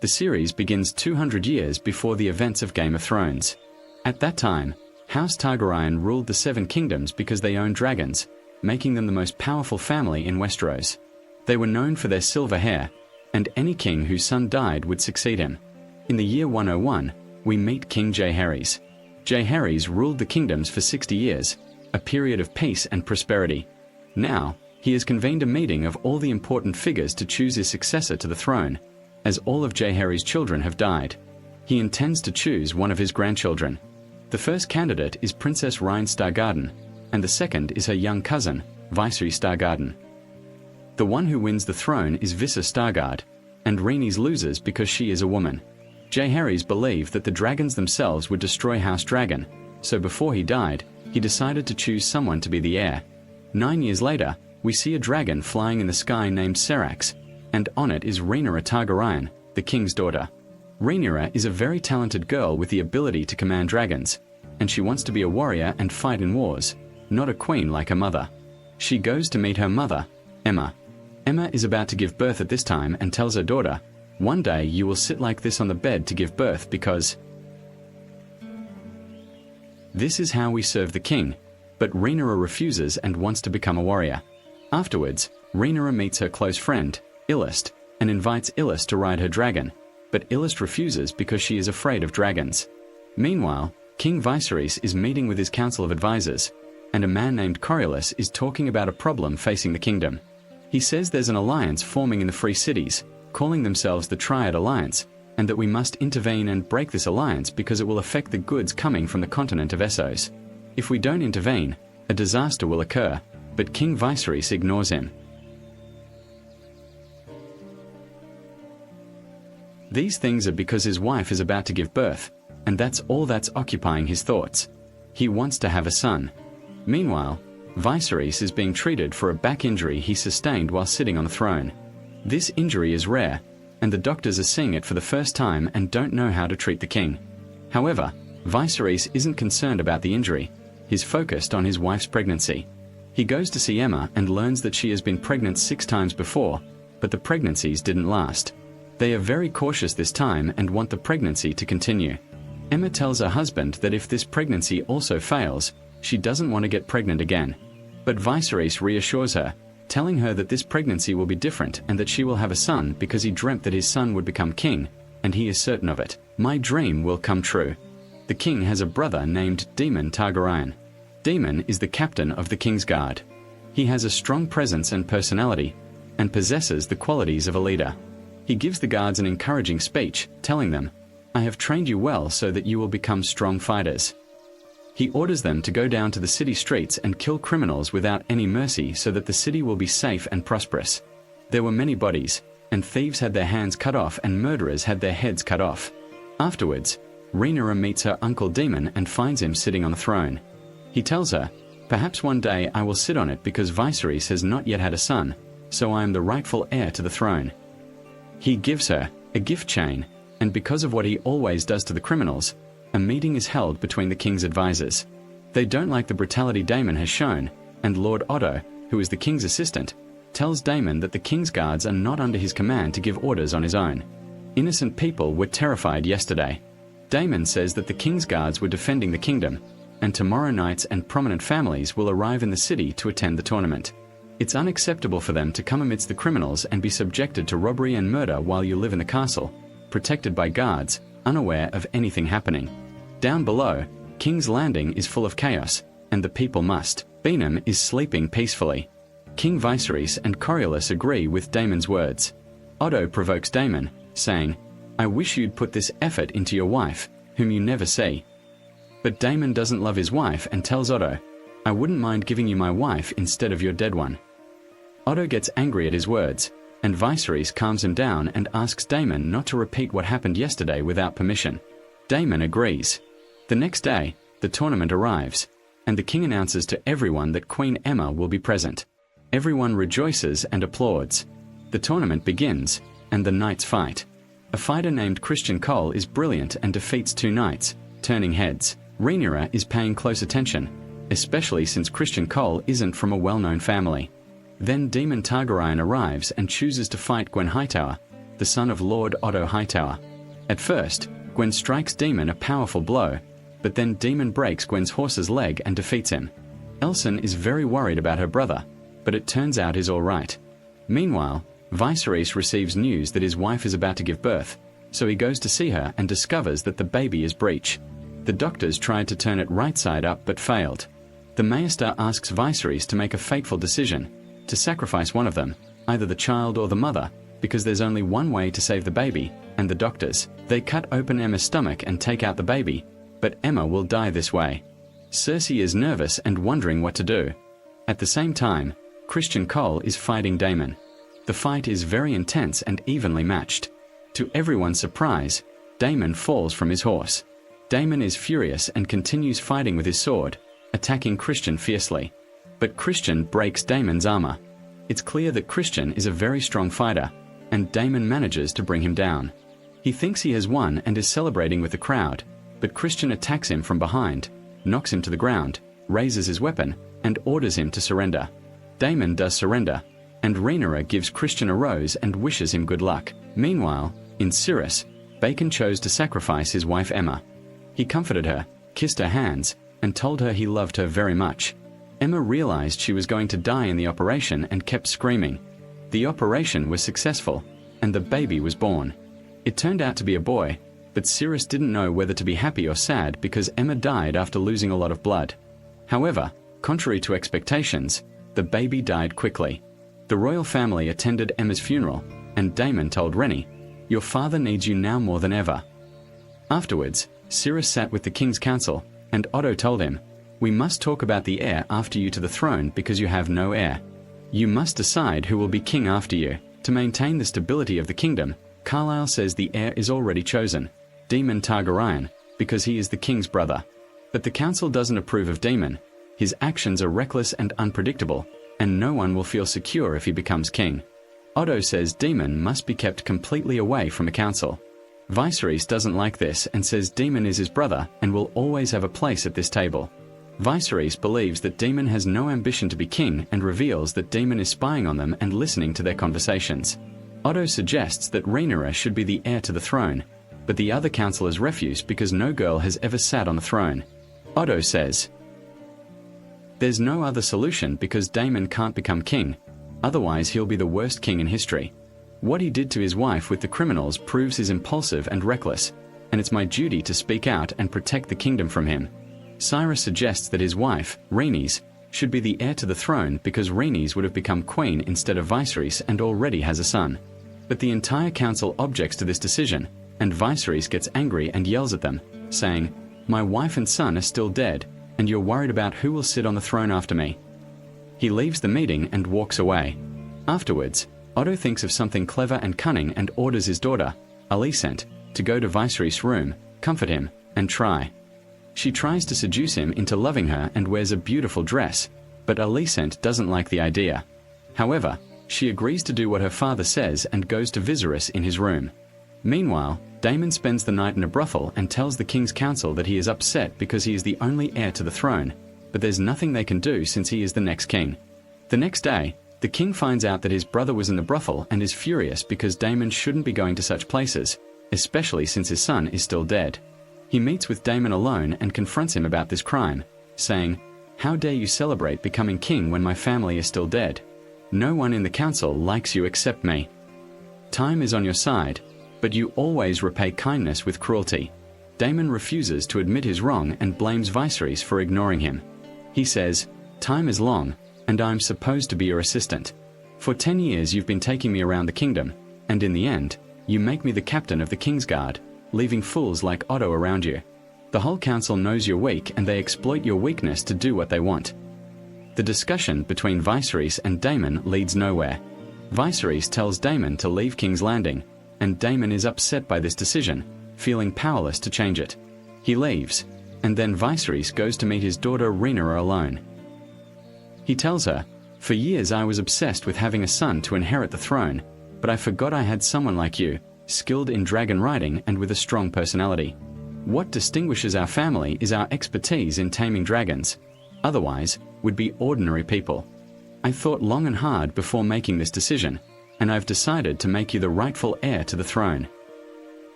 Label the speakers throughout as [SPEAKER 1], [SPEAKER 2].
[SPEAKER 1] The series begins 200 years before the events of Game of Thrones. At that time, House Targaryen ruled the Seven Kingdoms because they owned dragons, making them the most powerful family in Westeros. They were known for their silver hair, and any king whose son died would succeed him. In the year 101, we meet King Jaehaerys. Jaehaerys ruled the kingdoms for 60 years, a period of peace and prosperity. Now, he has convened a meeting of all the important figures to choose his successor to the throne, as all of Jaehaerys' children have died. He intends to choose one of his grandchildren. The first candidate is Princess Rhaenys Stargarden, and the second is her young cousin, Viserys Stargarden. The one who wins the throne is Vissa Stargard, and Rhaenys loses because she is a woman. Jaehaerys believed that the dragons themselves would destroy House Dragon, so before he died, he decided to choose someone to be the heir. 9 years later, we see a dragon flying in the sky named Serax, and on it is Rhaenyra Targaryen, the king's daughter. Rhaenyra is a very talented girl with the ability to command dragons, and she wants to be a warrior and fight in wars, not a queen like her mother. She goes to meet her mother, Aemma. Aemma is about to give birth at this time and tells her daughter, "One day you will sit like this on the bed to give birth because this is how we serve the king." But Rhaenyra refuses and wants to become a warrior. Afterwards, Rhaenyra meets her close friend, Illest, and invites Illest to ride her dragon, but Illest refuses because she is afraid of dragons. Meanwhile, King Viserys is meeting with his council of advisors, and a man named Coriolis is talking about a problem facing the kingdom. He says there's an alliance forming in the Free Cities, calling themselves the Triad Alliance, and that we must intervene and break this alliance because it will affect the goods coming from the continent of Essos. If we don't intervene, a disaster will occur, but King Viserys ignores him. These things are because his wife is about to give birth, and that's all that's occupying his thoughts. He wants to have a son. Meanwhile, Viserys is being treated for a back injury he sustained while sitting on the throne. This injury is rare, and the doctors are seeing it for the first time and don't know how to treat the king. However, Viserys isn't concerned about the injury. He's focused on his wife's pregnancy. He goes to see Aemma and learns that she has been pregnant 6 times before, but the pregnancies didn't last. They are very cautious this time and want the pregnancy to continue. Aemma tells her husband that if this pregnancy also fails, she doesn't want to get pregnant again. But Viserys reassures her, telling her that this pregnancy will be different and that she will have a son because he dreamt that his son would become king, and he is certain of it. "My dream will come true." The king has a brother named Daemon Targaryen. Daemon is the captain of the King's Guard. He has a strong presence and personality, and possesses the qualities of a leader. He gives the guards an encouraging speech, telling them, "I have trained you well so that you will become strong fighters." He orders them to go down to the city streets and kill criminals without any mercy so that the city will be safe and prosperous. There were many bodies, and thieves had their hands cut off and murderers had their heads cut off. Afterwards, Rhaenyra meets her uncle Daemon and finds him sitting on the throne. He tells her, "Perhaps one day I will sit on it because Viserys has not yet had a son, so I am the rightful heir to the throne." He gives her a gift chain, and because of what he always does to the criminals, a meeting is held between the king's advisors. They don't like the brutality Daemon has shown, and Lord Otto, who is the king's assistant, tells Daemon that the king's guards are not under his command to give orders on his own. Innocent people were terrified yesterday. Daemon says that the king's guards were defending the kingdom, and tomorrow knights and prominent families will arrive in the city to attend the tournament. It's unacceptable for them to come amidst the criminals and be subjected to robbery and murder while you live in the castle, protected by guards, unaware of anything happening. Down below, King's Landing is full of chaos, and the people must. Benem is sleeping peacefully. King Viserys and Coriolis agree with Daemon's words. Otto provokes Daemon, saying, "I wish you'd put this effort into your wife, whom you never see." But Daemon doesn't love his wife and tells Otto, "I wouldn't mind giving you my wife instead of your dead one." Otto gets angry at his words, and Viserys calms him down and asks Daemon not to repeat what happened yesterday without permission. Daemon agrees. The next day, the tournament arrives, and the king announces to everyone that Queen Aemma will be present. Everyone rejoices and applauds. The tournament begins, and the knights fight. A fighter named Christian Cole is brilliant and defeats 2 knights, turning heads. Rhaenyra is paying close attention, especially since Christian Cole isn't from a well-known family. Then Daemon Targaryen arrives and chooses to fight Gwen Hightower, the son of Lord Otto Hightower. At first, Gwen strikes Demon a powerful blow, but then Demon breaks Gwen's horse's leg and defeats him. Elsan is very worried about her brother, but it turns out he's all right. Meanwhile, Viserys receives news that his wife is about to give birth, so he goes to see her and discovers that the baby is breech. The doctors tried to turn it right side up but failed. The Maester asks Viserys to make a fateful decision, to sacrifice one of them, either the child or the mother, because there's only one way to save the baby, and the doctors. They cut open Emma's stomach and take out the baby, but Emma will die this way. Cersei is nervous and wondering what to do. At the same time, Christian Cole is fighting Daemon. The fight is very intense and evenly matched. To everyone's surprise, Daemon falls from his horse. Daemon is furious and continues fighting with his sword, attacking Christian fiercely. But Christian breaks Daemon's armor. It's clear that Christian is a very strong fighter, and Daemon manages to bring him down. He thinks he has won and is celebrating with the crowd, but Christian attacks him from behind, knocks him to the ground, raises his weapon, and orders him to surrender. Daemon does surrender, and Rhaenyra gives Christian a rose and wishes him good luck. Meanwhile, in Cirrus, Bacon chose to sacrifice his wife Emma. He comforted her, kissed her hands, and told her he loved her very much. Emma realized she was going to die in the operation and kept screaming. The operation was successful, and the baby was born. It turned out to be a boy, but Cirrus didn't know whether to be happy or sad because Emma died after losing a lot of blood. However, contrary to expectations, the baby died quickly. The royal family attended Emma's funeral, and Daemon told Rennie, "Your father needs you now more than ever." Afterwards, Cirrus sat with the king's council, and Otto told him, "We must talk about the heir after you to the throne because you have no heir. You must decide who will be king after you. To maintain the stability of the kingdom, Carlisle says the heir is already chosen, Daemon Targaryen, because he is the king's brother. But the council doesn't approve of Daemon. His actions are reckless and unpredictable, and no one will feel secure if he becomes king. Otto says Daemon must be kept completely away from the council. Viserys doesn't like this and says Daemon is his brother and will always have a place at this table. Viserys believes that Daemon has no ambition to be king and reveals that Daemon is spying on them and listening to their conversations. Otto suggests that Rhaenyra should be the heir to the throne, but the other councillors refuse because no girl has ever sat on the throne. Otto says, "There's no other solution because Daemon can't become king, otherwise he'll be the worst king in history. What he did to his wife with the criminals proves he's impulsive and reckless, and it's my duty to speak out and protect the kingdom from him." Cyrus suggests that his wife, Rhaenys, should be the heir to the throne because Rhaenys would have become queen instead of Viserys and already has a son. But the entire council objects to this decision, and Viserys gets angry and yells at them, saying, "My wife and son are still dead, and you're worried about who will sit on the throne after me." He leaves the meeting and walks away. Afterwards, Otto thinks of something clever and cunning and orders his daughter, Alicent, to go to Viserys' room, comfort him, and try. She tries to seduce him into loving her and wears a beautiful dress, but Alicent doesn't like the idea. However, she agrees to do what her father says and goes to Viserys in his room. Meanwhile, Daemon spends the night in a brothel and tells the king's council that he is upset because he is the only heir to the throne, but there's nothing they can do since he is the next king. The next day, the king finds out that his brother was in the brothel and is furious because Daemon shouldn't be going to such places, especially since his son is still dead. He meets with Daemon alone and confronts him about this crime, saying, "How dare you celebrate becoming king when my family is still dead? No one in the council likes you except me. Time is on your side, but you always repay kindness with cruelty." Daemon refuses to admit his wrong and blames Viserys for ignoring him. He says, "Time is long, and I'm supposed to be your assistant. For 10 years you've been taking me around the kingdom, and in the end, you make me the captain of the Kingsguard, leaving fools like Otto around you. The whole council knows you're weak and they exploit your weakness to do what they want." The discussion between Viserys and Daemon leads nowhere. Viserys tells Daemon to leave King's Landing, and Daemon is upset by this decision, feeling powerless to change it. He leaves, and then Viserys goes to meet his daughter Rhaenyra alone. He tells her, "For years I was obsessed with having a son to inherit the throne, but I forgot I had someone like you, skilled in dragon riding and with a strong personality. What distinguishes our family is our expertise in taming dragons. Otherwise, we'd be ordinary people. I thought long and hard before making this decision, and I've decided to make you the rightful heir to the throne.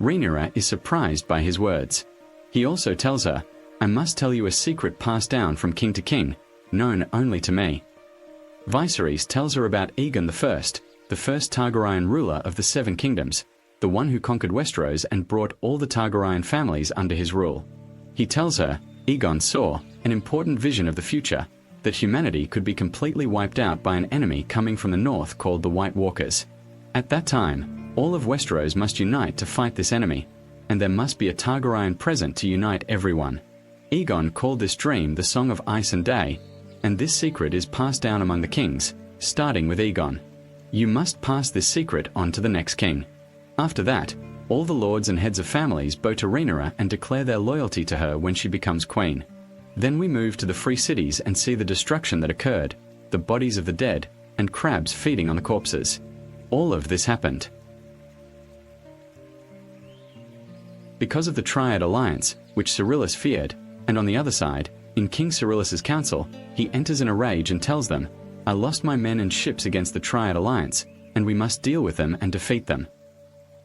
[SPEAKER 1] Rhaenyra is surprised by his words. He also tells her, I must tell you a secret passed down from king to king, known only to me. Viserys tells her about Aegon the first Targaryen ruler of the Seven Kingdoms, the one who conquered Westeros and brought all the Targaryen families under his rule. He tells her Aegon saw an important vision of the future, that humanity could be completely wiped out by an enemy coming from the north called the White Walkers. At that time, all of Westeros must unite to fight this enemy, and there must be a Targaryen present to unite everyone. Aegon called this dream the Song of Ice and Day, and this secret is passed down among the kings, starting with Aegon. You must pass this secret on to the next king. After that, all the lords and heads of families bow to Rhaenyra and declare their loyalty to her when she becomes queen. Then we move to the free cities and see the destruction that occurred, the bodies of the dead, and crabs feeding on the corpses. All of this happened because of the Triad Alliance, which Cyrillus feared, and on the other side, in King Cyrillus' council, he enters in a rage and tells them, I lost my men and ships against the Triad Alliance, and we must deal with them and defeat them.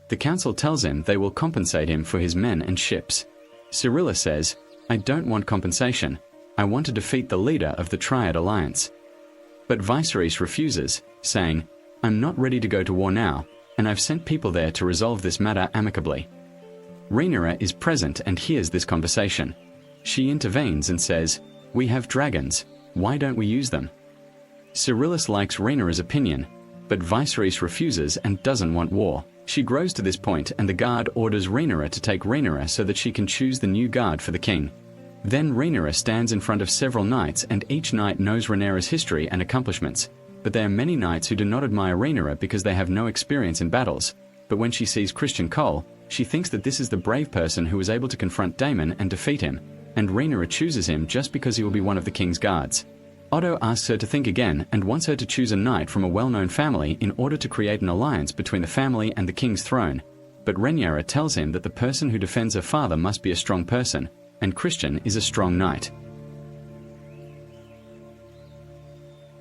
[SPEAKER 1] The council tells him they will compensate him for his men and ships. Cyrillus says, I don't want compensation. I want to defeat the leader of the Triad Alliance. But Viserys refuses, saying, I'm not ready to go to war now, and I've sent people there to resolve this matter amicably. Rhaenyra is present and hears this conversation. She intervenes and says, We have dragons, why don't we use them? Cyrillus likes Rhaenyra's opinion, but Viserys refuses and doesn't want war. She grows to this point and the guard orders Rhaenyra to take Rhaenyra so that she can choose the new guard for the king. Then Rhaenyra stands in front of several knights and each knight knows Rhaenyra's history and accomplishments, but there are many knights who do not admire Rhaenyra because they have no experience in battles, but when she sees Christian Cole, she thinks that this is the brave person who was able to confront Daemon and defeat him, and Rhaenyra chooses him just because he will be one of the king's guards. Otto asks her to think again and wants her to choose a knight from a well-known family in order to create an alliance between the family and the king's throne, but Rhaenyra tells him that the person who defends her father must be a strong person, and Christian is a strong knight.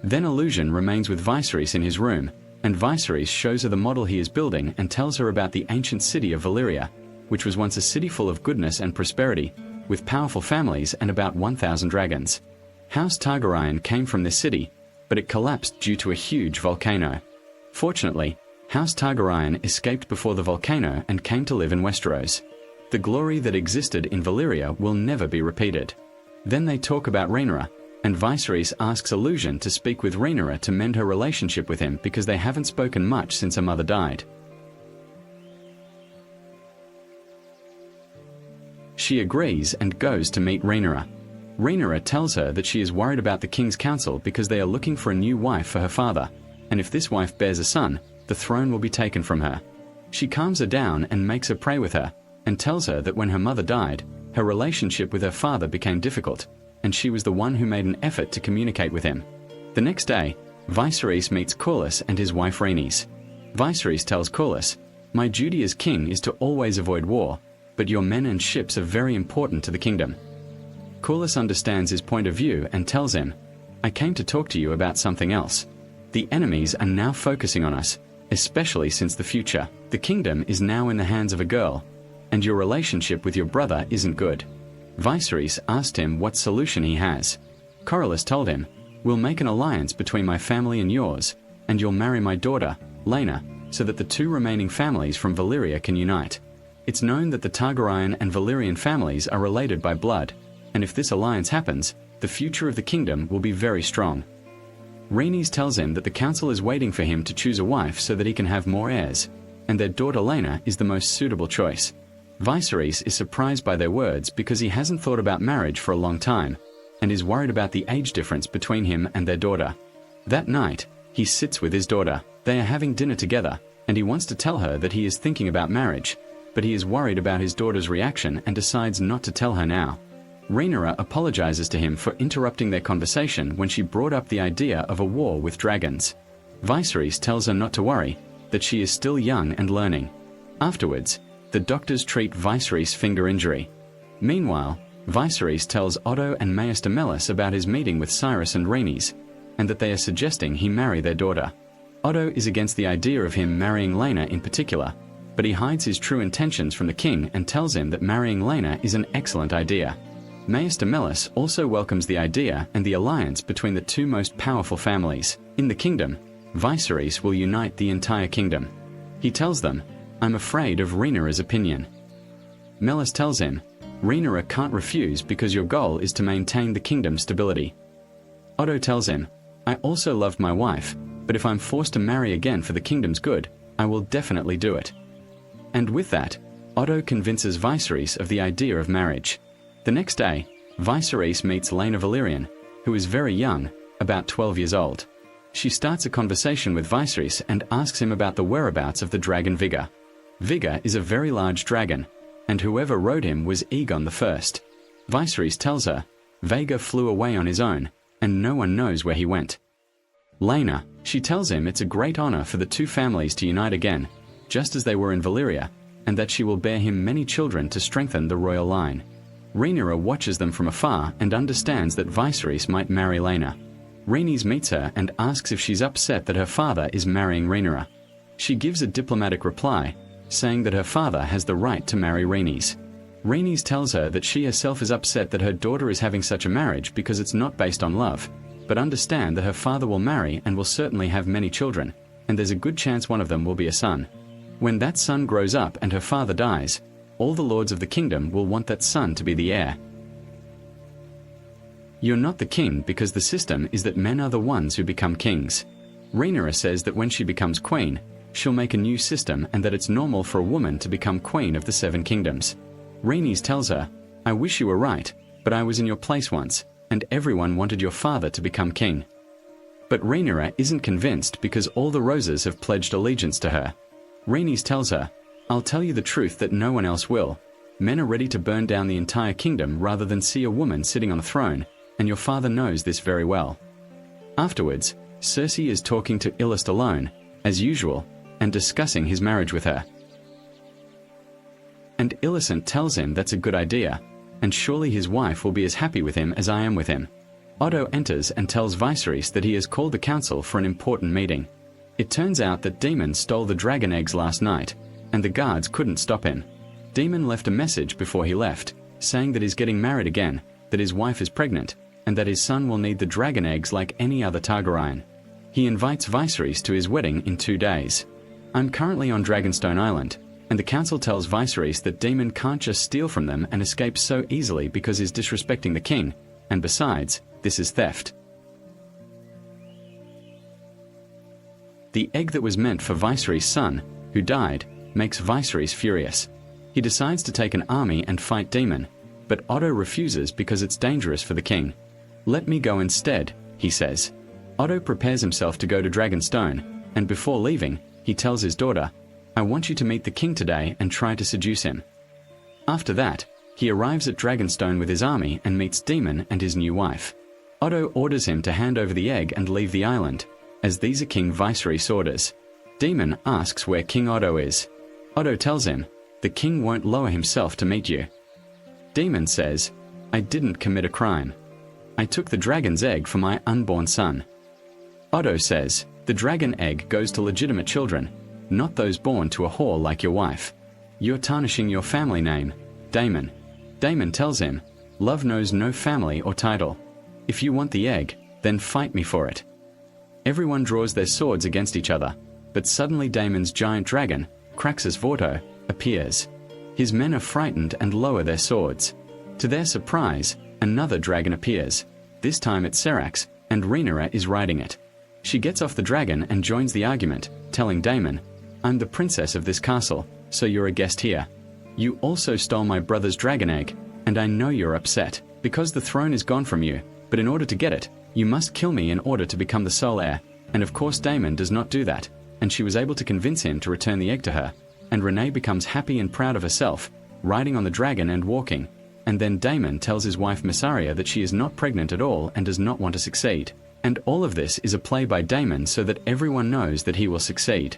[SPEAKER 1] Then Illusion remains with Viserys in his room, and Viserys shows her the model he is building and tells her about the ancient city of Valyria, which was once a city full of goodness and prosperity, with powerful families and about 1,000 dragons. House Targaryen came from this city, but it collapsed due to a huge volcano. Fortunately, House Targaryen escaped before the volcano and came to live in Westeros. The glory that existed in Valyria will never be repeated. Then they talk about Rhaenyra, and Viserys asks Illusion to speak with Rhaenyra to mend her relationship with him because they haven't spoken much since her mother died. She agrees and goes to meet Rhaenyra. Rhaenyra tells her that she is worried about the king's council because they are looking for a new wife for her father, and if this wife bears a son, the throne will be taken from her. She calms her down and makes her pray with her, and tells her that when her mother died, her relationship with her father became difficult, and she was the one who made an effort to communicate with him. The next day, Viserys meets Corlys and his wife Rhaenys. Viserys tells Corlys, My duty as king is to always avoid war, but your men and ships are very important to the kingdom. Corlys understands his point of view and tells him, I came to talk to you about something else. The enemies are now focusing on us, especially since the future. The kingdom is now in the hands of a girl, and your relationship with your brother isn't good. Viserys asked him what solution he has. Corlys told him, We'll make an alliance between my family and yours, and you'll marry my daughter, Laena, so that the two remaining families from Valyria can unite. It's known that the Targaryen and Valyrian families are related by blood, and if this alliance happens, the future of the kingdom will be very strong. Rhaenys tells him that the council is waiting for him to choose a wife so that he can have more heirs, and their daughter Laena is the most suitable choice. Viserys is surprised by their words because he hasn't thought about marriage for a long time, and is worried about the age difference between him and their daughter. That night, he sits with his daughter. They are having dinner together, and he wants to tell her that he is thinking about marriage, but he is worried about his daughter's reaction and decides not to tell her now. Rhaenyra apologizes to him for interrupting their conversation when she brought up the idea of a war with dragons. Viserys tells her not to worry, that she is still young and learning. Afterwards, the doctors treat Viserys' finger injury. Meanwhile, Viserys tells Otto and Maester Mellis about his meeting with Cyrus and Rhaenys, and that they are suggesting he marry their daughter. Otto is against the idea of him marrying Lena in particular, but he hides his true intentions from the king and tells him that marrying Lena is an excellent idea. Maester Mellis also welcomes the idea and the alliance between the two most powerful families in the kingdom. Viserys will unite the entire kingdom. He tells them, "I'm afraid of Rhaenyra's opinion." Mellis tells him, "Rhaenyra can't refuse because your goal is to maintain the kingdom's stability." Otto tells him, "I also loved my wife, but if I'm forced to marry again for the kingdom's good, I will definitely do it." And with that, Otto convinces Viserys of the idea of marriage. The next day, Viserys meets Lena Valyrian, who is very young, about 12 years old. She starts a conversation with Viserys and asks him about the whereabouts of the dragon Vigor. Vigor is a very large dragon, and whoever rode him was Aegon I. Viserys tells her, Vhagar flew away on his own, and no one knows where he went. Lena, she tells him it's a great honor for the two families to unite again, just as they were in Valyria, and that she will bear him many children to strengthen the royal line. Rhaenyra watches them from afar and understands that Viserys might marry Lena. Rhaenys meets her and asks if she's upset that her father is marrying Rhaenyra. She gives a diplomatic reply, saying that her father has the right to marry Rhaenys. Rhaenys tells her that she herself is upset that her daughter is having such a marriage because it's not based on love, but understand that her father will marry and will certainly have many children, and there's a good chance one of them will be a son. When that son grows up and her father dies, all the lords of the kingdom will want that son to be the heir. You're not the king because the system is that men are the ones who become kings. Rhaenyra says that when she becomes queen, she'll make a new system and that it's normal for a woman to become queen of the 7 kingdoms. Rhaenys tells her, "I wish you were right, but I was in your place once, and everyone wanted your father to become king." But Rhaenyra isn't convinced because all the roses have pledged allegiance to her. Rhaenys tells her, "I'll tell you the truth that no one else will. Men are ready to burn down the entire kingdom rather than see a woman sitting on a throne, and your father knows this very well." Afterwards, Cersei is talking to Illist alone, as usual, and discussing his marriage with her. And Illicent tells him that's a good idea, and surely his wife will be as happy with him as I am with him. Otto enters and tells Viserys that he has called the council for an important meeting. It turns out that Daemon stole the dragon eggs last night, and the guards couldn't stop him. Daemon left a message before he left, saying that he's getting married again, that his wife is pregnant, and that his son will need the dragon eggs like any other Targaryen. He invites Viserys to his wedding in 2 days. I'm currently on Dragonstone Island, and the council tells Viserys that Daemon can't just steal from them and escape so easily because he's disrespecting the king, and besides, this is theft. The egg that was meant for Viserys' son, who died, makes Viserys furious. He decides to take an army and fight Daemon, but Otto refuses because it's dangerous for the king. "Let me go instead," he says. Otto prepares himself to go to Dragonstone, and before leaving, he tells his daughter, "I want you to meet the king today and try to seduce him." After that, he arrives at Dragonstone with his army and meets Daemon and his new wife. Otto orders him to hand over the egg and leave the island, as these are King Viserys' orders. Daemon asks where King Otto is. Otto tells him, "The king won't lower himself to meet you." Daemon says, "I didn't commit a crime. I took the dragon's egg for my unborn son." Otto says, "The dragon egg goes to legitimate children, not those born to a whore like your wife. You're tarnishing your family name, Daemon." Daemon tells him, "Love knows no family or title. If you want the egg, then fight me for it." Everyone draws their swords against each other, but suddenly Daemon's giant dragon, Craxus Vorto, appears. His men are frightened and lower their swords. To their surprise, another dragon appears. This time it's Serax, and Rhaenyra is riding it. She gets off the dragon and joins the argument, telling Daemon, "I'm the princess of this castle, so you're a guest here. You also stole my brother's dragon egg, and I know you're upset, because the throne is gone from you, but in order to get it, you must kill me in order to become the sole heir." And of course Daemon does not do that, and she was able to convince him to return the egg to her, and Renee becomes happy and proud of herself, riding on the dragon and walking, and then Daemon tells his wife Mysaria that she is not pregnant at all and does not want to succeed. And all of this is a play by Daemon so that everyone knows that he will succeed.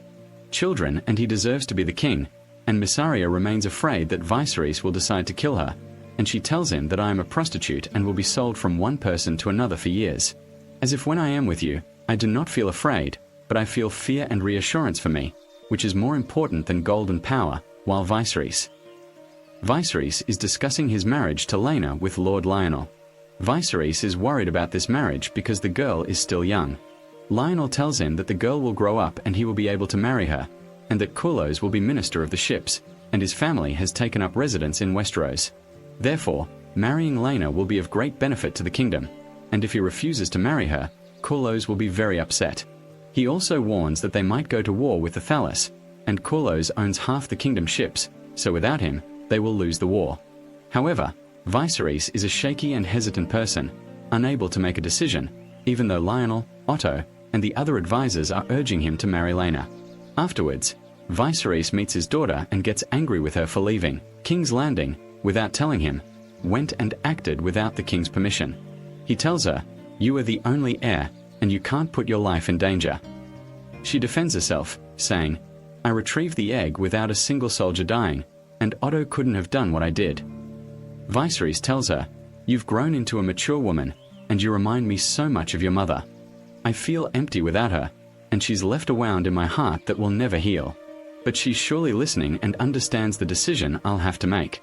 [SPEAKER 1] Children, and he deserves to be the king, and Mysaria remains afraid that Viserys will decide to kill her, and she tells him that I am a prostitute and will be sold from one person to another for years. As if when I am with you, I do not feel afraid, but I feel fear and reassurance for me, which is more important than gold and power, while Viserys is discussing his marriage to Laena with Lord Lionel. Viserys is worried about this marriage because the girl is still young. Lionel tells him that the girl will grow up and he will be able to marry her, and that Kurlos will be minister of the ships, and his family has taken up residence in Westeros. Therefore, marrying Laena will be of great benefit to the kingdom, and if he refuses to marry her, Kurlos will be very upset. He also warns that they might go to war with the Thalas, and Kurlos owns half the kingdom ships, so without him, they will lose the war. However, Viserys is a shaky and hesitant person, unable to make a decision, even though Lionel, Otto, and the other advisors are urging him to marry Laena. Afterwards, Viserys meets his daughter and gets angry with her for leaving King's Landing without telling him, went and acted without the king's permission. He tells her, "You are the only heir, and you can't put your life in danger." She defends herself, saying, "I retrieved the egg without a single soldier dying, and Otto couldn't have done what I did." Viserys tells her, "You've grown into a mature woman, and you remind me so much of your mother. I feel empty without her, and she's left a wound in my heart that will never heal. But she's surely listening and understands the decision I'll have to make."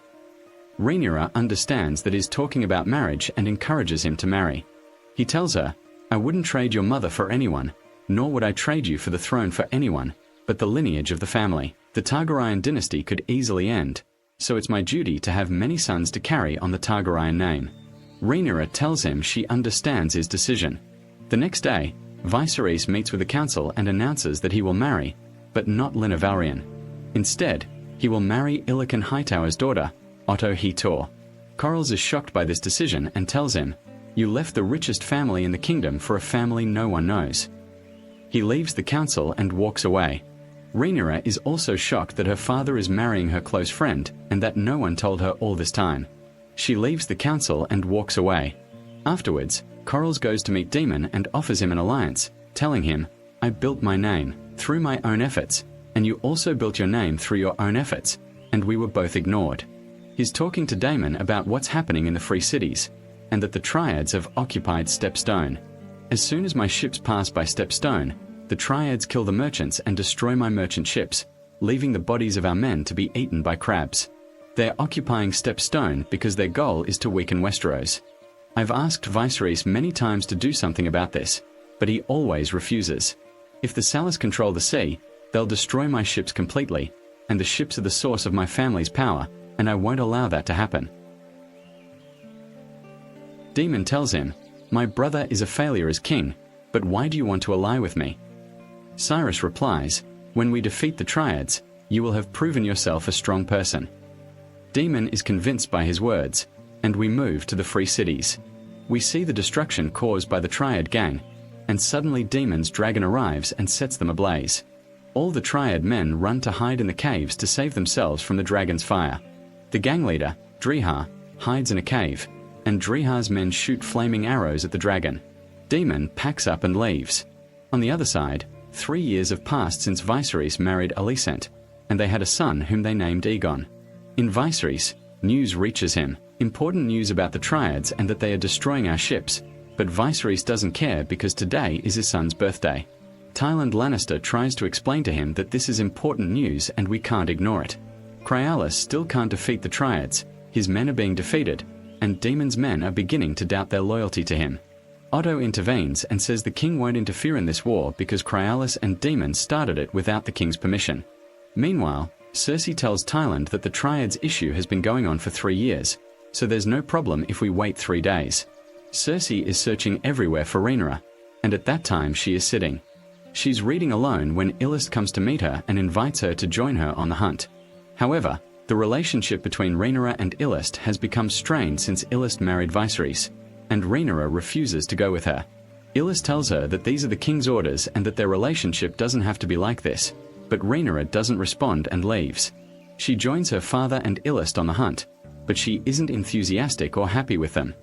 [SPEAKER 1] Rhaenyra understands that he's talking about marriage and encourages him to marry. He tells her, "I wouldn't trade your mother for anyone, nor would I trade you for the throne for anyone, but the lineage of the family. The Targaryen dynasty could easily end, so it's my duty to have many sons to carry on the Targaryen name." Rhaenyra tells him she understands his decision. The next day, Viserys meets with the council and announces that he will marry, but not Lena Valrian. Instead, he will marry Illican Hightower's daughter, Otto Hightower. Corrals is shocked by this decision and tells him, "You left the richest family in the kingdom for a family no one knows." He leaves the council and walks away. Rhaenyra is also shocked that her father is marrying her close friend and that no one told her all this time. She leaves the council and walks away. Afterwards, Corrals goes to meet Daemon and offers him an alliance, telling him, "I built my name through my own efforts, and you also built your name through your own efforts, and we were both ignored." He's talking to Daemon about what's happening in the Free Cities, and that the Triads have occupied Stepstone. "As soon as my ships pass by Stepstone, the Triads kill the merchants and destroy my merchant ships, leaving the bodies of our men to be eaten by crabs. They're occupying Stepstone because their goal is to weaken Westeros. I've asked Viserys many times to do something about this, but he always refuses. If the Salas control the sea, they'll destroy my ships completely, and the ships are the source of my family's power, and I won't allow that to happen." Daemon tells him, "My brother is a failure as king, but why do you want to ally with me?" Cyrus replies, "When we defeat the Triads, you will have proven yourself a strong person." Daemon is convinced by his words, and we move to the Free Cities. We see the destruction caused by the Triad gang, and suddenly Daemon's dragon arrives and sets them ablaze. All the Triad men run to hide in the caves to save themselves from the dragon's fire. The gang leader, Drihar, hides in a cave, and Drihar's men shoot flaming arrows at the dragon. Daemon packs up and leaves. On the other side, 3 years have passed since Viserys married Alicent, and they had a son whom they named Aegon. In Viserys, news reaches him, important news about the Triads and that they are destroying our ships, but Viserys doesn't care because today is his son's birthday. Tywin Lannister tries to explain to him that this is important news and we can't ignore it. Cryalis still can't defeat the Triads, his men are being defeated, and Daemon's men are beginning to doubt their loyalty to him. Otto intervenes and says the king won't interfere in this war because Cryalis and Daemon started it without the king's permission. Meanwhile, Cersei tells Tywin that the Triads issue has been going on for 3 years, so there's no problem if we wait 3 days. Cersei is searching everywhere for Rhaenyra, and at that time she is sitting. She's reading alone when Illist comes to meet her and invites her to join her on the hunt. However, the relationship between Rhaenyra and Illist has become strained since Illist married Viserys, and Rhaenyra refuses to go with her. Illist tells her that these are the king's orders and that their relationship doesn't have to be like this, but Rhaenyra doesn't respond and leaves. She joins her father and Illist on the hunt, but she isn't enthusiastic or happy with them.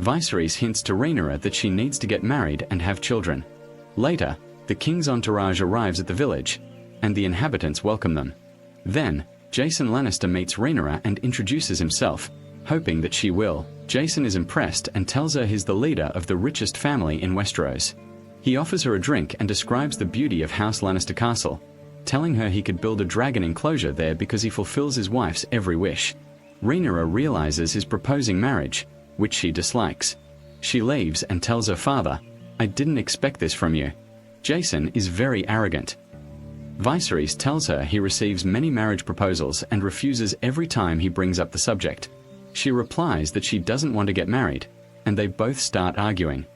[SPEAKER 1] Viserys hints to Rhaenyra that she needs to get married and have children. Later, the king's entourage arrives at the village, and the inhabitants welcome them. Then, Jason Lannister meets Rhaenyra and introduces himself, hoping that she will. Jason is impressed and tells her he's the leader of the richest family in Westeros. He offers her a drink and describes the beauty of House Lannister Castle, telling her he could build a dragon enclosure there because he fulfills his wife's every wish. Rhaenyra realizes he's proposing marriage, which she dislikes. She leaves and tells her father, "I didn't expect this from you." Jason is very arrogant. Viserys tells her he receives many marriage proposals and refuses every time he brings up the subject. She replies that she doesn't want to get married, and they both start arguing.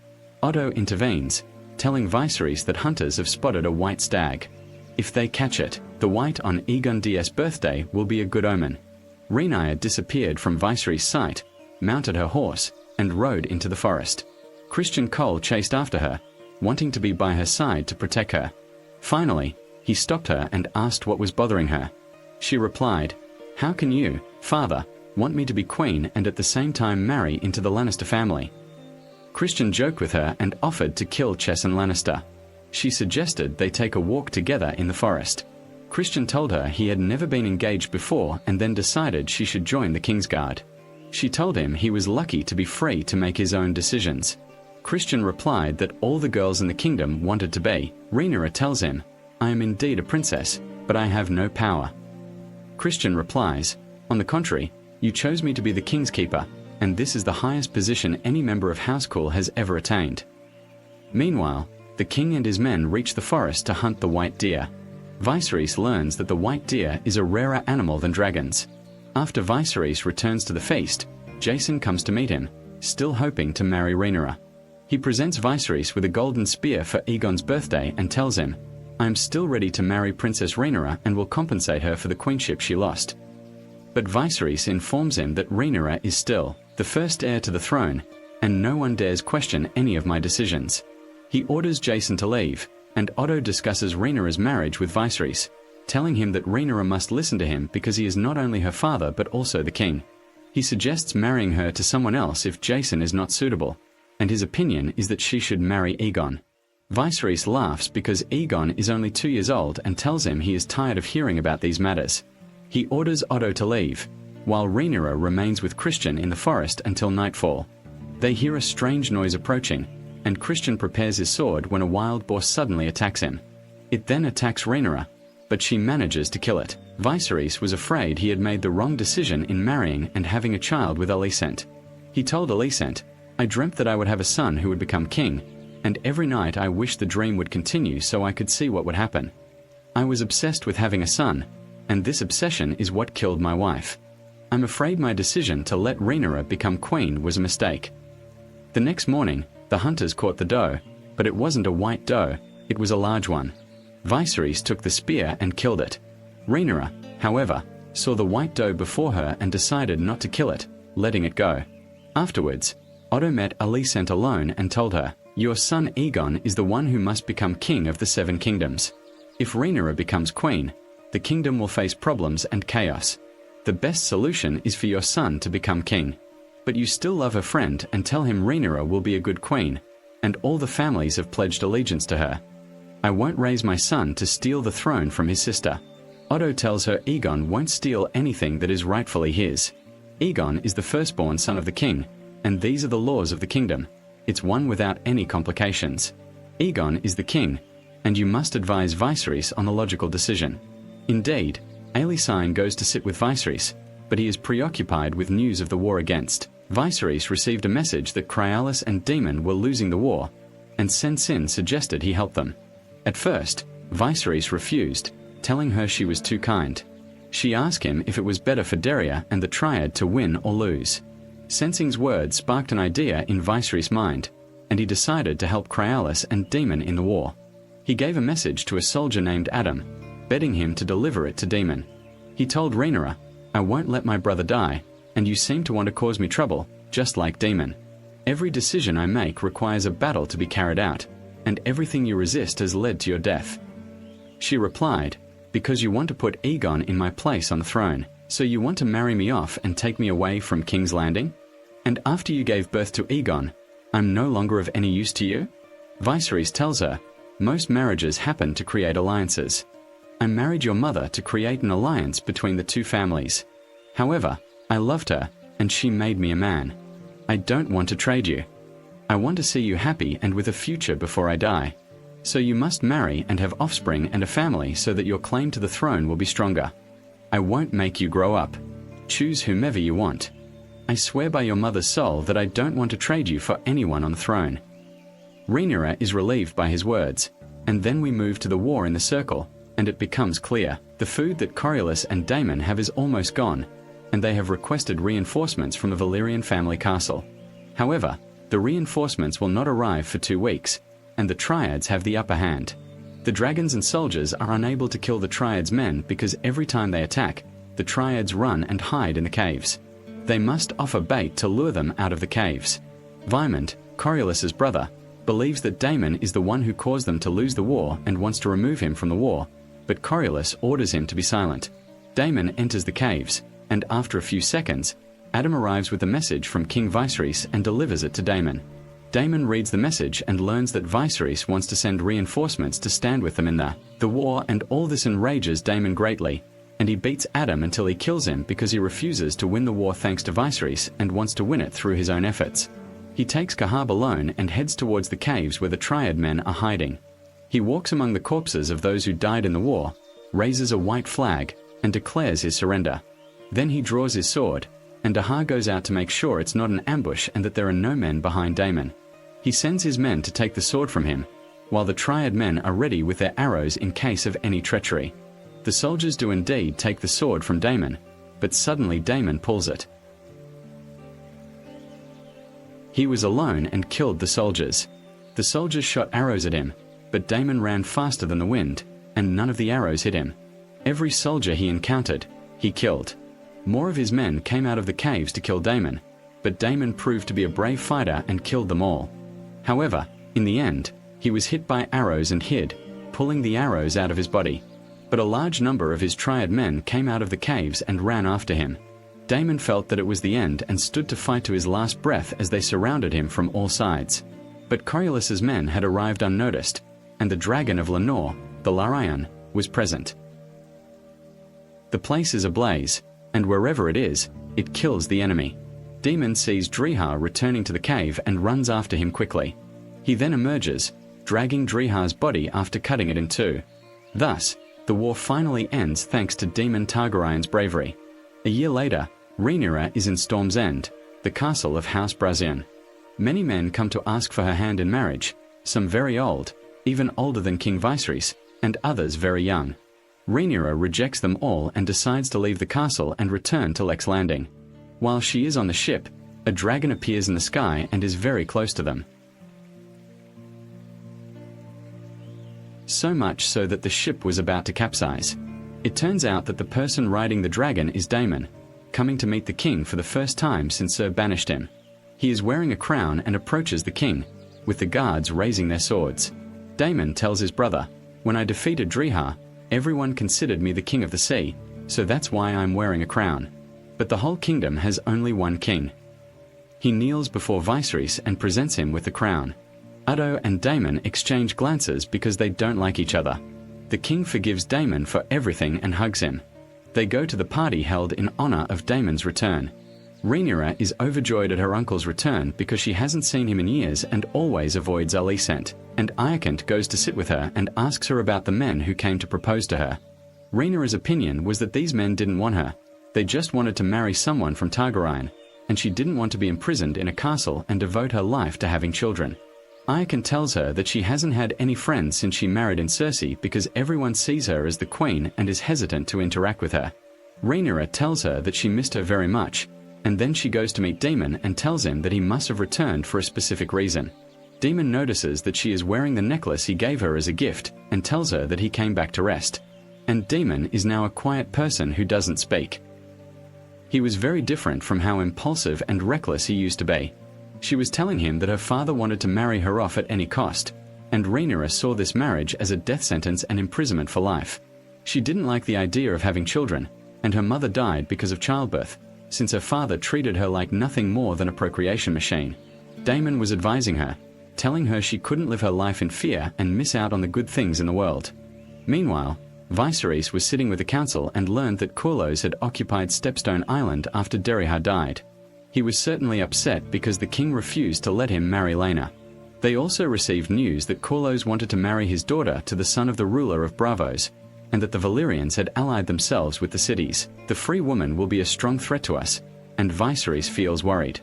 [SPEAKER 1] Otto intervenes, telling Viserys that hunters have spotted a white stag. If they catch it, the white on Aegon D's birthday will be a good omen. Rhaenyra disappeared from Viserys' sight, mounted her horse, and rode into the forest. Christian Cole chased after her, wanting to be by her side to protect her. Finally, he stopped her and asked what was bothering her. She replied, "How can you, father, want me to be queen and at the same time marry into the Lannister family?" Christian joked with her and offered to kill Chesson Lannister. She suggested they take a walk together in the forest. Christian told her he had never been engaged before and then decided she should join the Kingsguard. She told him he was lucky to be free to make his own decisions. Christian replied that all the girls in the kingdom wanted to be. Rhaenyra tells him, "I am indeed a princess, but I have no power." Christian replies, "On the contrary, you chose me to be the king's keeper, and this is the highest position any member of Housecool has ever attained." Meanwhile, the king and his men reach the forest to hunt the white deer. Viserys learns that the white deer is a rarer animal than dragons. After Viserys returns to the feast, Jason comes to meet him, still hoping to marry Rhaenyra. He presents Viserys with a golden spear for Aegon's birthday and tells him, "I am still ready to marry Princess Rhaenyra and will compensate her for the queenship she lost." But Viserys informs him that Rhaenyra is still the first heir to the throne, and no one dares question any of my decisions. He orders Jason to leave, and Otto discusses Rhaenyra's marriage with Viserys, telling him that Rhaenyra must listen to him because he is not only her father but also the king. He suggests marrying her to someone else if Jason is not suitable, and his opinion is that she should marry Aegon. Viserys laughs because Aegon is only 2 years old and tells him he is tired of hearing about these matters. He orders Otto to leave, while Rhaenyra remains with Christian in the forest until nightfall. They hear a strange noise approaching, and Christian prepares his sword when a wild boar suddenly attacks him. It then attacks Rhaenyra, but she manages to kill it. Viserys was afraid he had made the wrong decision in marrying and having a child with Alicent. He told Alicent, "I dreamt that I would have a son who would become king, and every night I wished the dream would continue so I could see what would happen. I was obsessed with having a son, and this obsession is what killed my wife. I'm afraid my decision to let Rhaenyra become queen was a mistake." The next morning, the hunters caught the doe, but it wasn't a white doe, it was a large one. Viserys took the spear and killed it. Rhaenyra, however, saw the white doe before her and decided not to kill it, letting it go. Afterwards, Otto met Alicent alone and told her, "Your son Aegon is the one who must become king of the 7 kingdoms. If Rhaenyra becomes queen, the kingdom will face problems and chaos. The best solution is for your son to become king. But you still love her friend and tell him Rhaenyra will be a good queen, and all the families have pledged allegiance to her. I won't raise my son to steal the throne from his sister." Otto tells her Aegon won't steal anything that is rightfully his. Aegon is the firstborn son of the king, and these are the laws of the kingdom. It's one without any complications. Aegon is the king, and you must advise Viserys on the logical decision. Indeed, Alicent goes to sit with Viserys, but he is preoccupied with news of the war against. Viserys received a message that Craellus and Daemon were losing the war, and Sensin suggested he help them. At first, Viserys refused, telling her she was too kind. She asked him if it was better for Daria and the Triad to win or lose. Sensing's words sparked an idea in Viserys' mind, and he decided to help Craellus and Daemon in the war. He gave a message to a soldier named Adam, begging him to deliver it to Daemon. He told Rhaenyra, "I won't let my brother die, and you seem to want to cause me trouble, just like Daemon. Every decision I make requires a battle to be carried out, and everything you resist has led to your death." She replied, "Because you want to put Aegon in my place on the throne, so you want to marry me off and take me away from King's Landing? And after you gave birth to Aegon, I'm no longer of any use to you?" Viserys tells her, "Most marriages happen to create alliances. I married your mother to create an alliance between the 2 families. However, I loved her, and she made me a man. I don't want to trade you." I want to see you happy and with a future before I die. So you must marry and have offspring and a family so that your claim to the throne will be stronger. I won't make you grow up. Choose whomever you want. I swear by your mother's soul that I don't want to trade you for anyone on the throne." Rhaenyra is relieved by his words, and then we move to the war in the circle, and it becomes clear the food that Coriolis and Daemon have is almost gone, and they have requested reinforcements from the Valyrian family castle. However, the reinforcements will not arrive for 2 weeks, and the Triads have the upper hand. The dragons and soldiers are unable to kill the Triads' men because every time they attack, the Triads run and hide in the caves. They must offer bait to lure them out of the caves. Vaemond, Coriolis' brother, believes that Daemon is the one who caused them to lose the war and wants to remove him from the war, but Coriolis orders him to be silent. Daemon enters the caves, and after a few seconds, Adam arrives with a message from King Viserys and delivers it to Daemon. Daemon reads the message and learns that Viserys wants to send reinforcements to stand with them in the war, and all this enrages Daemon greatly, and he beats Adam until he kills him because he refuses to win the war thanks to Viserys and wants to win it through his own efforts. He takes Kahab alone and heads towards the caves where the Triad men are hiding. He walks among the corpses of those who died in the war, raises a white flag, and declares his surrender. Then he draws his sword, and Ahar goes out to make sure it's not an ambush and that there are no men behind Daemon. He sends his men to take the sword from him, while the Triad men are ready with their arrows in case of any treachery. The soldiers do indeed take the sword from Daemon, but suddenly Daemon pulls it. He was alone and killed the soldiers. The soldiers shot arrows at him, but Daemon ran faster than the wind, and none of the arrows hit him. Every soldier he encountered, he killed. More of his men came out of the caves to kill Daemon, but Daemon proved to be a brave fighter and killed them all. However, in the end, he was hit by arrows and hid, pulling the arrows out of his body. But a large number of his Triad men came out of the caves and ran after him. Daemon felt that it was the end and stood to fight to his last breath as they surrounded him from all sides. But Coriolis' men had arrived unnoticed, and the dragon of Lenore, the Larion, was present. The place is ablaze, and wherever it is, it kills the enemy. Daemon sees Drihar returning to the cave and runs after him quickly. He then emerges, dragging Drihar's body after cutting it in two. Thus, the war finally ends thanks to Daemon Targaryon's bravery. A year later, Rhaenyra is in Storm's End, the castle of House Brazion. Many men come to ask for her hand in marriage, some very old, even older than King Viserys, and others very young. Rhaenyra rejects them all and decides to leave the castle and return to Lex Landing. While she is on the ship, a dragon appears in the sky and is very close to them. So much so that the ship was about to capsize. It turns out that the person riding the dragon is Daemon, coming to meet the king for the first time since Ser banished him. He is wearing a crown and approaches the king, with the guards raising their swords. Daemon tells his brother, "When I defeated Drihar, everyone considered me the king of the sea, so that's why I'm wearing a crown. But the whole kingdom has only one king." He kneels before Viserys and presents him with the crown. Uddo and Daemon exchange glances because they don't like each other. The king forgives Daemon for everything and hugs him. They go to the party held in honor of Daemon's return. Rhaenyra is overjoyed at her uncle's return because she hasn't seen him in years and always avoids Alicent, and Iacant goes to sit with her and asks her about the men who came to propose to her. Rhaenyra's opinion was that these men didn't want her. They just wanted to marry someone from Targaryen, and she didn't want to be imprisoned in a castle and devote her life to having children. Iacant tells her that she hasn't had any friends since she married in Cersei because everyone sees her as the queen and is hesitant to interact with her. Rhaenyra tells her that she missed her very much, and then she goes to meet Daemon and tells him that he must have returned for a specific reason. Daemon notices that she is wearing the necklace he gave her as a gift and tells her that he came back to rest. And Daemon is now a quiet person who doesn't speak. He was very different from how impulsive and reckless he used to be. She was telling him that her father wanted to marry her off at any cost, and Rhaenyra saw this marriage as a death sentence and imprisonment for life. She didn't like the idea of having children, and her mother died because of childbirth, since her father treated her like nothing more than a procreation machine. Daemon was advising her, telling her she couldn't live her life in fear and miss out on the good things in the world. Meanwhile, Viserys was sitting with the council and learned that Corlys had occupied Stepstone Island after Derihar died. He was certainly upset because the king refused to let him marry Lena. They also received news that Corlos wanted to marry his daughter to the son of the ruler of Bravos, and that the Valyrians had allied themselves with the cities. The free woman will be a strong threat to us, and Viserys feels worried.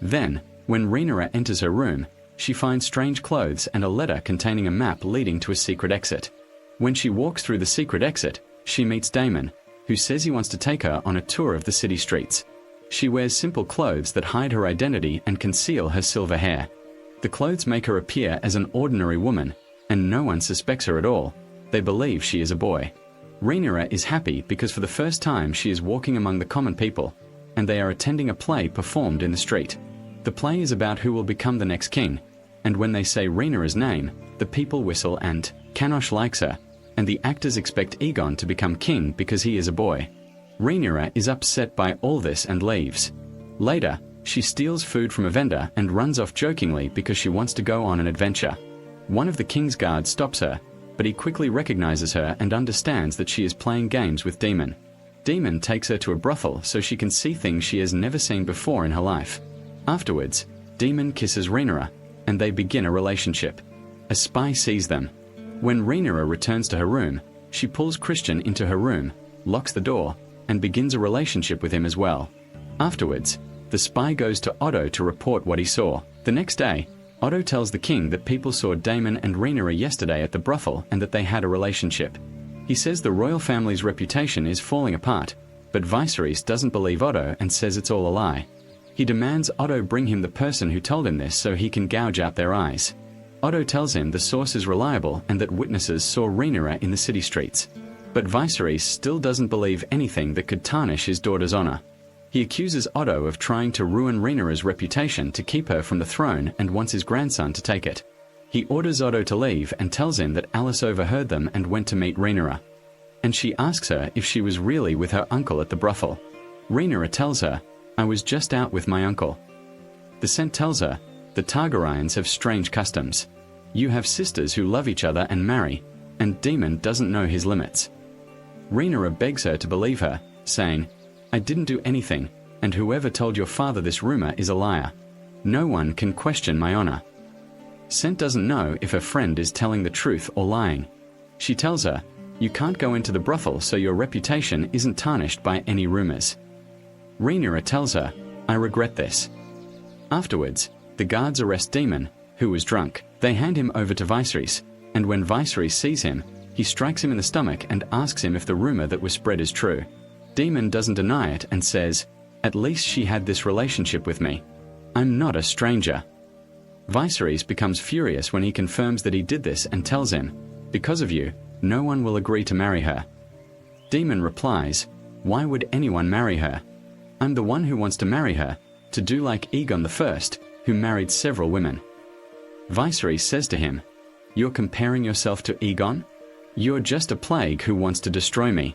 [SPEAKER 1] Then, when Rhaenyra enters her room, she finds strange clothes and a letter containing a map leading to a secret exit. When she walks through the secret exit, she meets Daemon, who says he wants to take her on a tour of the city streets. She wears simple clothes that hide her identity and conceal her silver hair. The clothes make her appear as an ordinary woman, and no one suspects her at all. They believe she is a boy. Rhaenyra is happy because for the first time she is walking among the common people, and they are attending a play performed in the street. The play is about who will become the next king, and when they say Rhaenyra's name, the people whistle and KNARF likes her, and the actors expect Aegon to become king because he is a boy. Rhaenyra is upset by all this and leaves. Later, she steals food from a vendor and runs off jokingly because she wants to go on an adventure. One of the king's guards stops her, but he quickly recognizes her and understands that she is playing games with Daemon. Daemon takes her to a brothel so she can see things she has never seen before in her life. Afterwards, Daemon kisses Rhaenyra, and they begin a relationship. A spy sees them. When Rhaenyra returns to her room, she pulls Christian into her room, locks the door, and begins a relationship with him as well. Afterwards, the spy goes to Otto to report what he saw. The next day, Otto tells the king that people saw Daemon and Rhaenyra yesterday at the brothel and that they had a relationship. He says the royal family's reputation is falling apart, but Viserys doesn't believe Otto and says it's all a lie. He demands Otto bring him the person who told him this so he can gouge out their eyes. Otto tells him the source is reliable and that witnesses saw Rhaenyra in the city streets. But Viserys still doesn't believe anything that could tarnish his daughter's honor. He accuses Otto of trying to ruin Rhaenyra's reputation to keep her from the throne and wants his grandson to take it. He orders Otto to leave and tells him that Alice overheard them and went to meet Rhaenyra. And she asks her if she was really with her uncle at the brothel. Rhaenyra tells her, "I was just out with my uncle." The scent tells her, "The Targaryens have strange customs. You have sisters who love each other and marry, and Daemon doesn't know his limits." Rhaenyra begs her to believe her, saying, "I didn't do anything, and whoever told your father this rumor is a liar. No one can question my honor." Scent doesn't know if her friend is telling the truth or lying. She tells her, "You can't go into the brothel so your reputation isn't tarnished by any rumors." Rhaenyra tells her, "I regret this." Afterwards, the guards arrest Daemon, who was drunk. They hand him over to Viserys, and when Viserys sees him, he strikes him in the stomach and asks him if the rumor that was spread is true. Daemon doesn't deny it and says, "At least she had this relationship with me. I'm not a stranger." Viserys becomes furious when he confirms that he did this and tells him, "Because of you, no one will agree to marry her." Daemon replies, "Why would anyone marry her? I'm the one who wants to marry her, to do like Aegon I, who married several women." Viserys says to him, "You're comparing yourself to Aegon? You're just a plague who wants to destroy me.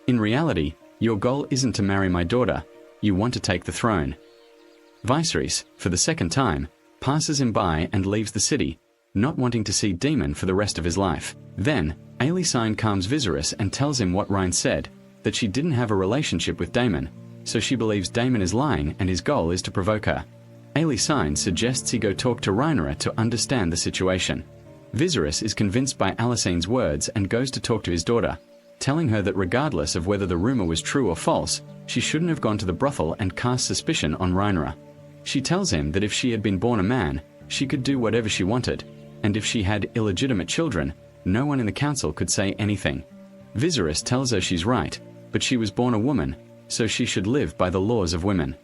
[SPEAKER 1] In reality, your goal isn't to marry my daughter, you want to take the throne." Viserys, for the second time, passes him by and leaves the city, not wanting to see Daemon for the rest of his life. Then, Alicent calms Viserys and tells him what Rhaen said, that she didn't have a relationship with Daemon, so she believes Daemon is lying and his goal is to provoke her. Alicent suggests he go talk to Rhaenyra to understand the situation. Viserys is convinced by Alicent's words and goes to talk to his daughter, telling her that regardless of whether the rumor was true or false, she shouldn't have gone to the brothel and cast suspicion on Rhaenyra. She tells him that if she had been born a man, she could do whatever she wanted, and if she had illegitimate children, no one in the council could say anything. Viserys tells her she's right, but she was born a woman, so she should live by the laws of women.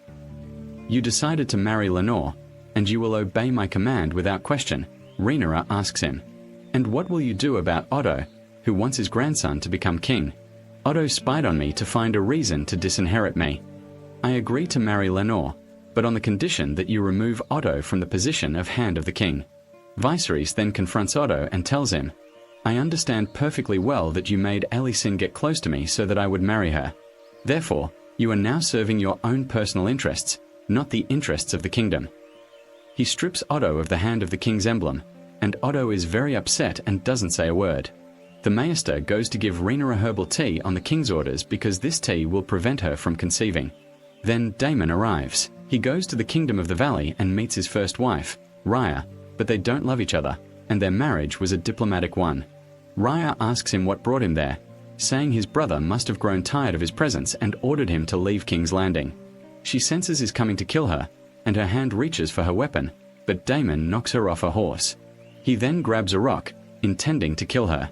[SPEAKER 1] "You decided to marry Lenore, and you will obey my command without question," Rhaenyra asks him. "And what will you do about Otto, who wants his grandson to become king? Otto spied on me to find a reason to disinherit me. I agree to marry Lenore, but on the condition that you remove Otto from the position of Hand of the King." Viserys then confronts Otto and tells him, "I understand perfectly well that you made Alicent get close to me so that I would marry her. Therefore, you are now serving your own personal interests, not the interests of the kingdom." He strips Otto of the Hand of the King's emblem, and Otto is very upset and doesn't say a word. The Maester goes to give Rhaenyra herbal tea on the king's orders because this tea will prevent her from conceiving. Then Daemon arrives. He goes to the kingdom of the valley and meets his first wife, Raya, but they don't love each other, and their marriage was a diplomatic one. Raya asks him what brought him there, saying his brother must have grown tired of his presence and ordered him to leave King's Landing. She senses he's coming to kill her, and her hand reaches for her weapon, but Damon knocks her off her horse. He then grabs a rock, intending to kill her.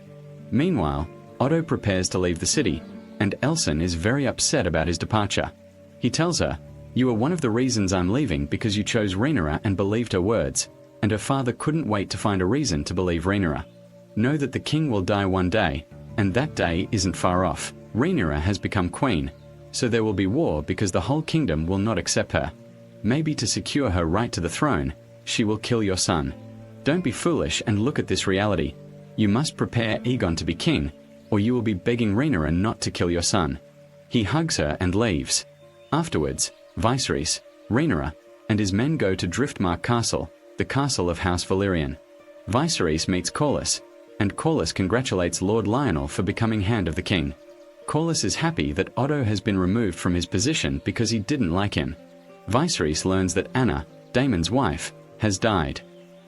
[SPEAKER 1] Meanwhile, Otto prepares to leave the city, and Elsan is very upset about his departure. He tells her, "You are one of the reasons I'm leaving because you chose Rhaenyra and believed her words," and her father couldn't wait to find a reason to believe Rhaenyra. Know that the king will die one day, and that day isn't far off. Rhaenyra has become queen, so there will be war because the whole kingdom will not accept her. Maybe to secure her right to the throne, she will kill your son. Don't be foolish and look at this reality. You must prepare Aegon to be king, or you will be begging Rhaenyra not to kill your son. He hugs her and leaves. Afterwards, Viserys, Rhaenyra, and his men go to Driftmark Castle, the castle of House Valyrian. Viserys meets Corlys, and Corlys congratulates Lord Lionel for becoming Hand of the King. Corlys is happy that Otto has been removed from his position because he didn't like him. Viserys learns that Anna, Daemon's wife, has died.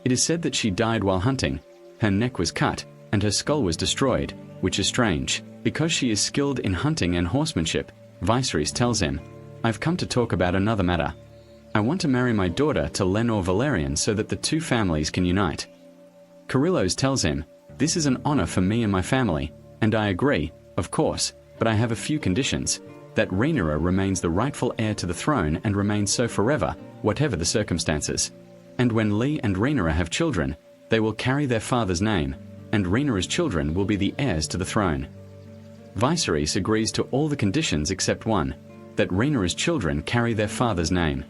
[SPEAKER 1] It is said that she died while hunting. Her neck was cut, and her skull was destroyed, which is strange. Because she is skilled in hunting and horsemanship, Viserys tells him, "I've come to talk about another matter. I want to marry my daughter to Lenor Valerian so that the two families can unite." Kerylos tells him, "This is an honor for me and my family, and I agree, of course, but I have a few conditions. That Rhaenyra remains the rightful heir to the throne and remains so forever, whatever the circumstances. And when Lee and Rhaenyra have children, they will carry their father's name, and Rhaenyra's children will be the heirs to the throne." Viserys agrees to all the conditions except one, that Rhaenyra's children carry their father's name.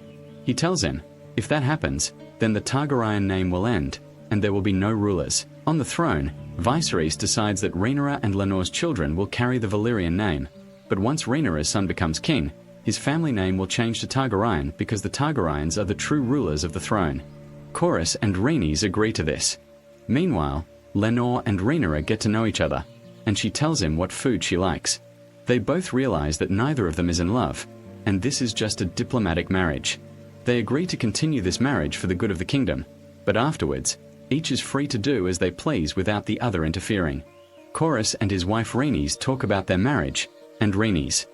[SPEAKER 1] He tells him, if that happens, then the Targaryen name will end, and there will be no rulers. On the throne, Viserys decides that Rhaenyra and Lenor's children will carry the Valyrian name, but once Rhaenyra's son becomes king, his family name will change to Targaryen because the Targaryens are the true rulers of the throne. Corlys and Rhaenys agree to this. Meanwhile, Lenor and Rhaenyra get to know each other, and she tells him what food she likes. They both realize that neither of them is in love, and this is just a diplomatic marriage. They agree to continue this marriage for the good of the kingdom, but afterwards, each is free to do as they please without the other interfering. Corlys and his wife Rhaenys talk about their marriage, and Rhaenys,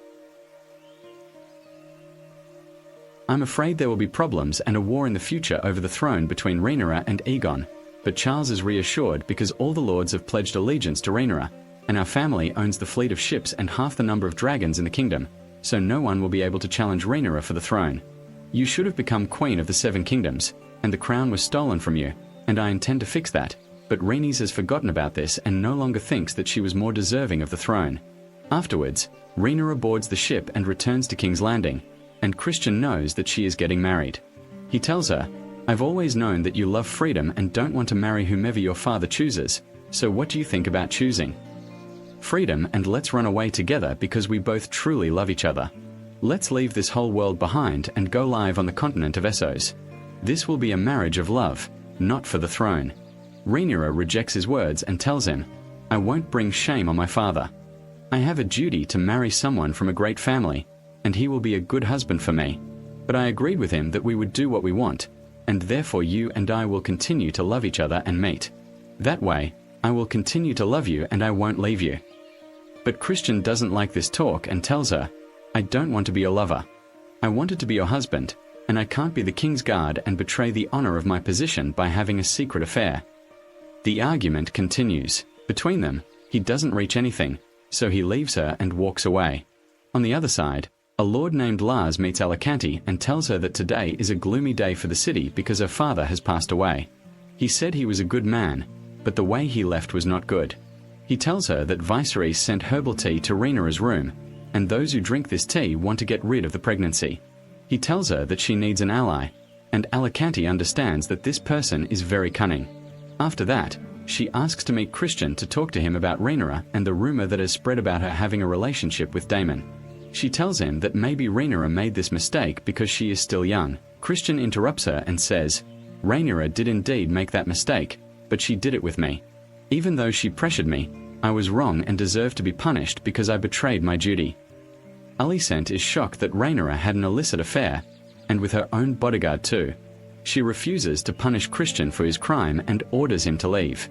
[SPEAKER 1] "I'm afraid there will be problems and a war in the future over the throne between Rhaenyra and Aegon, but Charles is reassured because all the lords have pledged allegiance to Rhaenyra, and our family owns the fleet of ships and half the number of dragons in the kingdom, so no one will be able to challenge Rhaenyra for the throne. You should have become queen of the Seven Kingdoms, and the crown was stolen from you, and I intend to fix that, but Rhaenys has forgotten about this and no longer thinks that she was more deserving of the throne." Afterwards, Rhaenyra boards the ship and returns to King's Landing, and Christian knows that she is getting married. He tells her, "I've always known that you love freedom and don't want to marry whomever your father chooses, so what do you think about choosing freedom and let's run away together because we both truly love each other. Let's leave this whole world behind and go live on the continent of Essos. This will be a marriage of love, not for the throne." Rhaenyra rejects his words and tells him, "I won't bring shame on my father. I have a duty to marry someone from a great family, and he will be a good husband for me. But I agreed with him that we would do what we want, and therefore you and I will continue to love each other and mate. That way, I will continue to love you and I won't leave you." But Christian doesn't like this talk and tells her, "I don't want to be your lover. I wanted to be your husband, and I can't be the king's guard and betray the honor of my position by having a secret affair." The argument continues. Between them, he doesn't reach anything, so he leaves her and walks away. On the other side, a lord named Lars meets Alicante and tells her that today is a gloomy day for the city because her father has passed away. He said he was a good man, but the way he left was not good. He tells her that Viserys sent herbal tea to Rhaenyra's room, and those who drink this tea want to get rid of the pregnancy. He tells her that she needs an ally, and Alicante understands that this person is very cunning. After that, she asks to meet Christian to talk to him about Rhaenyra and the rumor that has spread about her having a relationship with Daemon. She tells him that maybe Rhaenyra made this mistake because she is still young. Christian interrupts her and says, "Rhaenyra did indeed make that mistake, but she did it with me. Even though she pressured me, I was wrong and deserved to be punished because I betrayed my duty." Alicent is shocked that Rhaenyra had an illicit affair, and with her own bodyguard too. She refuses to punish Christian for his crime and orders him to leave.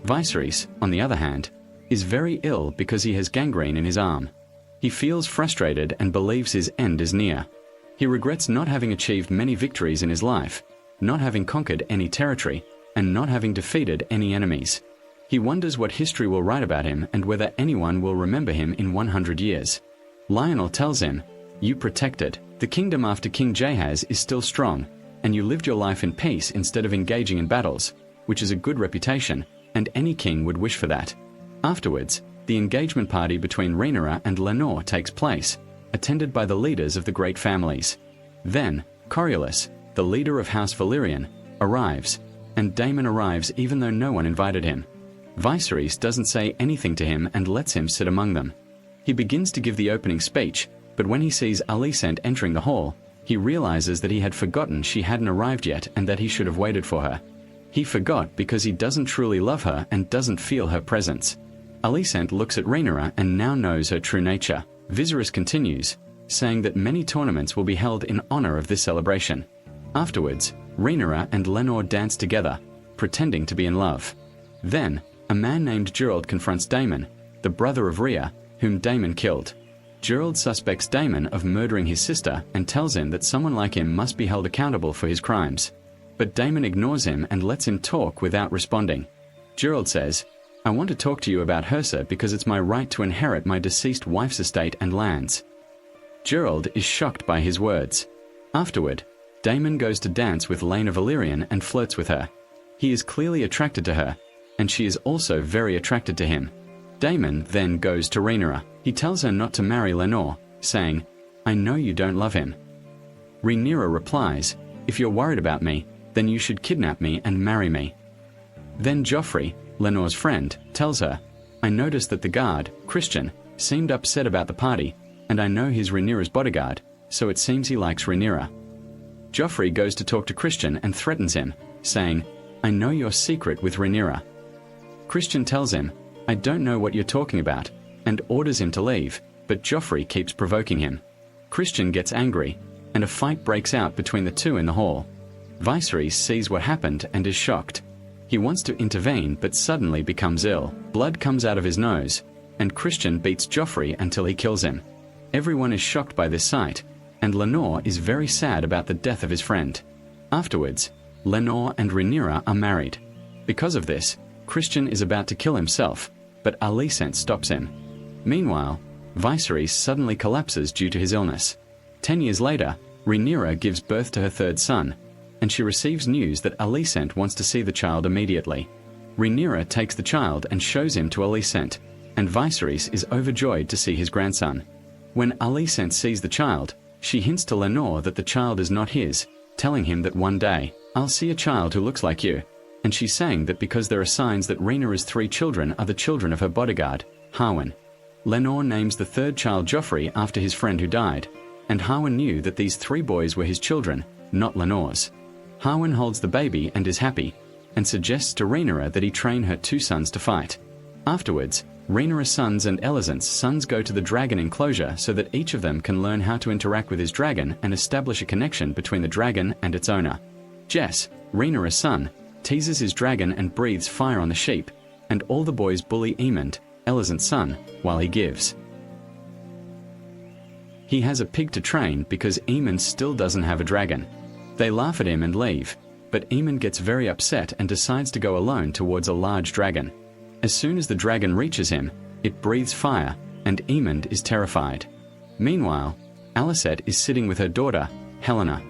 [SPEAKER 1] Viserys, on the other hand, is very ill because he has gangrene in his arm. He feels frustrated and believes his end is near. He regrets not having achieved many victories in his life, not having conquered any territory, and not having defeated any enemies. He wonders what history will write about him and whether anyone will remember him in 100 years. Lionel tells him, "You protected. The kingdom after King Jahaz is still strong, and you lived your life in peace instead of engaging in battles, which is a good reputation, and any king would wish for that." Afterwards, the engagement party between Rhaenyra and Lenore takes place, attended by the leaders of the great families. Then, Coriolis, the leader of House Valyrian, arrives, and Daemon arrives even though no one invited him. Viserys doesn't say anything to him and lets him sit among them. He begins to give the opening speech, but when he sees Alicent entering the hall, he realizes that he had forgotten she hadn't arrived yet and that he should have waited for her. He forgot because he doesn't truly love her and doesn't feel her presence. Alicent looks at Rhaenyra and now knows her true nature. Viserys continues, saying that many tournaments will be held in honor of this celebration. Afterwards, Rhaenyra and Lenore dance together, pretending to be in love. Then, a man named Gerald confronts Daemon, the brother of Rhea, whom Daemon killed. Gerald suspects Daemon of murdering his sister and tells him that someone like him must be held accountable for his crimes. But Daemon ignores him and lets him talk without responding. Gerald says, "I want to talk to you about Hersa because it's my right to inherit my deceased wife's estate and lands." Gerald is shocked by his words. Afterward, Daemon goes to dance with Laena Valyrian and flirts with her. He is clearly attracted to her, and she is also very attracted to him. Daemon then goes to Rhaenyra. He tells her not to marry Lenore, saying, "I know you don't love him." Rhaenyra replies, "If you're worried about me, then you should kidnap me and marry me." Then Joffrey, Lenore's friend, tells her, "I noticed that the guard, Christian, seemed upset about the party, and I know he's Rhaenyra's bodyguard, so it seems he likes Rhaenyra." Joffrey goes to talk to Christian and threatens him, saying, "I know your secret with Rhaenyra." Christian tells him, "I don't know what you're talking about," and orders him to leave, but Joffrey keeps provoking him. Christian gets angry, and a fight breaks out between the two in the hall. Viserys sees what happened and is shocked. He wants to intervene but suddenly becomes ill. Blood comes out of his nose, and Christian beats Joffrey until he kills him. Everyone is shocked by this sight, and Lenore is very sad about the death of his friend. Afterwards, Lenore and Rhaenyra are married. Because of this, Christian is about to kill himself, but Alicent stops him. Meanwhile, Viserys suddenly collapses due to his illness. 10 years later, Rhaenyra gives birth to her third son, and she receives news that Alicent wants to see the child immediately. Rhaenyra takes the child and shows him to Alicent, and Viserys is overjoyed to see his grandson. When Alicent sees the child, she hints to Lenore that the child is not his, telling him that one day, "I'll see a child who looks like you," and she's saying that because there are signs that Rhaenyra's 3 children are the children of her bodyguard, Harwin. Lenore names the third child Joffrey after his friend who died, and Harwin knew that these 3 boys were his children, not Lenore's. Harwin holds the baby and is happy, and suggests to Rhaenyra that he train her 2 sons to fight. Afterwards, Rhaenyra's sons and Elizant's sons go to the dragon enclosure so that each of them can learn how to interact with his dragon and establish a connection between the dragon and its owner. Jess, Rhaenyra's son, teases his dragon and breathes fire on the sheep, and all the boys bully Aemond, Elizant's son, while he gives. He has a pig to train because Aemond still doesn't have a dragon. They laugh at him and leave, but Aemond gets very upset and decides to go alone towards a large dragon. As soon as the dragon reaches him, it breathes fire, and Aemond is terrified. Meanwhile, Alicent is sitting with her daughter, Helena.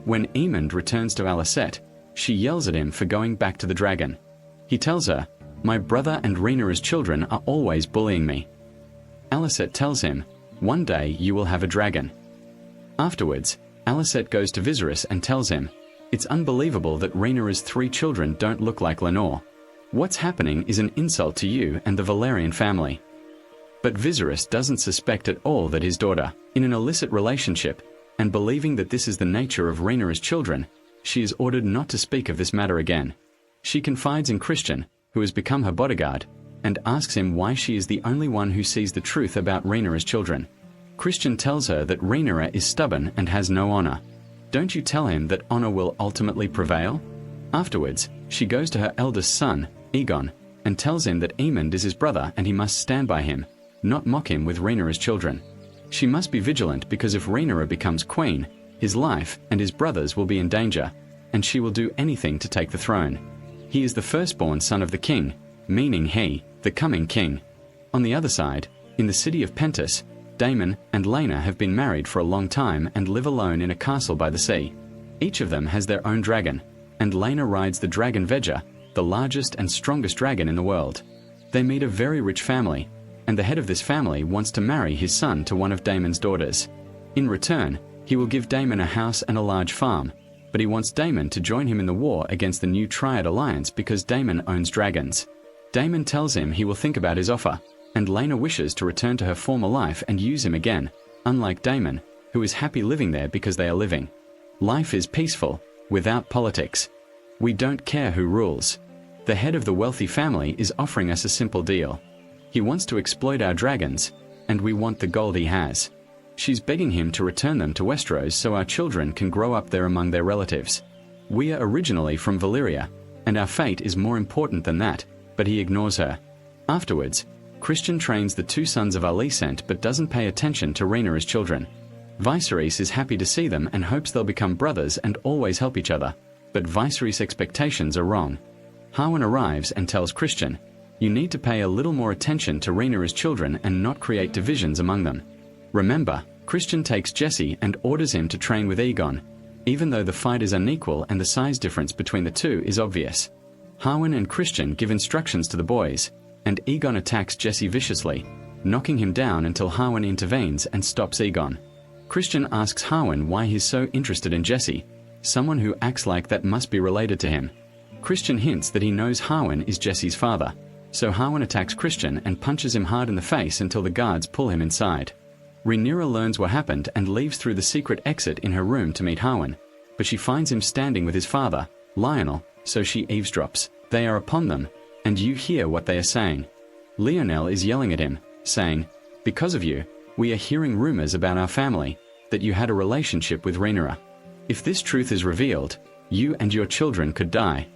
[SPEAKER 1] When Aemond returns to Alicent, she yells at him for going back to the dragon. He tells her, "My brother and Rhaenyra's children are always bullying me." Alicent tells him, "One day you will have a dragon." Afterwards, Alicent goes to Viserys and tells him, "It's unbelievable that Rhaenyra's 3 children don't look like Lenore. What's happening is an insult to you and the Valyrian family." But Viserys doesn't suspect at all that his daughter, in an illicit relationship, and believing that this is the nature of Rhaenyra's children, she is ordered not to speak of this matter again. She confides in Christian, who has become her bodyguard, and asks him why she is the only one who sees the truth about Rhaenyra's children. Christian tells her that Rhaenyra is stubborn and has no honor. Don't you tell him that honor will ultimately prevail? Afterwards, she goes to her eldest son, Egon, and tells him that Aemond is his brother and he must stand by him, not mock him with Rhaenyra's children. She must be vigilant because if Rhaenyra becomes queen, his life and his brother's will be in danger, and she will do anything to take the throne. He is the firstborn son of the king, meaning he, the coming king. On the other side, in the city of Pentus, Daemon and Laena have been married for a long time and live alone in a castle by the sea. Each of them has their own dragon, and Laena rides the dragon Veja, the largest and strongest dragon in the world. They meet a very rich family, and the head of this family wants to marry his son to one of Daemon's daughters. In return, he will give Daemon a house and a large farm, but he wants Daemon to join him in the war against the new Triad Alliance because Daemon owns dragons. Daemon tells him he will think about his offer, and Laena wishes to return to her former life and use him again, unlike Daemon, who is happy living there because they are living. Life is peaceful, without politics. We don't care who rules. The head of the wealthy family is offering us a simple deal. He wants to exploit our dragons, and we want the gold he has. She's begging him to return them to Westeros so our children can grow up there among their relatives. We are originally from Valyria, and our fate is more important than that, but he ignores her. Afterwards, Christian trains the two sons of Alicent but doesn't pay attention to Rhaenyra's children. Viserys is happy to see them and hopes they'll become brothers and always help each other, but Viserys' expectations are wrong. Harwin arrives and tells Christian, "You need to pay a little more attention to Rhaenyra's children and not create divisions among them." Remember, Christian takes Jesse and orders him to train with Aegon, even though the fight is unequal and the size difference between the two is obvious. Harwin and Christian give instructions to the boys, and Aegon attacks Jesse viciously, knocking him down until Harwin intervenes and stops Aegon. Christian asks Harwin why he's so interested in Jesse. Someone who acts like that must be related to him. Christian hints that he knows Harwin is Jesse's father, so Harwin attacks Christian and punches him hard in the face until the guards pull him inside. Rhaenyra learns what happened and leaves through the secret exit in her room to meet Harwin, but she finds him standing with his father, Lionel, so she eavesdrops. They are upon them, and you hear what they are saying. Lionel is yelling at him, saying, "Because of you, we are hearing rumors about our family, that you had a relationship with Rhaenyra. If this truth is revealed, you and your children could die."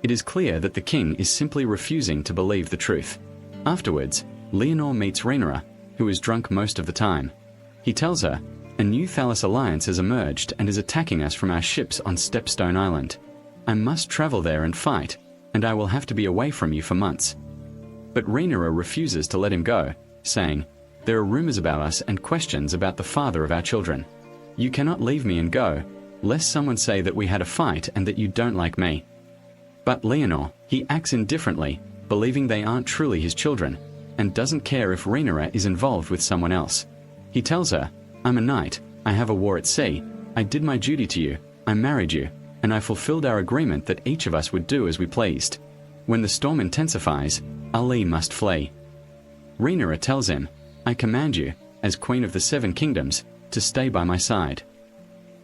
[SPEAKER 1] It is clear that the king is simply refusing to believe the truth. Afterwards, Leonor meets Rhaenyra, who is drunk most of the time. He tells her, "A new Thalas alliance has emerged and is attacking us from our ships on Stepstone Island. I must travel there and fight, and I will have to be away from you for months." But Rhaenyra refuses to let him go, saying, "There are rumors about us and questions about the father of our children. You cannot leave me and go, lest someone say that we had a fight and that you don't like me." But Leonor, he acts indifferently, believing they aren't truly his children, and doesn't care if Rhaenyra is involved with someone else. He tells her, "I'm a knight, I have a war at sea, I did my duty to you, I married you, and I fulfilled our agreement that each of us would do as we pleased. When the storm intensifies, Ali must flee." Rhaenyra tells him, "I command you, as Queen of the Seven Kingdoms, to stay by my side."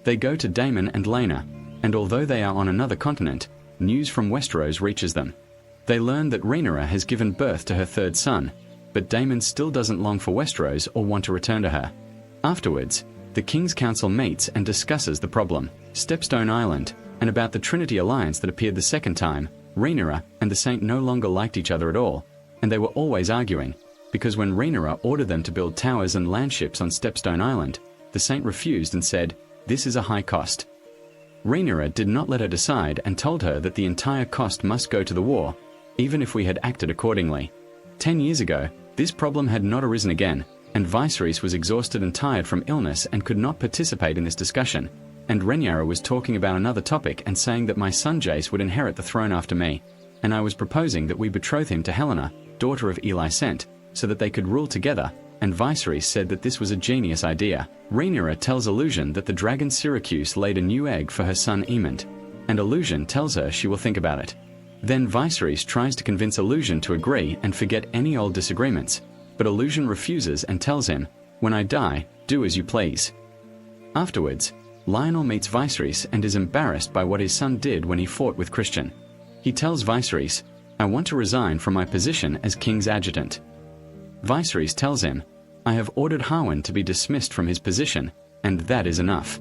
[SPEAKER 1] They go to Daemon and Laena, and although they are on another continent, news from Westeros reaches them. They learn that Rhaenyra has given birth to her third son, but Daemon still doesn't long for Westeros or want to return to her. Afterwards, the King's Council meets and discusses the problem, Stepstone Island, and about the Trinity Alliance that appeared the second time. Rhaenyra and the Saint no longer liked each other at all, and they were always arguing, because when Rhaenyra ordered them to build towers and landships on Stepstone Island, the Saint refused and said, "This is a high cost." Rhaenyra did not let her decide and told her that the entire cost must go to the war, even if we had acted accordingly. 10 years ago, this problem had not arisen again, and Viserys was exhausted and tired from illness and could not participate in this discussion, and Rhaenyra was talking about another topic and saying that my son Jace would inherit the throne after me, and I was proposing that we betroth him to Helena, daughter of Eli Sent, so that they could rule together, and Viserys said that this was a genius idea. Rhaenyra tells Illusion that the dragon Syracuse laid a new egg for her son Aemond, and Illusion tells her she will think about it. Then Viserys tries to convince Illusion to agree and forget any old disagreements, but Illusion refuses and tells him, "When I die, do as you please." Afterwards, Lionel meets Viserys and is embarrassed by what his son did when he fought with Christian. He tells Viserys, "I want to resign from my position as King's Adjutant." Viserys tells him, "I have ordered Harwin to be dismissed from his position, and that is enough."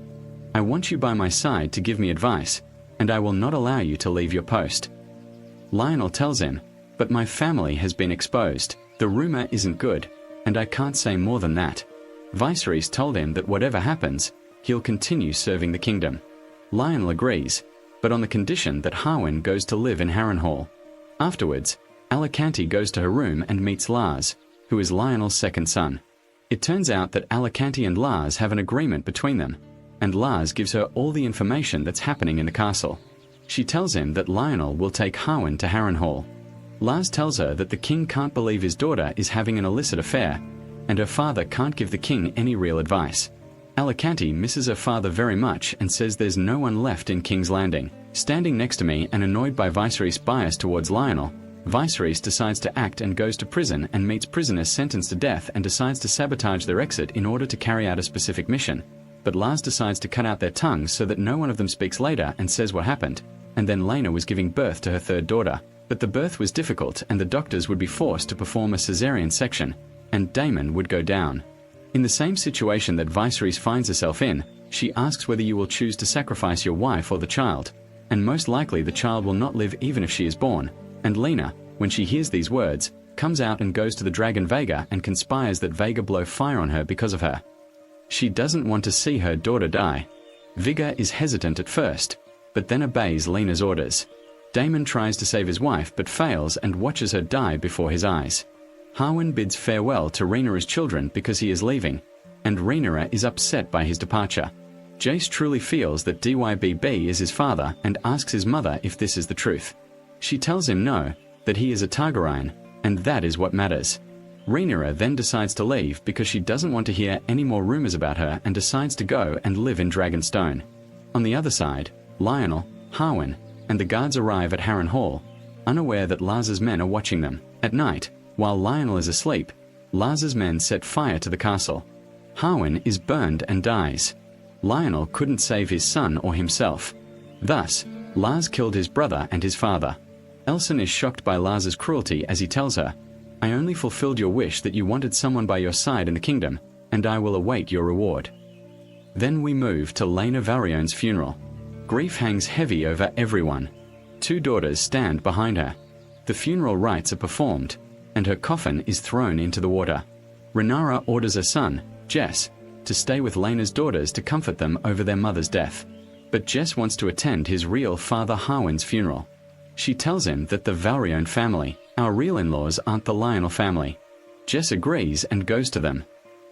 [SPEAKER 1] I want you by my side to give me advice, and I will not allow you to leave your post. Lionel tells him, but my family has been exposed. The rumor isn't good, and I can't say more than that. Viserys told him that whatever happens, he'll continue serving the kingdom. Lionel agrees, but on the condition that Harwin goes to live in Harrenhal. Afterwards, Alicante goes to her room and meets Lars, who is Lionel's second son. It turns out that Alicante and Lars have an agreement between them, and Lars gives her all the information that's happening in the castle. She tells him that Lionel will take Harwin to Harrenhal. Lars tells her that the king can't believe his daughter is having an illicit affair, and her father can't give the king any real advice. Alicante misses her father very much and says there's no one left in King's Landing. Standing next to me and annoyed by Viserys' bias towards Lionel, Viserys decides to act and goes to prison and meets prisoners sentenced to death and decides to sabotage their exit in order to carry out a specific mission. But Lars decides to cut out their tongues so that no one of them speaks later and says what happened, and then Laena was giving birth to her third daughter. But the birth was difficult and the doctors would be forced to perform a caesarean section, and Daemon would go down. In the same situation that Viserys finds herself in, she asks whether you will choose to sacrifice your wife or the child, and most likely the child will not live even if she is born. And Lena, when she hears these words, comes out and goes to the dragon Vhagar and conspires that Vhagar blow fire on her because of her. She doesn't want to see her daughter die. Vhagar is hesitant at first, but then obeys Lena's orders. Daemon tries to save his wife but fails and watches her die before his eyes. Harwin bids farewell to Rhaenyra's children because he is leaving, and Rhaenyra is upset by his departure. Jace truly feels that Dybb is his father and asks his mother if this is the truth. She tells him no, that he is a Targaryen, and that is what matters. Rhaenyra then decides to leave because she doesn't want to hear any more rumors about her and decides to go and live in Dragonstone. On the other side, Lionel, Harwin, and the guards arrive at Harrenhal, unaware that Lars's men are watching them. At night, while Lionel is asleep, Lars's men set fire to the castle. Harwin is burned and dies. Lionel couldn't save his son or himself. Thus, Lars killed his brother and his father. Elsan is shocked by Lars's cruelty as he tells her, I only fulfilled your wish that you wanted someone by your side in the kingdom, and I will await your reward. Then we move to Laena Varion's funeral. Grief hangs heavy over everyone. Two daughters stand behind her. The funeral rites are performed, and her coffin is thrown into the water. Rhaenyra orders her son, Jess, to stay with Laena's daughters to comfort them over their mother's death. But Jess wants to attend his real father Harwin's funeral. She tells him that the Varion family, our real in-laws, aren't the Lionel family. Jess agrees and goes to them.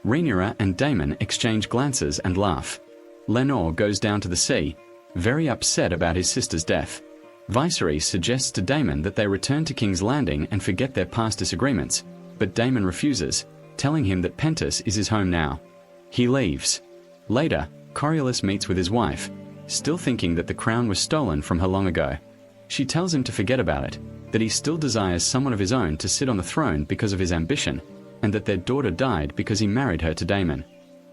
[SPEAKER 1] Rhaenyra and Daemon exchange glances and laugh. Lenore goes down to the sea, very upset about his sister's death. Viserys suggests to Daemon that they return to King's Landing and forget their past disagreements, but Daemon refuses, telling him that Pentos is his home now. He leaves. Later, Coriolis meets with his wife, still thinking that the crown was stolen from her long ago. She tells him to forget about it, that he still desires someone of his own to sit on the throne because of his ambition, and that their daughter died because he married her to Daemon.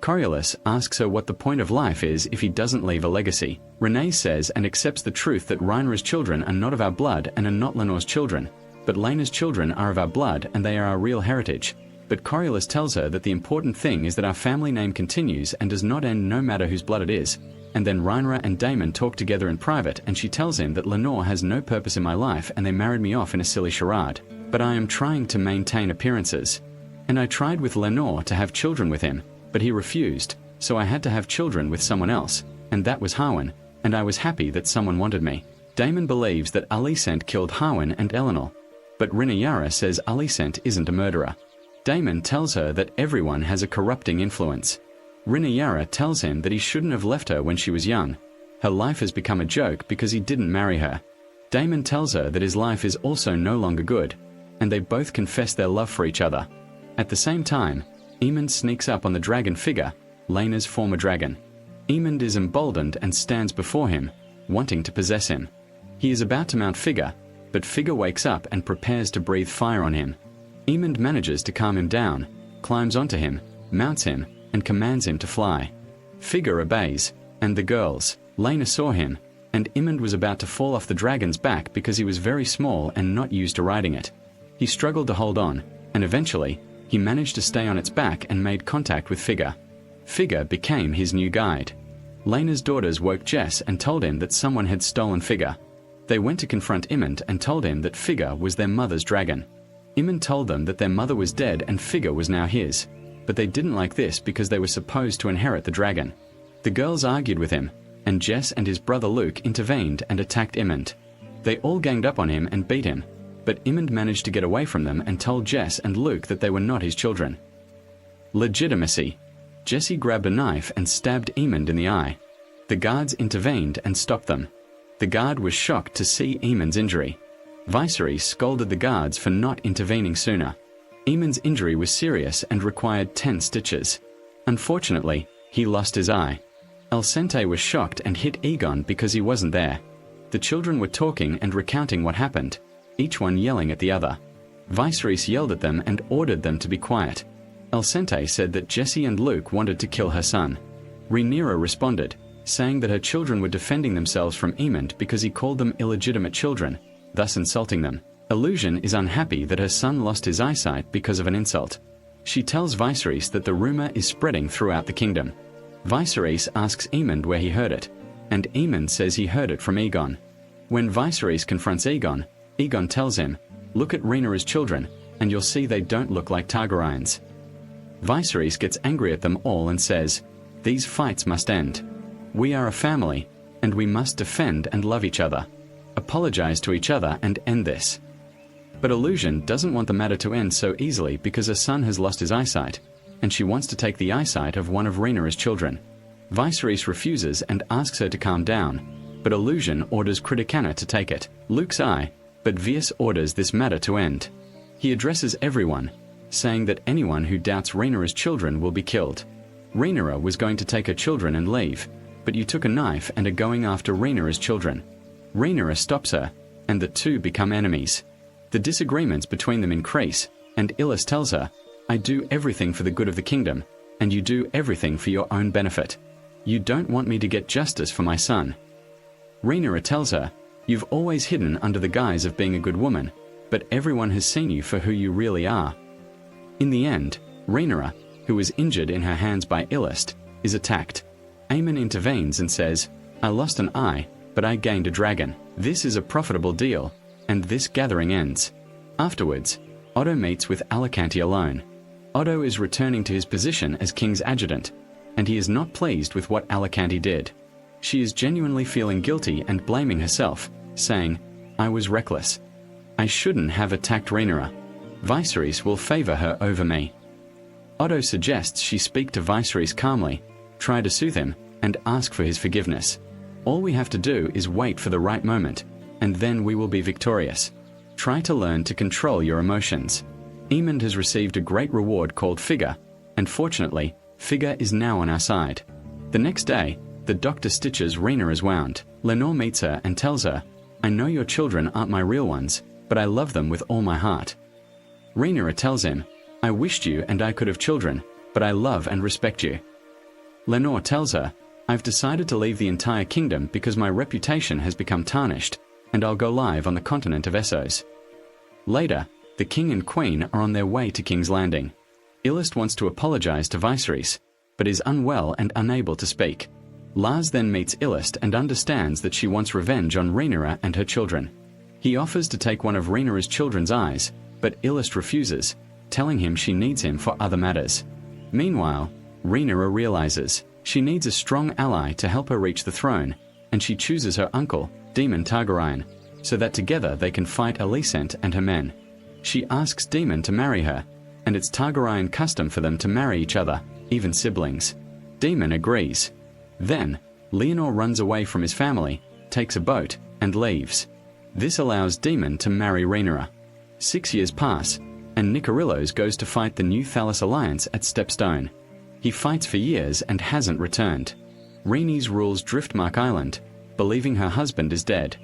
[SPEAKER 1] Coriolis asks her what the point of life is if he doesn't leave a legacy. Renee says and accepts the truth that Rhaenyra's children are not of our blood and are not Lenore's children, but Laena's children are of our blood and they are our real heritage. But Coriolis tells her that the important thing is that our family name continues and does not end no matter whose blood it is. And then Rhaenyra and Daemon talk together in private and she tells him that Lenore has no purpose in my life and they married me off in a silly charade. But I am trying to maintain appearances. And I tried with Lenore to have children with him, but he refused, so I had to have children with someone else, and that was Harwin, and I was happy that someone wanted me. Daemon believes that Alicent killed Harwin and Eleanor, but Rhaenyra says Alicent isn't a murderer. Daemon tells her that everyone has a corrupting influence. Rhaenyra tells him that he shouldn't have left her when she was young. Her life has become a joke because he didn't marry her. Daemon tells her that his life is also no longer good, and they both confess their love for each other. At the same time, Aemond sneaks up on the dragon figure, Laena's former dragon. Aemond is emboldened and stands before him, wanting to possess him. He is about to mount Figure, but Figure wakes up and prepares to breathe fire on him. Aemond manages to calm him down, climbs onto him, mounts him, and commands him to fly. Figure obeys, and the girls, Laena saw him, and Aemond was about to fall off the dragon's back because he was very small and not used to riding it. He struggled to hold on, and eventually, he managed to stay on its back and made contact with Figure. Figure became his new guide. Lena's daughters woke Jess and told him that someone had stolen Figure. They went to confront Imond and told him that Figure was their mother's dragon. Imond told them that their mother was dead and Figure was now his, but they didn't like this because they were supposed to inherit the dragon. The girls argued with him, and Jess and his brother Luke intervened and attacked Imond. They all ganged up on him and beat him, but Imond managed to get away from them and told Jess and Luke that they were not his children. Legitimacy. Jesse grabbed a knife and stabbed Imond in the eye. The guards intervened and stopped them. The guard was shocked to see Imond's injury. Viserys scolded the guards for not intervening sooner. Imond's injury was serious and required 10 stitches. Unfortunately, he lost his eye. Alicente was shocked and hit Aegon because he wasn't there. The children were talking and recounting what happened, each one yelling at the other. Viserys yelled at them and ordered them to be quiet. Alicente said that Jesse and Luke wanted to kill her son. Rhaenyra responded, saying that her children were defending themselves from Aemond because he called them illegitimate children, thus insulting them. Illusion is unhappy that her son lost his eyesight because of an insult. She tells Viserys that the rumor is spreading throughout the kingdom. Viserys asks Aemond where he heard it, and Aemond says he heard it from Aegon. When Viserys confronts Aegon, Aegon tells him, "Look at Rhaenyra's children, and you'll see they don't look like Targaryens." Viserys gets angry at them all and says, "These fights must end. We are a family, and we must defend and love each other. Apologize to each other and end this." But Illusion doesn't want the matter to end so easily because her son has lost his eyesight, and she wants to take the eyesight of one of Rhaenyra's children. Viserys refuses and asks her to calm down, but Illusion orders Criticana to take it, Luke's eye, but Vius orders this matter to end. He addresses everyone, saying that anyone who doubts Rhaenyra's children will be killed. Rhaenyra was going to take her children and leave, but you took a knife and are going after Rhaenyra's children. Rhaenyra stops her, and the two become enemies. The disagreements between them increase, and Illis tells her, "I do everything for the good of the kingdom, and you do everything for your own benefit. You don't want me to get justice for my son." Rhaenyra tells her, "You've always hidden under the guise of being a good woman, but everyone has seen you for who you really are." In the end, Rhaenyra, who was injured in her hands by Illist, is attacked. Aemon intervenes and says, "I lost an eye, but I gained a dragon. This is a profitable deal," and this gathering ends. Afterwards, Otto meets with Alicante alone. Otto is returning to his position as King's adjutant, and he is not pleased with what Alicante did. She is genuinely feeling guilty and blaming herself, saying, "I was reckless. I shouldn't have attacked Rhaenyra. Viserys will favor her over me." Otto suggests she speak to Viserys calmly, try to soothe him, and ask for his forgiveness. All we have to do is wait for the right moment, and then we will be victorious. Try to learn to control your emotions. Aemond has received a great reward called Figure, and fortunately, Figure is now on our side. The next day, the doctor stitches Rhaenyra's wound. Lenore meets her and tells her, "I know your children aren't my real ones, but I love them with all my heart." Rhaenyra tells him, "I wished you and I could have children, but I love and respect you." Lenore tells her, "I've decided to leave the entire kingdom because my reputation has become tarnished, and I'll go live on the continent of Essos." Later, the king and queen are on their way to King's Landing. Illist wants to apologize to Viserys, but is unwell and unable to speak. Lars then meets Illist and understands that she wants revenge on Rhaenyra and her children. He offers to take one of Rhaenyra's children's eyes, but Illist refuses, telling him she needs him for other matters. Meanwhile, Rhaenyra realizes she needs a strong ally to help her reach the throne, and she chooses her uncle, Daemon Targaryen, so that together they can fight Alicent and her men. She asks Daemon to marry her, and it's Targaryen custom for them to marry each other, even siblings. Daemon agrees. Then, Leonor runs away from his family, takes a boat, and leaves. This allows Daemon to marry Rhaenyra. 6 years pass, and Nicarillos goes to fight the New Thalas Alliance at Stepstone. He fights for years and hasn't returned. Rhaenys rules Driftmark Island, believing her husband is dead.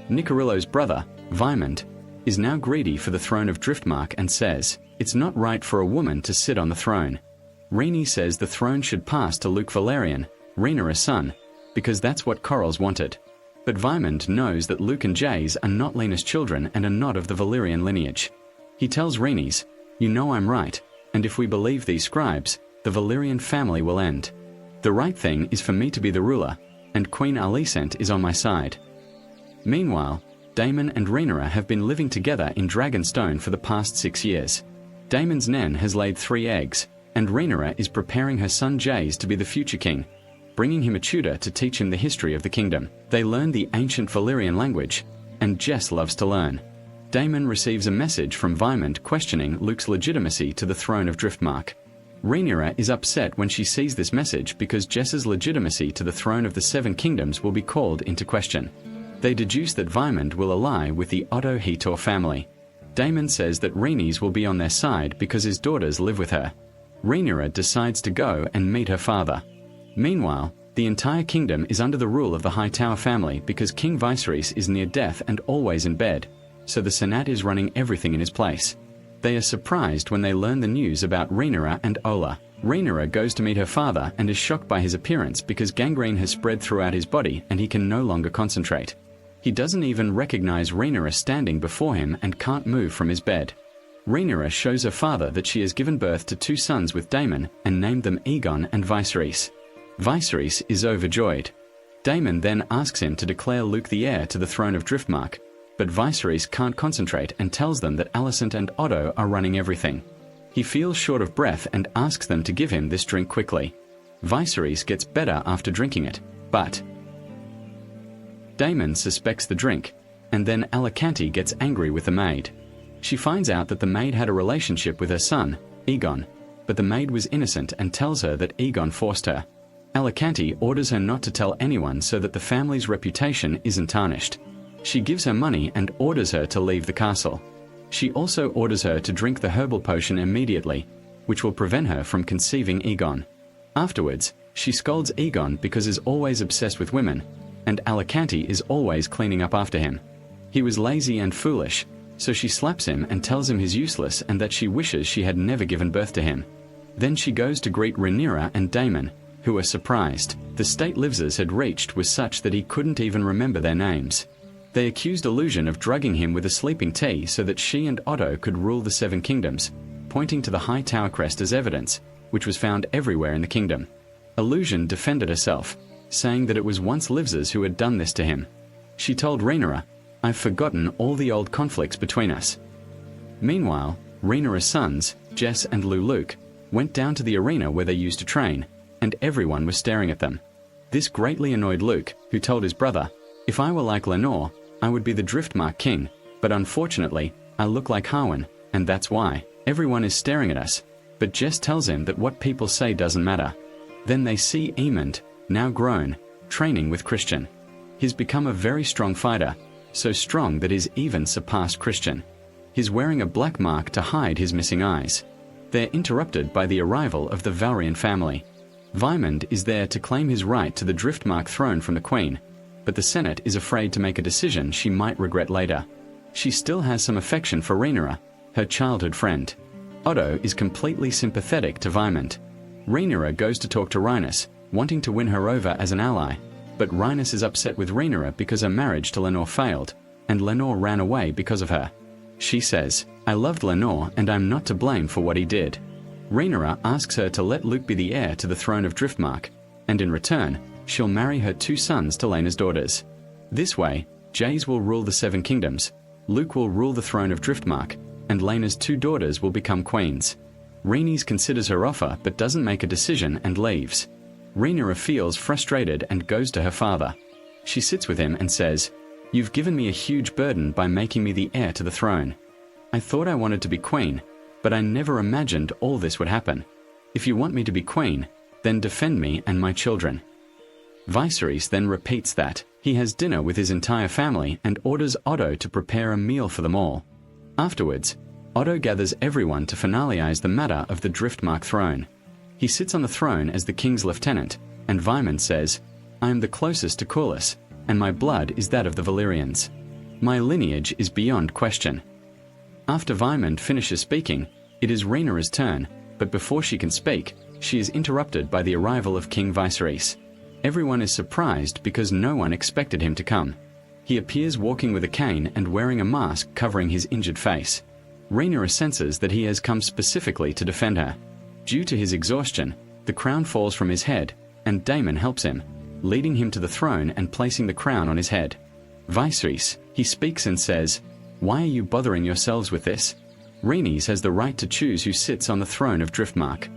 [SPEAKER 1] Nicarillo's brother, Vaemond, is now greedy for the throne of Driftmark and says, "It's not right for a woman to sit on the throne." Rhaenys says the throne should pass to Luke Valerian, Rhaenyra's son, because that's what Corrals wanted. But Vaemond knows that Luke and Jace are not Lena's children and are not of the Valyrian lineage. He tells Rhaenys, "You know I'm right, and if we believe these scribes, the Valyrian family will end." The right thing is for me to be the ruler, and Queen Alicent is on my side. Meanwhile, Daemon and Rhaenyra have been living together in Dragonstone for the past 6 years. Daemon's Nen has laid 3 eggs, and Rhaenyra is preparing her son Jace to be the future king, bringing him a tutor to teach him the history of the kingdom. They learn the ancient Valyrian language, and Jess loves to learn. Daemon receives a message from Vaemond questioning Luke's legitimacy to the throne of Driftmark. Rhaenyra is upset when she sees this message because Jess's legitimacy to the throne of the Seven Kingdoms will be called into question. They deduce that Vaemond will ally with the Otto Hitor family. Daemon says that Rhaenys will be on their side because his daughters live with her. Rhaenyra decides to go and meet her father. Meanwhile, the entire kingdom is under the rule of the Hightower family because King Viserys is near death and always in bed, so the Senate is running everything in his place. They are surprised when they learn the news about Rhaenyra and Ola. Rhaenyra goes to meet her father and is shocked by his appearance because gangrene has spread throughout his body and he can no longer concentrate. He doesn't even recognize Rhaenyra standing before him and can't move from his bed. Rhaenyra shows her father that she has given birth to 2 sons with Daemon and named them Aegon and Viserys. Viserys is overjoyed. Daemon then asks him to declare Luke the heir to the throne of Driftmark, but Viserys can't concentrate and tells them that Alicent and Otto are running everything. He feels short of breath and asks them to give him this drink quickly. Viserys gets better after drinking it, but Daemon suspects the drink, and then Alicante gets angry with the maid. She finds out that the maid had a relationship with her son, Aegon, but the maid was innocent and tells her that Aegon forced her. Alicante orders her not to tell anyone so that the family's reputation isn't tarnished. She gives her money and orders her to leave the castle. She also orders her to drink the herbal potion immediately, which will prevent her from conceiving Aegon. Afterwards, she scolds Aegon because he's always obsessed with women, and Alicante is always cleaning up after him. He was lazy and foolish, so she slaps him and tells him he's useless and that she wishes she had never given birth to him. Then she goes to greet Rhaenyra and Daemon, who are surprised. The state Lives's had reached was such that he couldn't even remember their names. They accused Illusion of drugging him with a sleeping tea so that she and Otto could rule the Seven Kingdoms, pointing to the Hightower crest as evidence, which was found everywhere in the kingdom. Illusion defended herself, saying that it was once Lives's who had done this to him. She told Rhaenyra, "I've forgotten all the old conflicts between us." Meanwhile, Rhaenyra's sons, Jess and Luke, went down to the arena where they used to train, and everyone was staring at them. This greatly annoyed Luke, who told his brother, "If I were like Lenore, I would be the Driftmark king, but unfortunately, I look like Harwin, and that's why everyone is staring at us." But Jess tells him that what people say doesn't matter. Then they see Aemond, now grown, training with Christian. He's become a very strong fighter, so strong that he's even surpassed Christian. He's wearing a black mark to hide his missing eyes. They're interrupted by the arrival of the Valerian family. Vaemond is there to claim his right to the Driftmark throne from the Queen, but the Senate is afraid to make a decision she might regret later. She still has some affection for Rhaenyra, her childhood friend. Otto is completely sympathetic to Vaemond. Rhaenyra goes to talk to Rhaenys, wanting to win her over as an ally, but Rhaenys is upset with Rhaenyra because her marriage to Lenore failed, and Lenore ran away because of her. She says, "I loved Lenore and I'm not to blame for what he did." Rhaenyra asks her to let Luke be the heir to the throne of Driftmark, and in return, she'll marry her 2 sons to Laena's daughters. This way, Jace will rule the Seven Kingdoms, Luke will rule the throne of Driftmark, and Laena's 2 daughters will become queens. Rhaenys considers her offer but doesn't make a decision and leaves. Rhaenyra feels frustrated and goes to her father. She sits with him and says, "You've given me a huge burden by making me the heir to the throne. I thought I wanted to be queen, but I never imagined all this would happen. If you want me to be queen, then defend me and my children." Viserys then repeats that he has dinner with his entire family and orders Otto to prepare a meal for them all. Afterwards, Otto gathers everyone to finalize the matter of the Driftmark throne. He sits on the throne as the king's lieutenant, and Vaemond says, "I am the closest to Corlys, and my blood is that of the Valyrians. My lineage is beyond question." After Vaemond finishes speaking, it is Rhaenyra's turn, but before she can speak, she is interrupted by the arrival of King Viserys. Everyone is surprised because no one expected him to come. He appears walking with a cane and wearing a mask covering his injured face. Rhaenyra senses that he has come specifically to defend her. Due to his exhaustion, the crown falls from his head, and Damon helps him, leading him to the throne and placing the crown on his head. Viserys, he speaks and says, "Why are you bothering yourselves with this? Rhaenys has the right to choose who sits on the throne of Driftmark."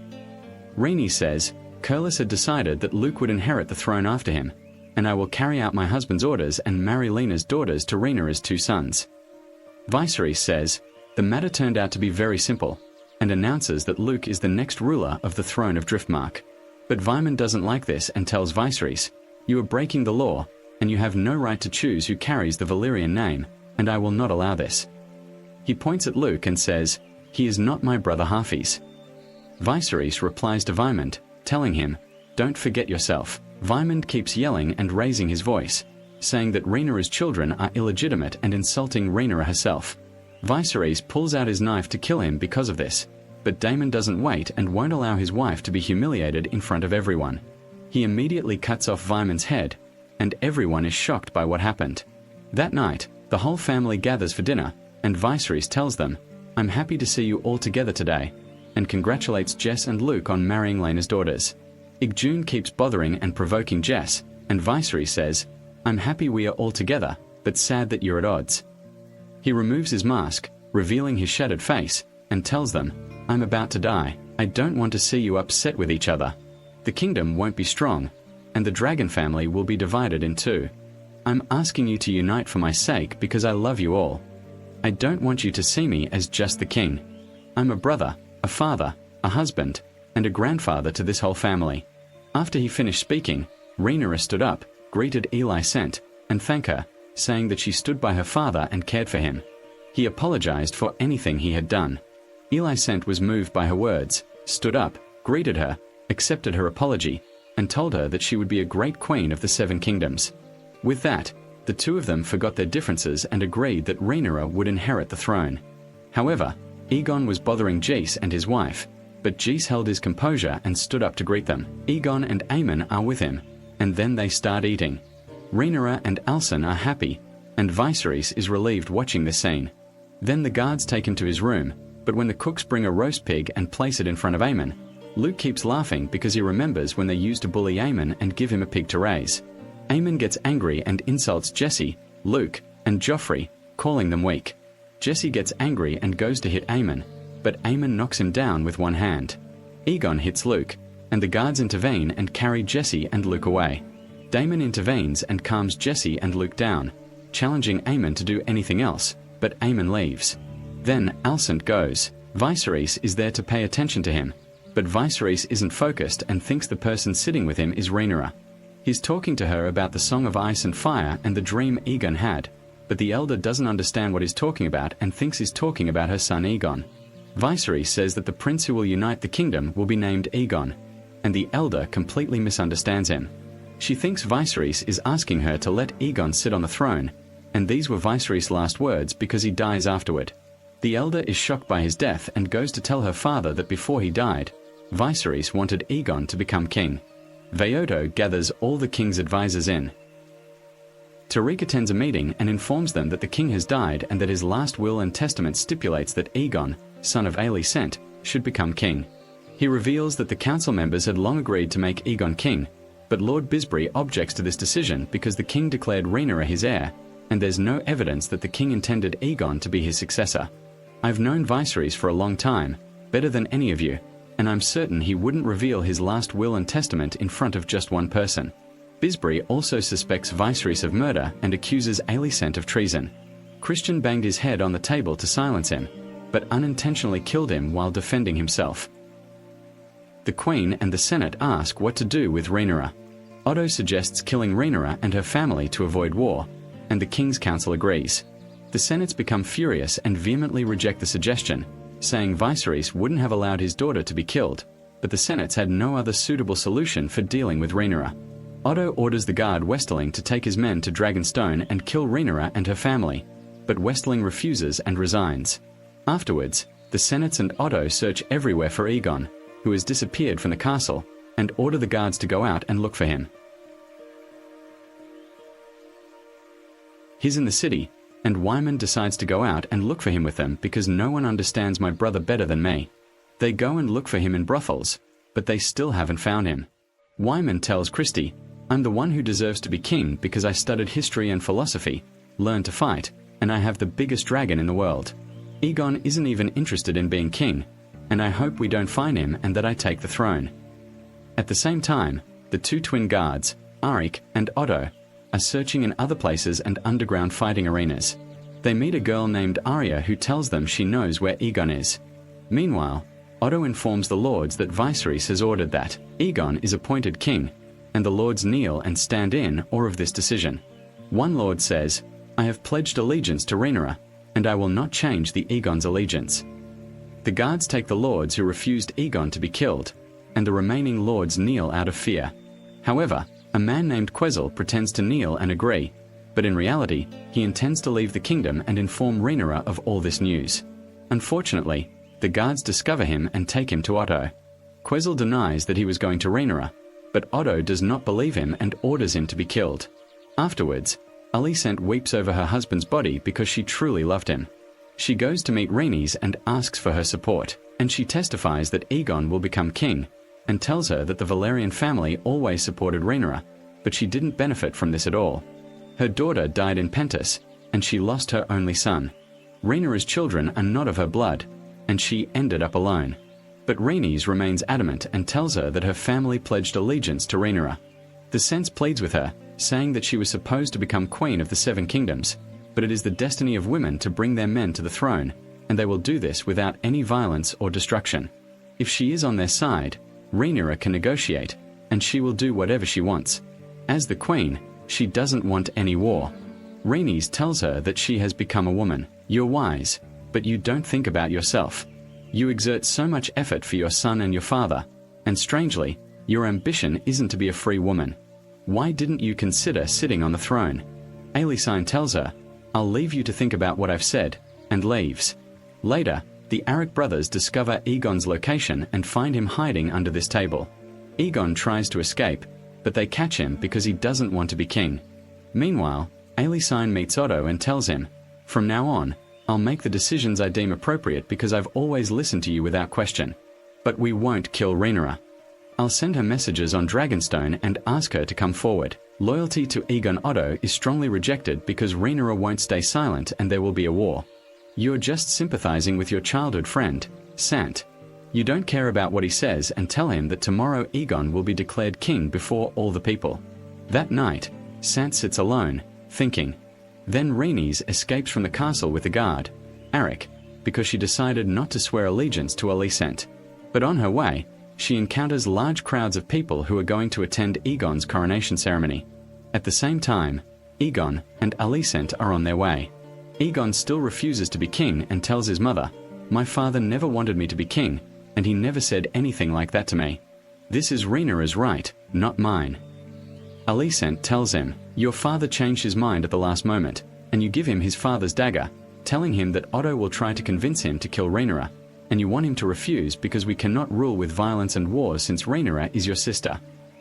[SPEAKER 1] Rhaenys says, "Kurlis had decided that Luke would inherit the throne after him, and I will carry out my husband's orders and marry Lena's daughters to Rhaenyra's 2 sons." Viserys says, "The matter turned out to be very simple," and announces that Luke is the next ruler of the throne of Driftmark. But Vyman doesn't like this and tells Viserys, "You are breaking the law, and you have no right to choose who carries the Valyrian name, and I will not allow this." He points at Luke and says, "He is not my brother Harfy's." Viserys replies to Vymond, telling him, "Don't forget yourself." Vymond keeps yelling and raising his voice, saying that Rhaenyra's children are illegitimate and insulting Rhaenyra herself. Viserys pulls out his knife to kill him because of this, but Daemon doesn't wait and won't allow his wife to be humiliated in front of everyone. He immediately cuts off Vymond's head, and everyone is shocked by what happened. That night, the whole family gathers for dinner, and Viserys tells them, "I'm happy to see you all together today," and congratulates Jess and Luke on marrying Lena's daughters. Igjun keeps bothering and provoking Jess, and Viserys says, "I'm happy we are all together, but sad that you're at odds." He removes his mask, revealing his shattered face, and tells them, "I'm about to die. I don't want to see you upset with each other. The kingdom won't be strong, and the dragon family will be divided in 2. I'm asking you to unite for my sake because I love you all. I don't want you to see me as just the king. I'm a brother, a father, a husband, and a grandfather to this whole family." After he finished speaking, Rhaenyra stood up, greeted Alicent, and thanked her, saying that she stood by her father and cared for him. He apologized for anything he had done. Alicent was moved by her words, stood up, greeted her, accepted her apology, and told her that she would be a great queen of the 7 kingdoms. With that, the 2 of them forgot their differences and agreed that Rhaenyra would inherit the throne. However, Aegon was bothering Jace and his wife, but Jace held his composure and stood up to greet them. Aegon and Aemon are with him, and then they start eating. Rhaenyra and Alsyn are happy, and Viserys is relieved watching this scene. Then the guards take him to his room, but when the cooks bring a roast pig and place it in front of Aemon, Luke keeps laughing because he remembers when they used to bully Aemon and give him a pig to raise. Aemon gets angry and insults Jesse, Luke, and Joffrey, calling them weak. Jesse gets angry and goes to hit Aemon, but Aemon knocks him down with one hand. Aegon hits Luke, and the guards intervene and carry Jesse and Luke away. Daemon intervenes and calms Jesse and Luke down, challenging Aemon to do anything else, but Aemon leaves. Then Alicent goes. Viserys is there to pay attention to him, but Viserys isn't focused and thinks the person sitting with him is Rhaenyra. He's talking to her about the Song of Ice and Fire and the dream Aegon had, but the elder doesn't understand what he's talking about and thinks he's talking about her son Aegon. Viserys says that the prince who will unite the kingdom will be named Aegon, and the elder completely misunderstands him. She thinks Viserys is asking her to let Aegon sit on the throne, and these were Viserys' last words because he dies afterward. The elder is shocked by his death and goes to tell her father that before he died, Viserys wanted Aegon to become king. Vaoto gathers all the king's advisors in. Tariq attends a meeting and informs them that the king has died and that his last will and testament stipulates that Aegon, son of Alicent, should become king. He reveals that the council members had long agreed to make Aegon king, but Lord Bisbury objects to this decision because the king declared Rhaenyra his heir, and there's no evidence that the king intended Aegon to be his successor. I've known Viserys for a long time, better than any of you, and I'm certain he wouldn't reveal his last will and testament in front of just one person. Bisbury also suspects Viserys of murder and accuses Alicent of treason. Christian banged his head on the table to silence him, but unintentionally killed him while defending himself. The Queen and the Senate ask what to do with Rhaenyra. Otto suggests killing Rhaenyra and her family to avoid war, and the King's Council agrees. The Senates become furious and vehemently reject the suggestion, saying Viserys wouldn't have allowed his daughter to be killed, but the Senates had no other suitable solution for dealing with Rhaenyra. Otto orders the guard Westerling to take his men to Dragonstone and kill Rhaenyra and her family, but Westerling refuses and resigns. Afterwards, the Senates and Otto search everywhere for Aegon, who has disappeared from the castle, and order the guards to go out and look for him. He's in the city, and Wyman decides to go out and look for him with them because no one understands my brother better than me. They go and look for him in brothels, but they still haven't found him. Wyman tells Christie, "I'm the one who deserves to be king because I studied history and philosophy, learned to fight, and I have the biggest dragon in the world. Aegon isn't even interested in being king, and I hope we don't find him and that I take the throne." At the same time, the two twin guards, Arik and Otto, are searching in other places and underground fighting arenas. They meet a girl named Arya who tells them she knows where Aegon is. Meanwhile, Otto informs the lords that Viserys has ordered that Aegon is appointed king, and the lords kneel and stand in awe of this decision. One lord says, "I have pledged allegiance to Rhaenyra, and I will not change the Aegon's allegiance." The guards take the lords who refused Aegon to be killed, and the remaining lords kneel out of fear. However, a man named Quezel pretends to kneel and agree, but in reality, he intends to leave the kingdom and inform Rhaenyra of all this news. Unfortunately, the guards discover him and take him to Otto. Quezel denies that he was going to Rhaenyra, but Otto does not believe him and orders him to be killed. Afterwards, Alicent weeps over her husband's body because she truly loved him. She goes to meet Rhaenys and asks for her support, and she testifies that Aegon will become king, and tells her that the Valyrian family always supported Rhaenyra, but she didn't benefit from this at all. Her daughter died in Pentos, and she lost her only son. Rhaenyra's children are not of her blood, and she ended up alone. But Rhaenys remains adamant and tells her that her family pledged allegiance to Rhaenyra. The Sense pleads with her, saying that she was supposed to become queen of the Seven Kingdoms, but it is the destiny of women to bring their men to the throne, and they will do this without any violence or destruction. If she is on their side, Rhaenyra can negotiate, and she will do whatever she wants. As the queen, she doesn't want any war. Rhaenys tells her that she has become a woman. "You're wise, but you don't think about yourself. You exert so much effort for your son and your father, and strangely, your ambition isn't to be a free woman. Why didn't you consider sitting on the throne?" Alicent tells her, "I'll leave you to think about what I've said," and leaves. Later, the Arik brothers discover Aegon's location and find him hiding under this table. Aegon tries to escape, but they catch him because he doesn't want to be king. Meanwhile, Alicent meets Otto and tells him, "From now on, I'll make the decisions I deem appropriate because I've always listened to you without question. But we won't kill Rhaenyra. I'll send her messages on Dragonstone and ask her to come forward." Loyalty to Aegon Otto is strongly rejected because Rhaenyra won't stay silent and there will be a war. You're just sympathizing with your childhood friend, Sant. You don't care about what he says and tell him that tomorrow Aegon will be declared king before all the people. That night, Sant sits alone, thinking. Then Rhaenys escapes from the castle with the guard, Arik, because she decided not to swear allegiance to Alicent. But on her way, she encounters large crowds of people who are going to attend Aegon's coronation ceremony. At the same time, Aegon and Alicent are on their way. Aegon still refuses to be king and tells his mother, "My father never wanted me to be king, and he never said anything like that to me. This is Rhaenyra's right, not mine." Alicent tells him, "Your father changed his mind at the last moment, and you give him his father's dagger, telling him that Otto will try to convince him to kill Rhaenyra, and you want him to refuse because we cannot rule with violence and wars since Rhaenyra is your sister."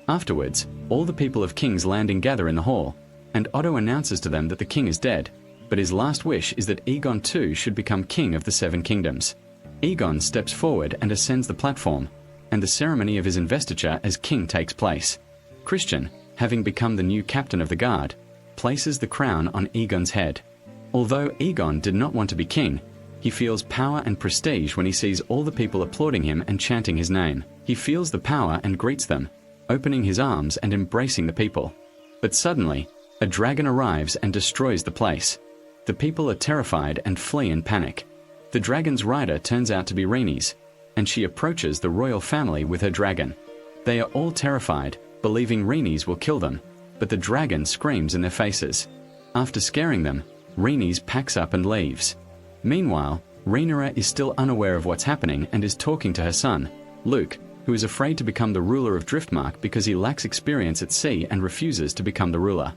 [SPEAKER 1] Afterwards, all the people of King's Landing gather in the hall, and Otto announces to them that the king is dead, but his last wish is that Aegon too should become king of the Seven Kingdoms. Aegon steps forward and ascends the platform, and the ceremony of his investiture as king takes place. Christian, having become the new captain of the guard, places the crown on Aegon's head. Although Aegon did not want to be king, he feels power and prestige when he sees all the people applauding him and chanting his name. He feels the power and greets them, opening his arms and embracing the people. But suddenly, a dragon arrives and destroys the place. The people are terrified and flee in panic. The dragon's rider turns out to be Rhaenys, and she approaches the royal family with her dragon. They are all terrified, believing Rhaenys will kill them, but the dragon screams in their faces. After scaring them, Rhaenys packs up and leaves. Meanwhile, Rhaenyra is still unaware of what's happening and is talking to her son, Luke, who is afraid to become the ruler of Driftmark because he lacks experience at sea and refuses to become the ruler.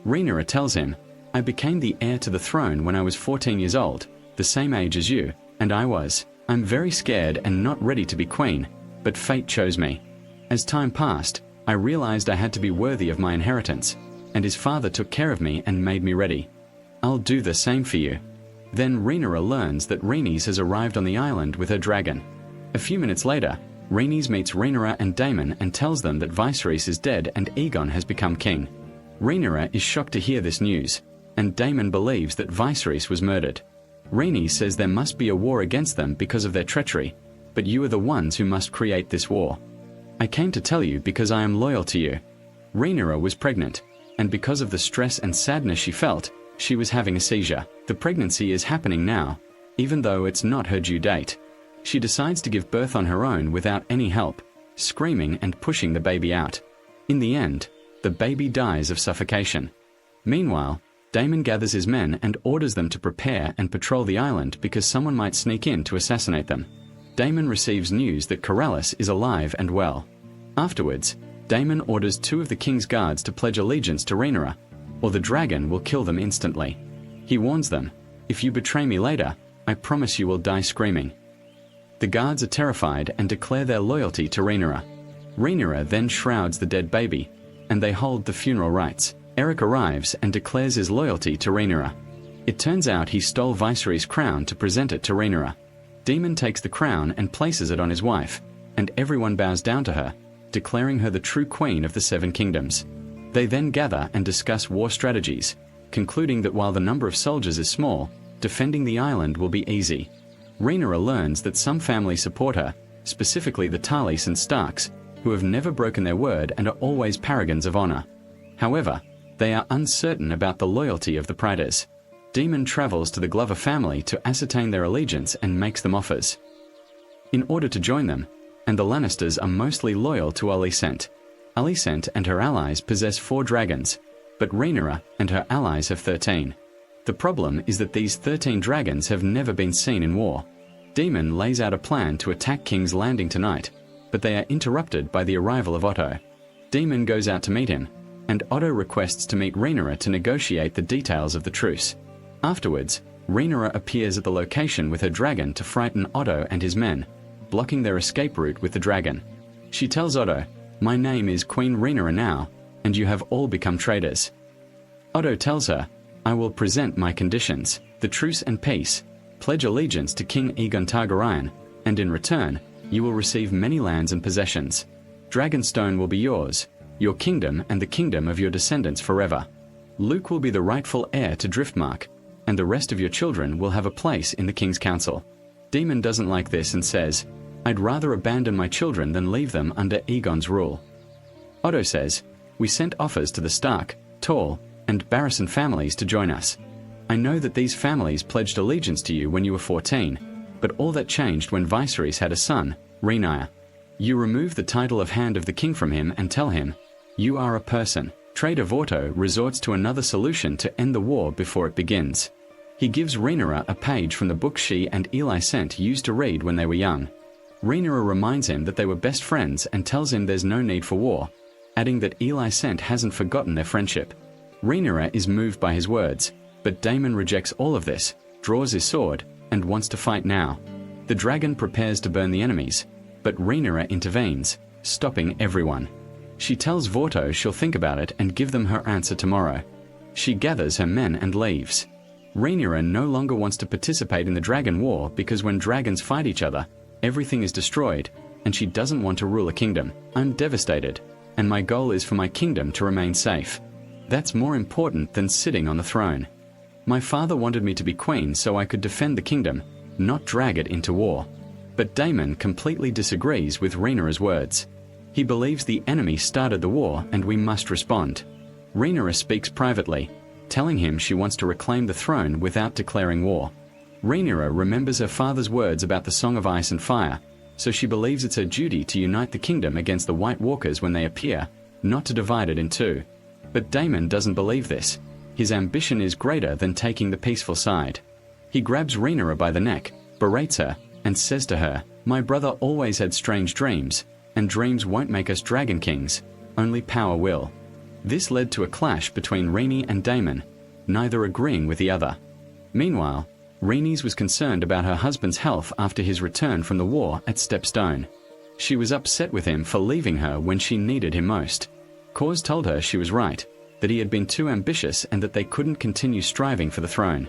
[SPEAKER 1] Rhaenyra tells him, "I became the heir to the throne when I was 14 years old, the same age as you, and I'm very scared and not ready to be queen, but fate chose me. As time passed, I realized I had to be worthy of my inheritance, and his father took care of me and made me ready. I'll do the same for you." Then Rhaenyra learns that Rhaenys has arrived on the island with her dragon. A few minutes later, Rhaenys meets Rhaenyra and Daemon and tells them that Viserys is dead and Aegon has become king. Rhaenyra is shocked to hear this news, and Daemon believes that Viserys was murdered. Rhaenys says there must be a war against them because of their treachery, but you are the ones who must create this war. I came to tell you because I am loyal to you. Rhaenyra was pregnant, and because of the stress and sadness she felt, she was having a seizure. The pregnancy is happening now, even though it's not her due date. She decides to give birth on her own without any help, screaming and pushing the baby out. In the end, the baby dies of suffocation. Meanwhile, Daemon gathers his men and orders them to prepare and patrol the island because someone might sneak in to assassinate them. Daemon receives news that Corlys is alive and well. Afterwards, Daemon orders 2 of the king's guards to pledge allegiance to Rhaenyra, or the dragon will kill them instantly. He warns them, "If you betray me later, I promise you will die screaming." The guards are terrified and declare their loyalty to Rhaenyra. Rhaenyra then shrouds the dead baby, and they hold the funeral rites. Eric arrives and declares his loyalty to Rhaenyra. It turns out he stole Viserys' crown to present it to Rhaenyra. Daemon takes the crown and places it on his wife, and everyone bows down to her, declaring her the true queen of the 7 kingdoms. They then gather and discuss war strategies, concluding that while the number of soldiers is small, defending the island will be easy. Rhaenyra learns that some families support her, specifically the Tarlys and Starks, who have never broken their word and are always paragons of honor. However, they are uncertain about the loyalty of the Praetors. Daemon travels to the Glover family to ascertain their allegiance and makes them offers in order to join them, and the Lannisters are mostly loyal to Alicent. Alicent and her allies possess 4 dragons, but Rhaenyra and her allies have 13. The problem is that these 13 dragons have never been seen in war. Daemon lays out a plan to attack King's Landing tonight, but they are interrupted by the arrival of Otto. Daemon goes out to meet him, and Otto requests to meet Rhaenyra to negotiate the details of the truce. Afterwards, Rhaenyra appears at the location with her dragon to frighten Otto and his men, blocking their escape route with the dragon. She tells Otto, "My name is Queen Rhaenyra now, and you have all become traitors." Otto tells her, "I will present my conditions, the truce and peace. Pledge allegiance to King Aegon Targaryen, and in return, you will receive many lands and possessions. Dragonstone will be yours, your kingdom and the kingdom of your descendants forever. Luke will be the rightful heir to Driftmark, and the rest of your children will have a place in the king's council." Daemon doesn't like this and says, "I'd rather abandon my children than leave them under Aegon's rule." Otto says, "We sent offers to the Stark, Tall, and Barristan families to join us. I know that these families pledged allegiance to you when you were 14, but all that changed when Viserys had a son, Rhaenyra. You remove the title of Hand of the King from him and tell him, 'You are a person.'" Traitor Vorto resorts to another solution to end the war before it begins. He gives Rhaenyra a page from the book she and Alicent used to read when they were young. Rhaenyra reminds him that they were best friends and tells him there's no need for war, adding that Alicent hasn't forgotten their friendship. Rhaenyra is moved by his words, but Daemon rejects all of this, draws his sword, and wants to fight now. The dragon prepares to burn the enemies, but Rhaenyra intervenes, stopping everyone. She tells Vorto she'll think about it and give them her answer tomorrow. She gathers her men and leaves. Rhaenyra no longer wants to participate in the dragon war because when dragons fight each other, everything is destroyed, and she doesn't want to rule a kingdom. "I'm devastated, and my goal is for my kingdom to remain safe. That's more important than sitting on the throne. My father wanted me to be queen so I could defend the kingdom, not drag it into war." But Daemon completely disagrees with Rhaenyra's words. He believes the enemy started the war and we must respond. Rhaenyra speaks privately, telling him she wants to reclaim the throne without declaring war. Rhaenyra remembers her father's words about the Song of Ice and Fire, so she believes it's her duty to unite the kingdom against the White Walkers when they appear, not to divide it in two. But Daemon doesn't believe this. His ambition is greater than taking the peaceful side. He grabs Rhaenyra by the neck, berates her, and says to her, "My brother always had strange dreams, and dreams won't make us dragon kings, only power will." This led to a clash between Rhaenys and Daemon, neither agreeing with the other. Meanwhile, Rhaenys was concerned about her husband's health after his return from the war at Stepstone. She was upset with him for leaving her when she needed him most. Cors told her she was right, that he had been too ambitious and that they couldn't continue striving for the throne.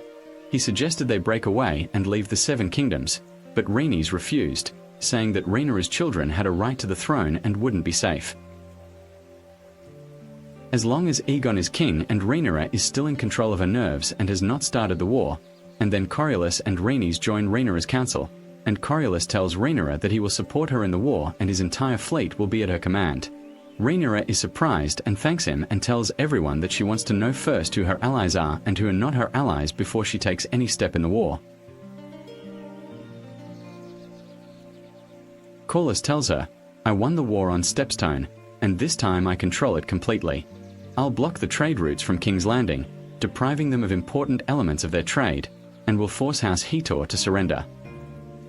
[SPEAKER 1] He suggested they break away and leave the 7 kingdoms, but Rhaenys refused, saying that Rhaenyra's children had a right to the throne and wouldn't be safe. As long as Aegon is king and Rhaenyra is still in control of her nerves and has not started the war, and then Coriolis and Rhaenys join Rhaenyra's council, and Coriolis tells Rhaenyra that he will support her in the war and his entire fleet will be at her command. Rhaenyra is surprised and thanks him and tells everyone that she wants to know first who her allies are and who are not her allies before she takes any step in the war. Corlys tells her, "I won the war on Stepstone, and this time I control it completely. I'll block the trade routes from King's Landing, depriving them of important elements of their trade, and will force House Hitor to surrender."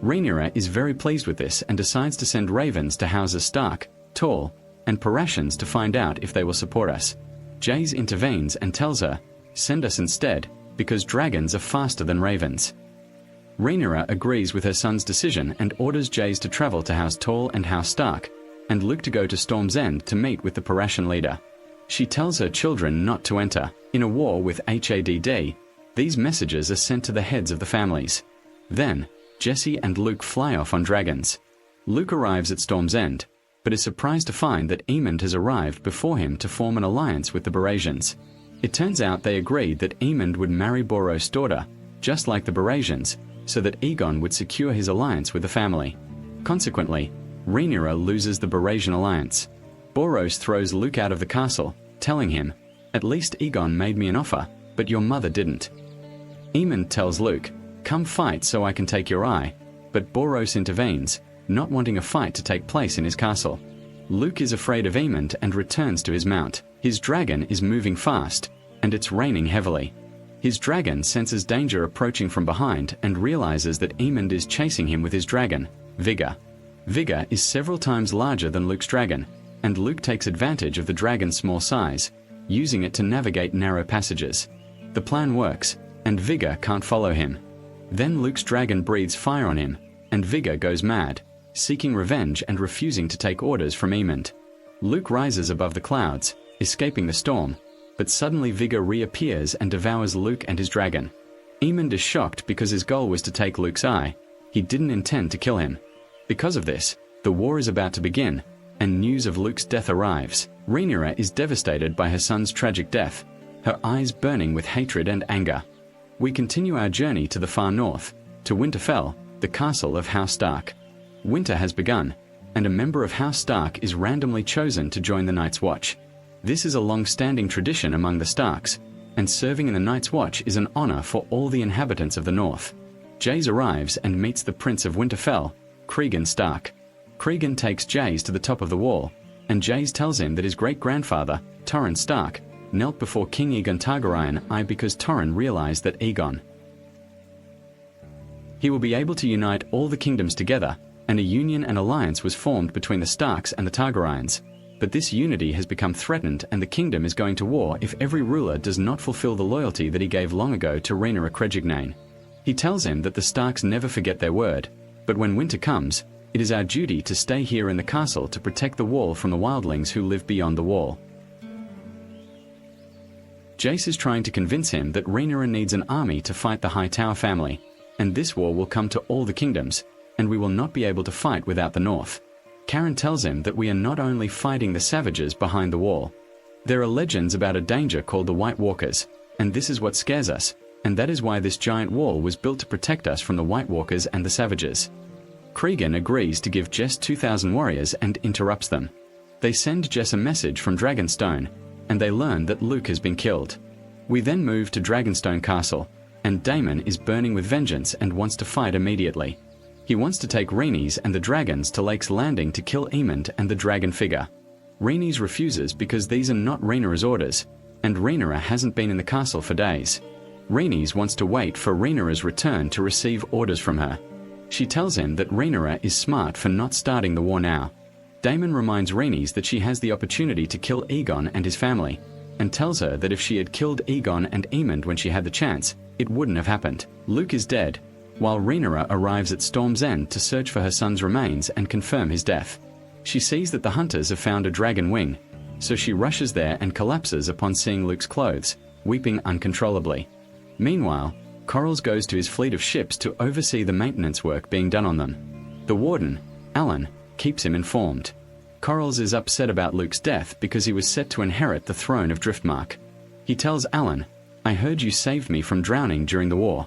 [SPEAKER 1] Rhaenyra is very pleased with this and decides to send ravens to Houses Stark, Tall, and Parashans to find out if they will support us. Jace intervenes and tells her, "Send us instead, because dragons are faster than ravens." Rhaenyra agrees with her son's decision and orders Jace to travel to House Tall and House Stark, and Luke to go to Storm's End to meet with the Parashan leader. She tells her children not to enter. In a war with Hadd, these messages are sent to the heads of the families. Then, Jesse and Luke fly off on dragons. Luke arrives at Storm's End, but is surprised to find that Aemond has arrived before him to form an alliance with the Barasians. It turns out they agreed that Aemond would marry Boros' daughter, just like the Barasians, so that Aegon would secure his alliance with the family. Consequently, Rhaenyra loses the Barasian alliance. Boros throws Luke out of the castle, telling him, "At least Aegon made me an offer, but your mother didn't." Aemond tells Luke, "Come fight so I can take your eye," but Boros intervenes, not wanting a fight to take place in his castle. Luke is afraid of Aemond and returns to his mount. His dragon is moving fast, and it's raining heavily. His dragon senses danger approaching from behind and realizes that Aemond is chasing him with his dragon, Vigor. Vigor is several times larger than Luke's dragon, and Luke takes advantage of the dragon's small size, using it to navigate narrow passages. The plan works, and Vigor can't follow him. Then Luke's dragon breathes fire on him, and Vigor goes mad, seeking revenge and refusing to take orders from Aemond. Luke rises above the clouds, escaping the storm, but suddenly Vigor reappears and devours Luke and his dragon. Aemond is shocked because his goal was to take Luke's eye. He didn't intend to kill him. Because of this, the war is about to begin, and news of Luke's death arrives. Rhaenyra is devastated by her son's tragic death, her eyes burning with hatred and anger. We continue our journey to the far north, to Winterfell, the castle of House Stark. Winter has begun, and a member of House Stark is randomly chosen to join the Night's Watch. This is a long-standing tradition among the Starks, and serving in the Night's Watch is an honor for all the inhabitants of the North. Jace arrives and meets the Prince of Winterfell, Cregan Stark. Cregan takes Jace to the top of the wall, and Jace tells him that his great-grandfather, Torrhen Stark, knelt before King Aegon Targaryen because Torrhen realized that Aegon he will be able to unite all the kingdoms together, and a union and alliance was formed between the Starks and the Targaryens. But this unity has become threatened and the kingdom is going to war if every ruler does not fulfill the loyalty that he gave long ago to Rhaenyra Cregignane. He tells him that the Starks never forget their word, but when winter comes, it is our duty to stay here in the castle to protect the wall from the wildlings who live beyond the wall. Jace is trying to convince him that Rhaenyra needs an army to fight the Hightower family, and this war will come to all the kingdoms, and we will not be able to fight without the North. Karen tells him that we are not only fighting the savages behind the wall. There are legends about a danger called the White Walkers, and this is what scares us, and that is why this giant wall was built to protect us from the White Walkers and the savages. Cregan agrees to give Jess 2,000 warriors and interrupts them. They send Jess a message from Dragonstone, and they learn that Luke has been killed. We then move to Dragonstone Castle, and Daemon is burning with vengeance and wants to fight immediately. He wants to take Rhaenys and the dragons to Lake's Landing to kill Aemond and the dragon figure. Rhaenys refuses because these are not Rhaenyra's orders, and Rhaenyra hasn't been in the castle for days. Rhaenys wants to wait for Rhaenyra's return to receive orders from her. She tells him that Rhaenyra is smart for not starting the war now. Daemon reminds Rhaenys that she has the opportunity to kill Aegon and his family, and tells her that if she had killed Aegon and Aemond when she had the chance, it wouldn't have happened. Luke is dead, while Rhaenyra arrives at Storm's End to search for her son's remains and confirm his death. She sees that the hunters have found a dragon wing, so she rushes there and collapses upon seeing Luke's clothes, weeping uncontrollably. Meanwhile, Corrals goes to his fleet of ships to oversee the maintenance work being done on them. The Warden, Alan, keeps him informed. Corals is upset about Luke's death because he was set to inherit the throne of Driftmark. He tells Alan, "I heard you saved me from drowning during the war."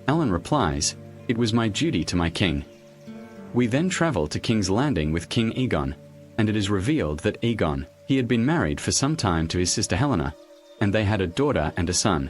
[SPEAKER 1] Alan replies, "It was my duty to my king." We then travel to King's Landing with King Aegon, and it is revealed that Aegon, he had been married for some time to his sister Helena, and they had a daughter and a son.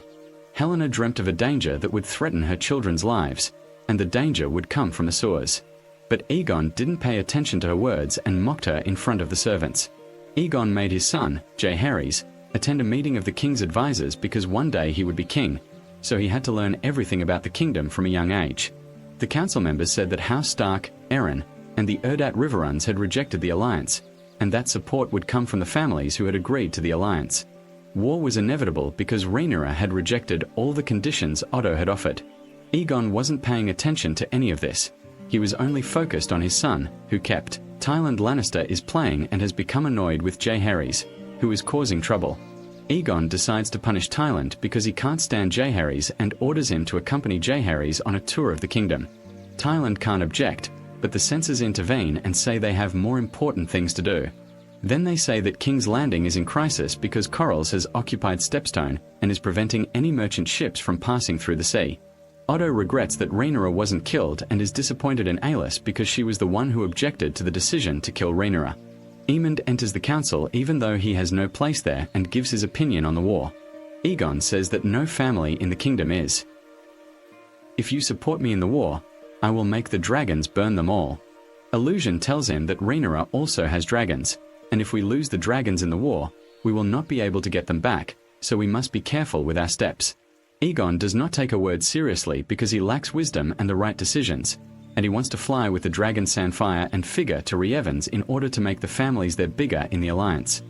[SPEAKER 1] Helena dreamt of a danger that would threaten her children's lives, and the danger would come from the sewers. But Aegon didn't pay attention to her words and mocked her in front of the servants. Aegon made his son, Jaehaerys, attend a meeting of the king's advisors because one day he would be king, so he had to learn everything about the kingdom from a young age. The council members said that House Stark, Arryn, and the Erdat Riverruns had rejected the alliance, and that support would come from the families who had agreed to the alliance. War was inevitable because Rhaenyra had rejected all the conditions Otto had offered. Aegon wasn't paying attention to any of this. He was only focused on his son, who kept. Tywin Lannister is playing and has become annoyed with Jaehaerys, who is causing trouble. Aegon decides to punish Tywin because he can't stand Jaehaerys and orders him to accompany Jaehaerys on a tour of the kingdom. Tywin can't object, but the censors intervene and say they have more important things to do. Then they say that King's Landing is in crisis because Corals has occupied Stepstone and is preventing any merchant ships from passing through the sea. Otto regrets that Rhaenyra wasn't killed and is disappointed in Aelys because she was the one who objected to the decision to kill Rhaenyra. Aemond enters the council even though he has no place there and gives his opinion on the war. Aegon says that no family in the kingdom is. "If you support me in the war, I will make the dragons burn them all." Illusion tells him that Rhaenyra also has dragons, and if we lose the dragons in the war, we will not be able to get them back, so we must be careful with our steps. Aegon does not take her words seriously because he lacks wisdom and the right decisions, and he wants to fly with the dragon Sandfire and Figure to Reevens in order to make the families there bigger in the alliance.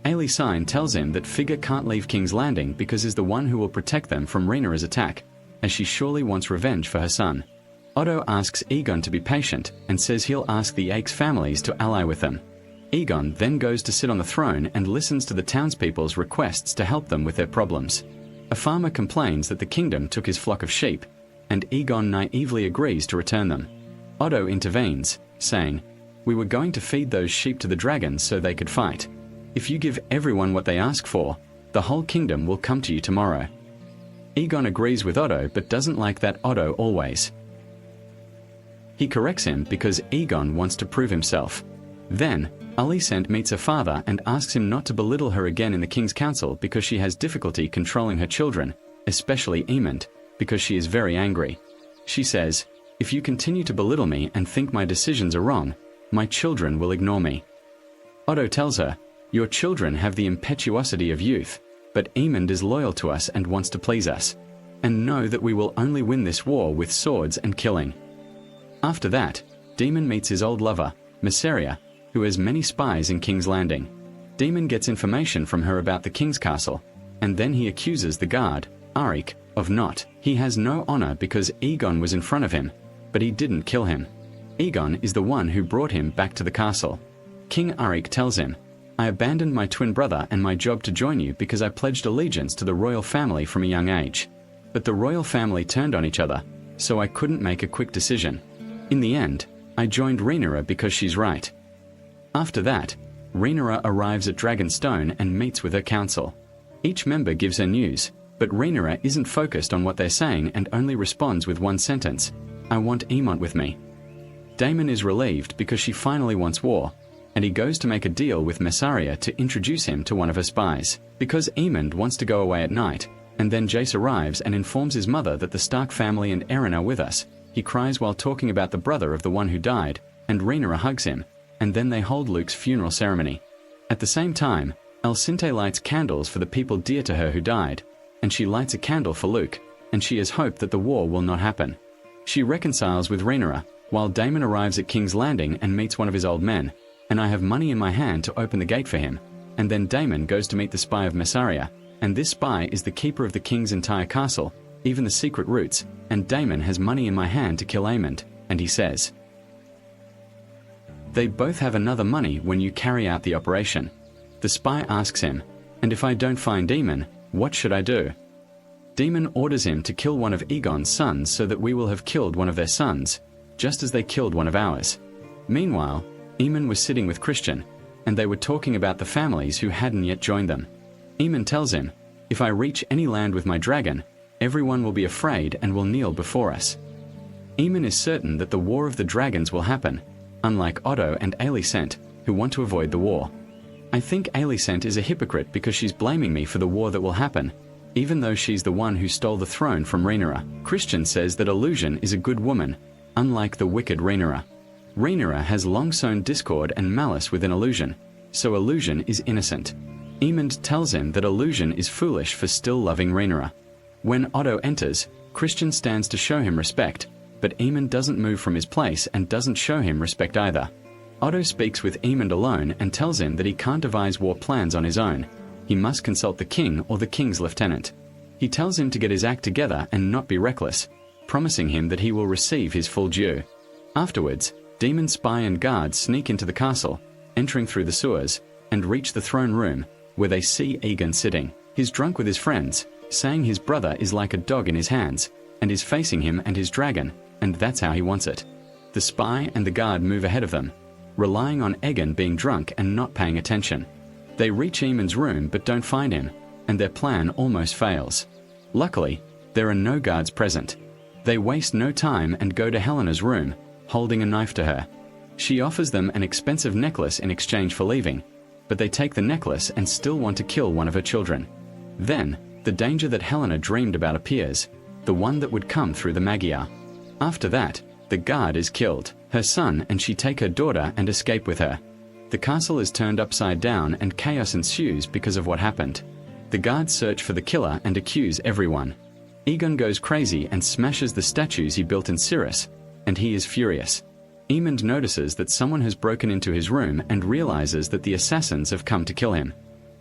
[SPEAKER 1] Aelysine tells him that Figure can't leave King's Landing because he's the one who will protect them from Rhaenyra's attack, as she surely wants revenge for her son. Otto asks Aegon to be patient and says he'll ask the Aix families to ally with them. Aegon then goes to sit on the throne and listens to the townspeople's requests to help them with their problems. A farmer complains that the kingdom took his flock of sheep, and Aegon naively agrees to return them. Otto intervenes, saying, "We were going to feed those sheep to the dragons so they could fight. If you give everyone what they ask for, the whole kingdom will come to you tomorrow." Aegon agrees with Otto but doesn't like that Otto always. He corrects him because Aegon wants to prove himself. Then, Alicent meets her father and asks him not to belittle her again in the king's council because she has difficulty controlling her children, especially Aemond, because she is very angry. She says, "If you continue to belittle me and think my decisions are wrong, my children will ignore me." Otto tells her, "Your children have the impetuosity of youth, but Aemond is loyal to us and wants to please us. And know that we will only win this war with swords and killing." After that, Daemon meets his old lover, Mysaria, who has many spies in King's Landing. Daemon gets information from her about the king's castle, and then he accuses the guard, Arik, of not. He has no honor because Aegon was in front of him, but he didn't kill him. Aegon is the one who brought him back to the castle. King Arik tells him, "I abandoned my twin brother and my job to join you because I pledged allegiance to the royal family from a young age. But the royal family turned on each other, so I couldn't make a quick decision. In the end, I joined Rhaenyra because she's right." After that, Rhaenyra arrives at Dragonstone and meets with her council. Each member gives her news, but Rhaenyra isn't focused on what they're saying and only responds with one sentence, "I want Aemont with me." Daemon is relieved because she finally wants war, and he goes to make a deal with Mysaria to introduce him to one of her spies. Because Aemond wants to go away at night, and then Jace arrives and informs his mother that the Stark family and Arryn are with us. He cries while talking about the brother of the one who died, and Rhaenyra hugs him, and then they hold Luke's funeral ceremony. At the same time, Alicente lights candles for the people dear to her who died, and she lights a candle for Luke, and she has hope that the war will not happen. She reconciles with Rhaenyra, while Daemon arrives at King's Landing and meets one of his old men, and I have money in my hand to open the gate for him, and then Daemon goes to meet the spy of Mysaria, and this spy is the keeper of the king's entire castle, even the secret routes, and Daemon has money in my hand to kill Aemond, and he says, "They both have another money when you carry out the operation." The spy asks him, "And if I don't find Daemon, what should I do?" Daemon orders him to kill one of Aegon's sons so that we will have killed one of their sons. just as they killed one of ours." Meanwhile, Aemon was sitting with Christian, and they were talking about the families who hadn't yet joined them. Aemon tells him, "If I reach any land with my dragon, everyone will be afraid and will kneel before us." Aemon is certain that the War of the Dragons will happen, unlike Otto and Alicent, who want to avoid the war. "I think Alicent is a hypocrite because she's blaming me for the war that will happen, even though she's the one who stole the throne from Rhaenyra." Christian says that Illusion is a good woman, unlike the wicked Rhaenyra. Rhaenyra has long sown discord and malice within Illusion, so Illusion is innocent. Aemon tells him that Illusion is foolish for still loving Rhaenyra. When Otto enters, Christian stands to show him respect, but Aemon doesn't move from his place and doesn't show him respect either. Otto speaks with Aemon alone and tells him that he can't devise war plans on his own. He must consult the king or the king's lieutenant. He tells him to get his act together and not be reckless, promising him that he will receive his full due. Afterwards, demon spy and guards sneak into the castle, entering through the sewers, and reach the throne room, where they see Aegon sitting. He's drunk with his friends, saying his brother is like a dog in his hands, and is facing him and his dragon, and that's how he wants it. The spy and the guard move ahead of them, relying on Aegon being drunk and not paying attention. They reach Aemon's room but don't find him, and their plan almost fails. Luckily, there are no guards present. They waste no time and go to Helena's room, holding a knife to her. She offers them an expensive necklace in exchange for leaving, but they take the necklace and still want to kill one of her children. Then, the danger that Helena dreamed about appears, the one that would come through the Magyar. After that, the guard is killed, her son and she take her daughter and escape with her. The castle is turned upside down and chaos ensues because of what happened. The guards search for the killer and accuse everyone. Aegon goes crazy and smashes the statues he built in Cirrus, and he is furious. Aemon notices that someone has broken into his room and realizes that the assassins have come to kill him.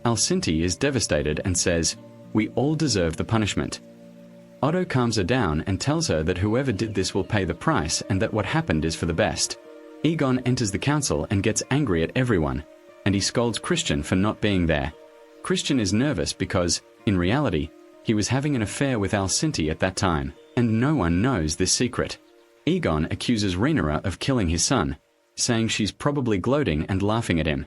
[SPEAKER 1] Alcinti is devastated and says, "We all deserve the punishment." Otto calms her down and tells her that whoever did this will pay the price and that what happened is for the best. Aegon enters the council and gets angry at everyone, and he scolds Christian for not being there. Christian is nervous because, in reality, he was having an affair with Alcinti at that time, and no one knows this secret. Aegon accuses Rhaenyra of killing his son, saying she's probably gloating and laughing at him.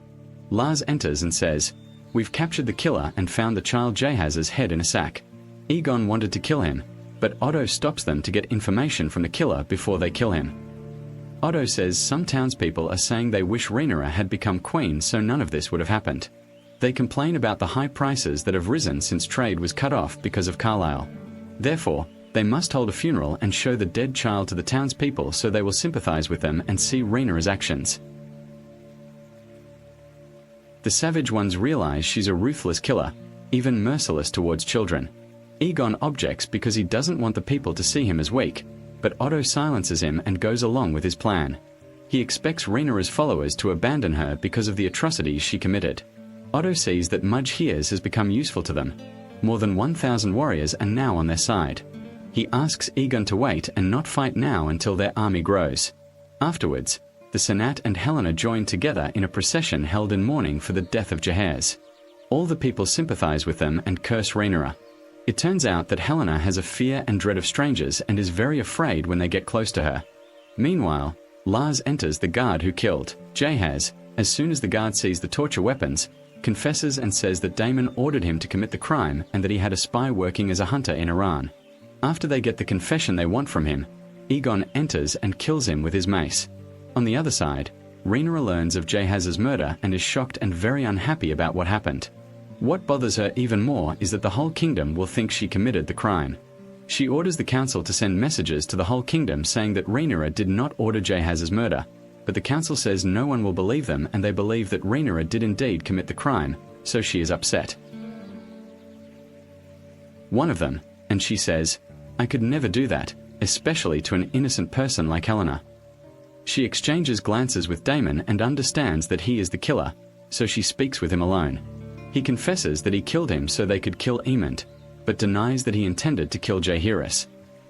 [SPEAKER 1] Lars enters and says, "We've captured the killer and found the child Jahaz's head in a sack." Aegon wanted to kill him, but Otto stops them to get information from the killer before they kill him. Otto says some townspeople are saying they wish Rhaenyra had become queen so none of this would have happened. They complain about the high prices that have risen since trade was cut off because of Carlisle. Therefore, they must hold a funeral and show the dead child to the townspeople so they will sympathize with them and see Rhaenyra's actions. The Savage Ones realize she's a ruthless killer, even merciless towards children. Aegon objects because he doesn't want the people to see him as weak, but Otto silences him and goes along with his plan. He expects Rhaenyra's followers to abandon her because of the atrocities she committed. Otto sees that Mudge Hears has become useful to them. More than 1,000 warriors are now on their side. He asks Aegon to wait and not fight now until their army grows. Afterwards, the Senat and Helena join together in a procession held in mourning for the death of Jahaz. All the people sympathize with them and curse Rhaenyra. It turns out that Helena has a fear and dread of strangers and is very afraid when they get close to her. Meanwhile, Lars enters the guard who killed Jahaz. As soon as the guard sees the torture weapons, confesses and says that Daemon ordered him to commit the crime and that he had a spy working as a hunter in Iran. After they get the confession they want from him, Aegon enters and kills him with his mace. On the other side, Rhaenyra learns of Jahaz's murder and is shocked and very unhappy about what happened. What bothers her even more is that the whole kingdom will think she committed the crime. She orders the council to send messages to the whole kingdom saying that Rhaenyra did not order Jahaz's murder, but the council says no one will believe them and they believe that Rhaenyra did indeed commit the crime, so she is upset. One of them, and she says, "I could never do that, especially to an innocent person like Helena." She exchanges glances with Daemon and understands that he is the killer, so she speaks with him alone. He confesses that he killed him so they could kill Aemond, but denies that he intended to kill Jaehaerys.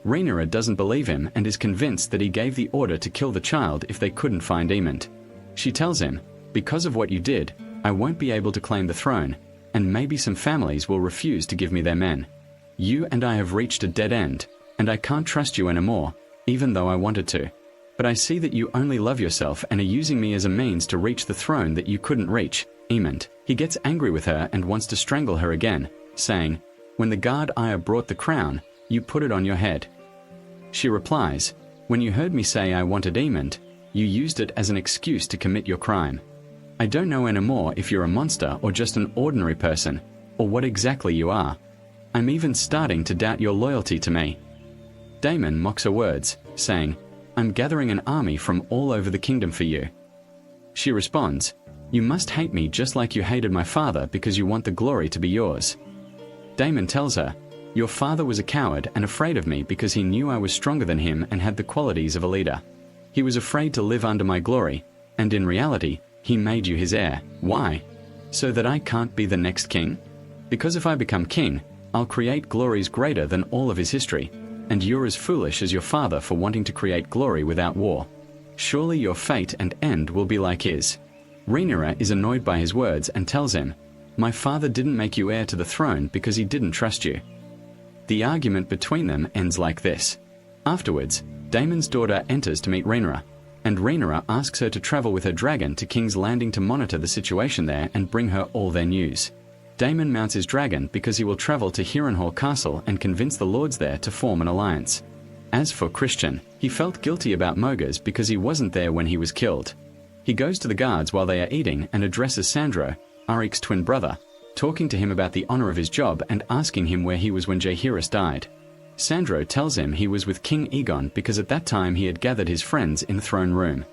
[SPEAKER 1] Rhaenyra doesn't believe him and is convinced that he gave the order to kill the child if they couldn't find Aemond. She tells him, "Because of what you did, I won't be able to claim the throne, and maybe some families will refuse to give me their men. You and I have reached a dead end, and I can't trust you anymore, even though I wanted to." But I see that you only love yourself and are using me as a means to reach the throne that you couldn't reach, Aemond. He gets angry with her and wants to strangle her again, saying, "When the guard Aya brought the crown, you put it on your head." She replies, "When you heard me say I wanted Aemond, you used it as an excuse to commit your crime. I don't know anymore if you're a monster or just an ordinary person, or what exactly you are. I'm even starting to doubt your loyalty to me." Daemon mocks her words, saying, "I'm gathering an army from all over the kingdom for you." She responds, "You must hate me just like you hated my father because you want the glory to be yours." Daemon tells her, "Your father was a coward and afraid of me because he knew I was stronger than him and had the qualities of a leader. He was afraid to live under my glory, and in reality, he made you his heir. Why? So that I can't be the next king? Because if I become king, I'll create glories greater than all of his history, and you're as foolish as your father for wanting to create glory without war. Surely your fate and end will be like his." Rhaenyra is annoyed by his words and tells him, "My father didn't make you heir to the throne because he didn't trust you." The argument between them ends like this. Afterwards, Daemon's daughter enters to meet Rhaenyra, and Rhaenyra asks her to travel with her dragon to King's Landing to monitor the situation there and bring her all their news. Daemon mounts his dragon because he will travel to Harrenhal Castle and convince the lords there to form an alliance. As for Christian, he felt guilty about Mogers because he wasn't there when he was killed. He goes to the guards while they are eating and addresses Sandro, Arik's twin brother, talking to him about the honor of his job and asking him where he was when Jaehaerys died. Sandro tells him he was with King Aegon because at that time he had gathered his friends in the throne room.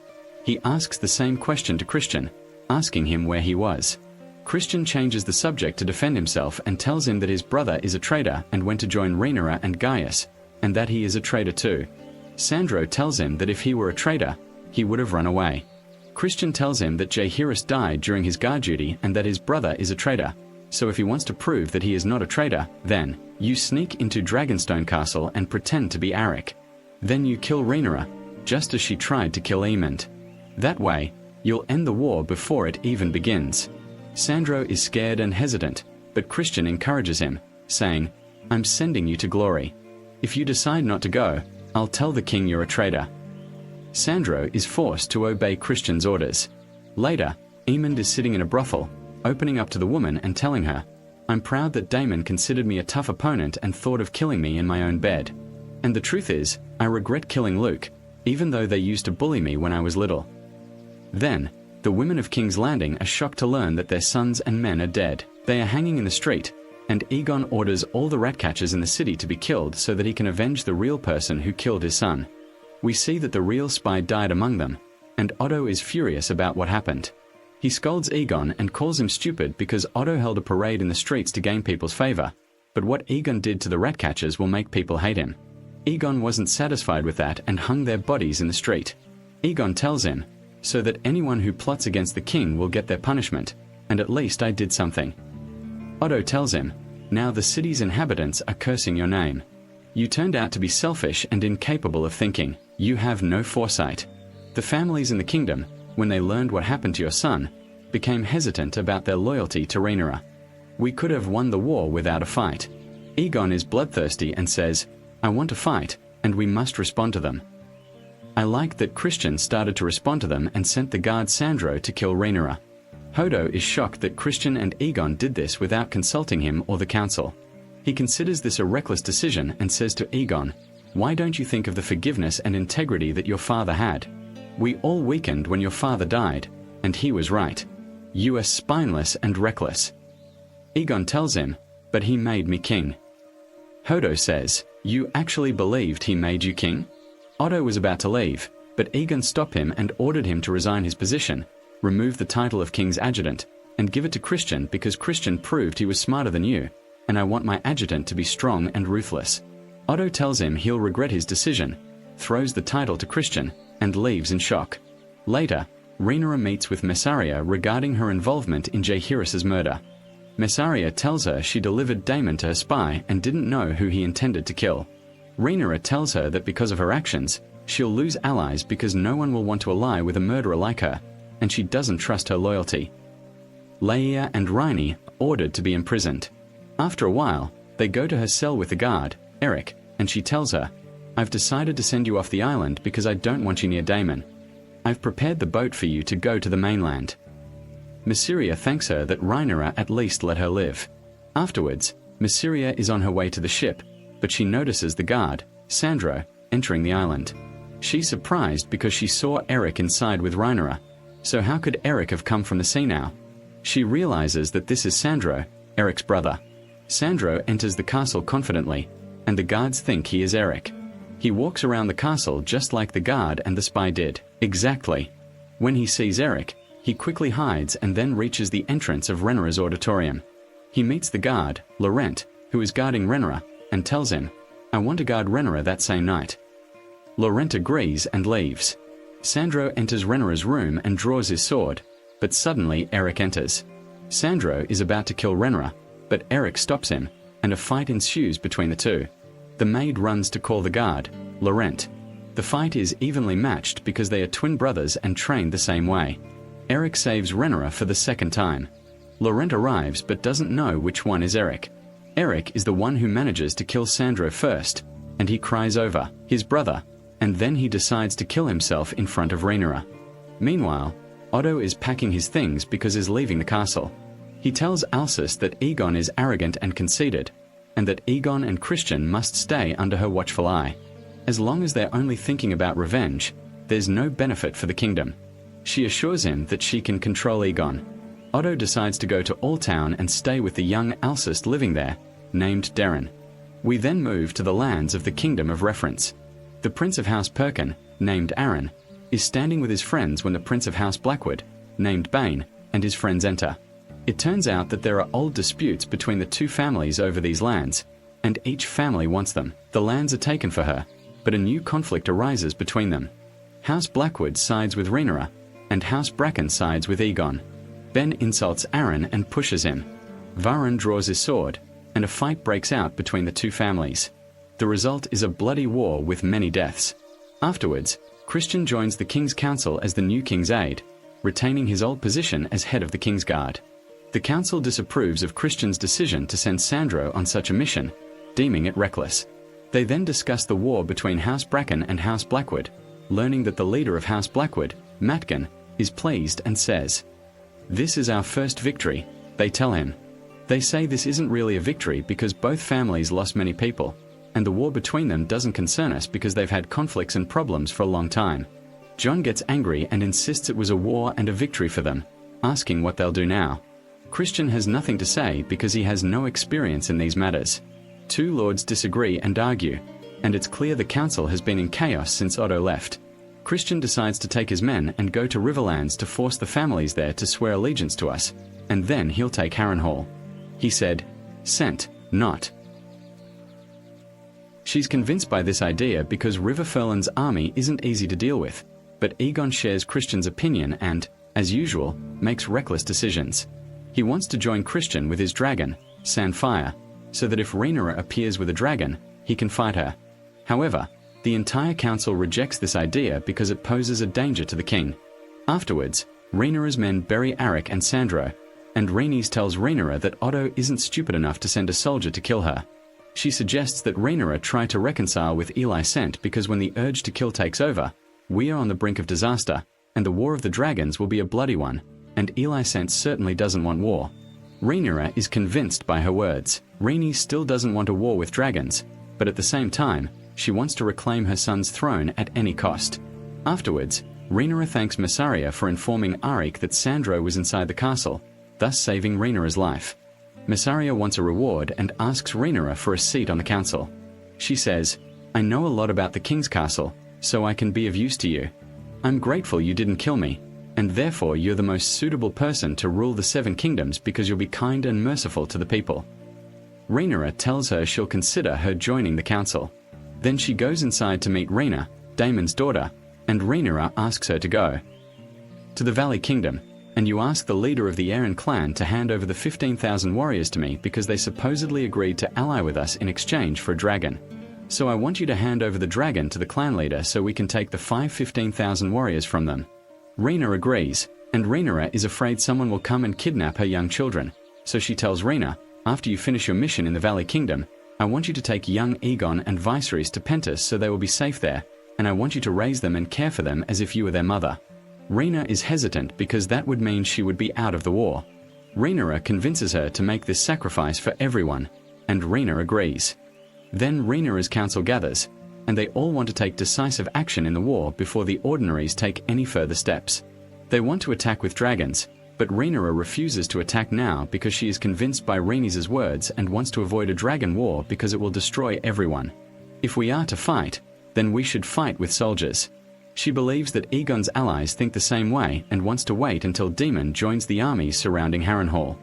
[SPEAKER 1] He asks the same question to Christian, asking him where he was. Christian changes the subject to defend himself and tells him that his brother is a traitor and went to join Rhaenyra and Gaius, and that he is a traitor too. Sandro tells him that if he were a traitor, he would have run away. Christian tells him that Jaehaerys died during his guard duty and that his brother is a traitor. So if he wants to prove that he is not a traitor, then you sneak into Dragonstone Castle and pretend to be Arik. Then you kill Rhaenyra, just as she tried to kill Aemond. That way, you'll end the war before it even begins. Sandro is scared and hesitant, but Christian encourages him, saying, "I'm sending you to glory. If you decide not to go, I'll tell the king you're a traitor." Sandro is forced to obey Christian's orders. Later, Aemond is sitting in a brothel, opening up to the woman and telling her, "I'm proud that Daemon considered me a tough opponent and thought of killing me in my own bed. And the truth is, I regret killing Luke, even though they used to bully me when I was little." Then, the women of King's Landing are shocked to learn that their sons and men are dead. They are hanging in the street, and Aegon orders all the ratcatchers in the city to be killed so that he can avenge the real person who killed his son. We see that the real spy died among them, and Otto is furious about what happened. He scolds Aegon and calls him stupid because Otto held a parade in the streets to gain people's favor, but what Aegon did to the ratcatchers will make people hate him. Aegon wasn't satisfied with that and hung their bodies in the street. Aegon tells him, "So that anyone who plots against the king will get their punishment, and at least I did something." Otto tells him, "Now the city's inhabitants are cursing your name. You turned out to be selfish and incapable of thinking. You have no foresight." The families in the kingdom, when they learned what happened to your son, became hesitant about their loyalty to Rhaenyra. "We could have won the war without a fight." Aegon is bloodthirsty and says, "I want to fight, and we must respond to them." I like that Christian started to respond to them and sent the guard Sandro to kill Rhaenyra. Hodo is shocked that Christian and Aegon did this without consulting him or the council. He considers this a reckless decision and says to Aegon, "Why don't you think of the forgiveness and integrity that your father had? We all weakened when your father died, and he was right. You are spineless and reckless." Aegon tells him, "But he made me king." Hodo says, "You actually believed he made you king?" Otto was about to leave, but Aegon stopped him and ordered him to resign his position, remove the title of king's adjutant, and give it to Christian because Christian proved he was smarter than you, and I want my adjutant to be strong and ruthless. Otto tells him he'll regret his decision, throws the title to Christian, and leaves in shock. Later, Rhaenyra meets with Messaria regarding her involvement in Jaehaerys' murder. Messaria tells her she delivered Daemon to her spy and didn't know who he intended to kill. Rhaenyra tells her that because of her actions, she'll lose allies because no one will want to ally with a murderer like her, and she doesn't trust her loyalty. Laia and Rhaenys are ordered to be imprisoned. After a while, they go to her cell with the guard, Eric, and she tells her, I've decided to send you off the island because I don't want you near Damon. I've prepared the boat for you to go to the mainland. Mysaria thanks her that Rhaenyra at least let her live. Afterwards, Mysaria is on her way to the ship, but she notices the guard, Sandro, entering the island. She's surprised because she saw Eric inside with Rhaenyra. So how could Eric have come from the sea now? She realizes that this is Sandro, Eric's brother. Sandro enters the castle confidently, and the guards think he is Eric. He walks around the castle just like the guard and the spy did. Exactly. When he sees Eric, he quickly hides and then reaches the entrance of Rhaenyra's auditorium. He meets the guard, Laurent, who is guarding Rhaenyra, and tells him, "I want to guard Rhaenyra that same night." Laurent agrees and leaves. Sandro enters Rhaenyra's room and draws his sword, but suddenly Eric enters. Sandro is about to kill Rhaenyra, but Eric stops him, and a fight ensues between the two. The maid runs to call the guard, Laurent. The fight is evenly matched because they are twin brothers and trained the same way. Eric saves Rhaenyra for the second time. Laurent arrives but doesn't know which one is Eric. Eric is the one who manages to kill Sandro first, and he cries over his brother, and then he decides to kill himself in front of Rhaenyra. Meanwhile, Otto is packing his things because he's leaving the castle. He tells Alsus that Aegon is arrogant and conceited, and that Aegon and Christian must stay under her watchful eye. As long as they're only thinking about revenge, there's no benefit for the kingdom. She assures him that she can control Aegon. Otto decides to go to Alltown and stay with the young Alcest living there, named Darren. We then move to the lands of the Kingdom of Reference. The Prince of House Perkin, named Aaron, is standing with his friends when the Prince of House Blackwood, named Bane, and his friends enter. It turns out that there are old disputes between the two families over these lands, and each family wants them. The lands are taken for her, but a new conflict arises between them. House Blackwood sides with Rhaenyra, and House Bracken sides with Aegon. Ben insults Aaron and pushes him. Varon draws his sword, and a fight breaks out between the two families. The result is a bloody war with many deaths. Afterwards, Christian joins the King's Council as the new King's aide, retaining his old position as head of the King's Guard. The council disapproves of Christian's decision to send Sandro on such a mission, deeming it reckless. They then discuss the war between House Bracken and House Blackwood, learning that the leader of House Blackwood, Matkin, is pleased and says, "This is our first victory," they tell him. They say this isn't really a victory because both families lost many people, and the war between them doesn't concern us because they've had conflicts and problems for a long time. Jon gets angry and insists it was a war and a victory for them, asking what they'll do now. Christian has nothing to say because he has no experience in these matters. Two lords disagree and argue, and it's clear the council has been in chaos since Otto left. Christian decides to take his men and go to Riverlands to force the families there to swear allegiance to us, and then he'll take Harrenhal. He said, "Sent, not." She's convinced by this idea because River Furlan's army isn't easy to deal with, but Aegon shares Christian's opinion and, as usual, makes reckless decisions. He wants to join Christian with his dragon, Sandfire, so that if Rhaenyra appears with a dragon, he can fight her. However, the entire council rejects this idea because it poses a danger to the king. Afterwards, Rhaenyra's men bury Arik and Sandro, and Rhaenys tells Rhaenyra that Otto isn't stupid enough to send a soldier to kill her. She suggests that Rhaenyra try to reconcile with Eli Sent because when the urge to kill takes over, we are on the brink of disaster, and the War of the Dragons will be a bloody one, and Eli Sent certainly doesn't want war. Rhaenyra is convinced by her words. Rhaenys still doesn't want a war with dragons, but at the same time, she wants to reclaim her son's throne at any cost. Afterwards, Rhaenyra thanks Mysaria for informing Arik that Sandro was inside the castle, thus saving Rhaenyra's life. Mysaria wants a reward and asks Rhaenyra for a seat on the council. She says, "I know a lot about the king's castle, so I can be of use to you. I'm grateful you didn't kill me, and therefore you're the most suitable person to rule the Seven Kingdoms because you'll be kind and merciful to the people." Rhaenyra tells her she'll consider her joining the council. Then she goes inside to meet Rhaena, Daemon's daughter, and Rhaenyra asks her to go to the Valley Kingdom, and you ask the leader of the Arryn clan to hand over the 15,000 warriors to me because they supposedly agreed to ally with us in exchange for a dragon. So I want you to hand over the dragon to the clan leader so we can take the 15,000 warriors from them. Rhaena agrees, and Rhaenyra is afraid someone will come and kidnap her young children, so she tells Rhaena, after you finish your mission in the Valley Kingdom, I want you to take young Aegon and Viserys to Pentos so they will be safe there, and I want you to raise them and care for them as if you were their mother. Rhaena is hesitant because that would mean she would be out of the war. Rhaenyra convinces her to make this sacrifice for everyone, and Rhaena agrees. Then Rhaenyra's council gathers, and they all want to take decisive action in the war before the Ordinaries take any further steps. They want to attack with dragons, but Rhaenyra refuses to attack now because she is convinced by Rhaenys' words and wants to avoid a dragon war because it will destroy everyone. If we are to fight, then we should fight with soldiers. She believes that Aegon's allies think the same way and wants to wait until Daemon joins the armies surrounding Harrenhal.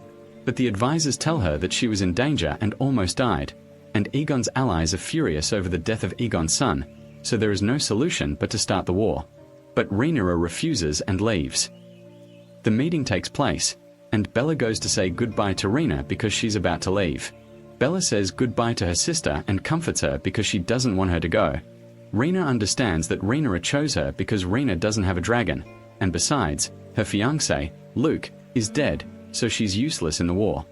[SPEAKER 1] But the advisors tell her that she was in danger and almost died, and Aegon's allies are furious over the death of Aegon's son, so there is no solution but to start the war. But Rhaenyra refuses and leaves. The meeting takes place, and Bella goes to say goodbye to Rhaena because she's about to leave. Bella says goodbye to her sister and comforts her because she doesn't want her to go. Rhaena understands that Rhaenyra chose her because Rhaena doesn't have a dragon, and besides, her fiancé, Luke, is dead, so she's useless in the war.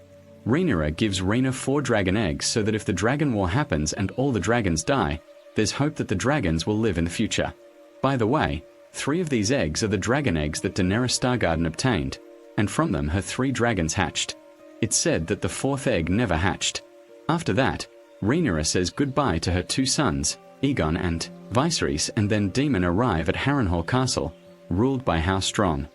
[SPEAKER 1] Rhaenyra gives Rhaena 4 dragon eggs so that if the dragon war happens and all the dragons die, there's hope that the dragons will live in the future. By the way, 3 of these eggs are the dragon eggs that Daenerys Targaryen obtained, and from them her 3 dragons hatched. It's said that the 4th egg never hatched. After that, Rhaenyra says goodbye to her 2 sons, Aegon and Viserys, and then Daemon arrive at Harrenhal Castle, ruled by House Strong.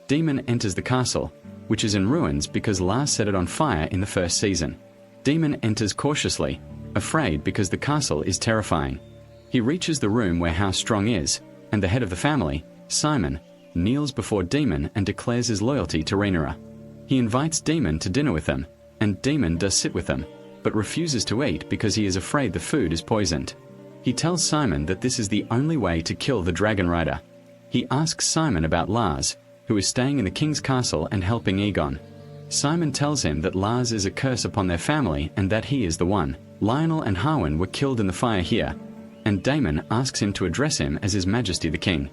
[SPEAKER 1] Daemon enters the castle, which is in ruins because Lars set it on fire in the first season. Daemon enters cautiously, afraid because the castle is terrifying. He reaches the room where House Strong is, and the head of the family, Simon, kneels before Daemon and declares his loyalty to Rhaenyra. He invites Daemon to dinner with them, and Daemon does sit with them, but refuses to eat because he is afraid the food is poisoned. He tells Simon that this is the only way to kill the Dragon Rider. He asks Simon about Lars, who is staying in the king's castle and helping Aegon. Simon tells him that Lars is a curse upon their family and that he is the one. Lionel and Harwin were killed in the fire here, and Daemon asks him to address him as His Majesty the King.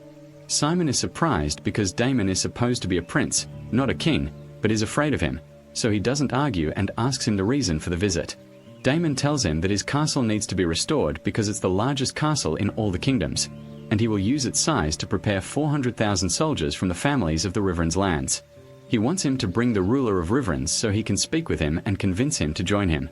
[SPEAKER 1] Simon is surprised because Daemon is supposed to be a prince, not a king, but is afraid of him, so he doesn't argue and asks him the reason for the visit. Daemon tells him that his castle needs to be restored because it's the largest castle in all the kingdoms, and he will use its size to prepare 400,000 soldiers from the families of the Riverins lands. He wants him to bring the ruler of Riverins so he can speak with him and convince him to join him.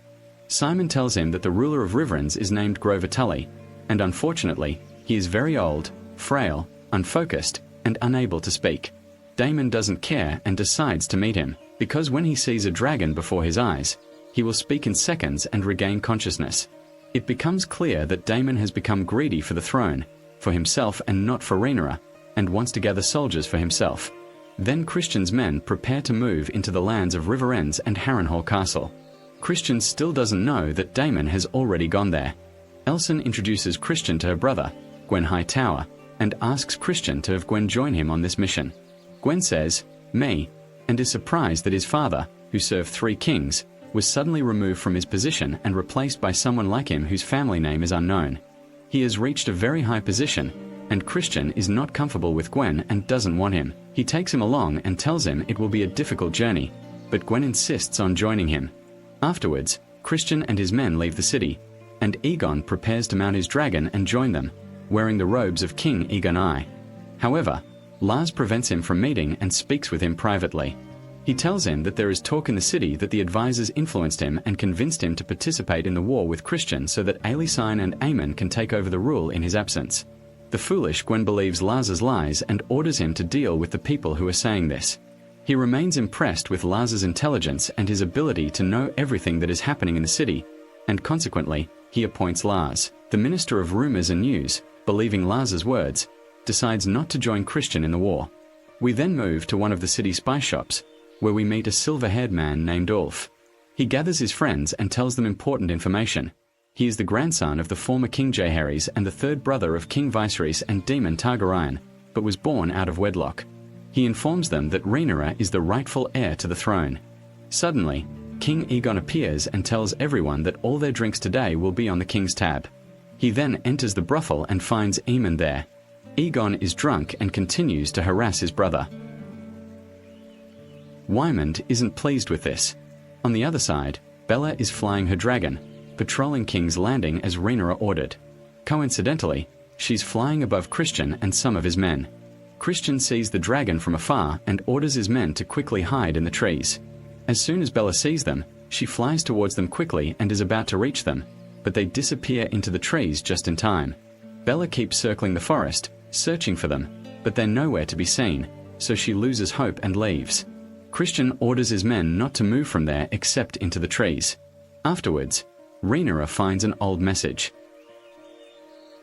[SPEAKER 1] Simon tells him that the ruler of Riverins is named Grover Tully, and unfortunately, he is very old, frail, unfocused, and unable to speak. Daemon doesn't care and decides to meet him, because when he sees a dragon before his eyes, he will speak in seconds and regain consciousness. It becomes clear that Daemon has become greedy for the throne, for himself and not for Rhaenyra, and wants to gather soldiers for himself. Then Christian's men prepare to move into the lands of Riverends and Harrenhal Castle. Christian still doesn't know that Daemon has already gone there. Elsan introduces Christian to her brother, Gwen Hightower, and asks Christian to have Gwen join him on this mission. Gwen says, "Me," and is surprised that his father, who served 3 kings, was suddenly removed from his position and replaced by someone like him whose family name is unknown. He has reached a very high position, and Christian is not comfortable with Gwen and doesn't want him. He takes him along and tells him it will be a difficult journey, but Gwen insists on joining him. Afterwards, Christian and his men leave the city, and Aegon prepares to mount his dragon and join them, wearing the robes of King Aegon I. However, Lars prevents him from meeting and speaks with him privately. He tells him that there is talk in the city that the advisors influenced him and convinced him to participate in the war with Christian so that Alicine and Aemon can take over the rule in his absence. The foolish Gwen believes Lars's lies and orders him to deal with the people who are saying this. He remains impressed with Lars's intelligence and his ability to know everything that is happening in the city, and consequently, he appoints Lars. The Minister of Rumors and News, believing Lars's words, decides not to join Christian in the war. We then move to one of the city spy shops, where we meet a silver-haired man named Ulf. He gathers his friends and tells them important information. He is the grandson of the former King Jaehaerys and the 3rd brother of King Viserys and Daemon Targaryen, but was born out of wedlock. He informs them that Rhaenyra is the rightful heir to the throne. Suddenly, King Aegon appears and tells everyone that all their drinks today will be on the king's tab. He then enters the brothel and finds Aemon there. Aegon is drunk and continues to harass his brother. Wymond isn't pleased with this. On the other side, Bella is flying her dragon, patrolling King's Landing as Rhaenyra ordered. Coincidentally, she's flying above Christian and some of his men. Christian sees the dragon from afar and orders his men to quickly hide in the trees. As soon as Bella sees them, she flies towards them quickly and is about to reach them, but they disappear into the trees just in time. Bella keeps circling the forest, searching for them, but they're nowhere to be seen, so she loses hope and leaves. Christian orders his men not to move from there except into the trees. Afterwards, Rhaenyra finds an old message.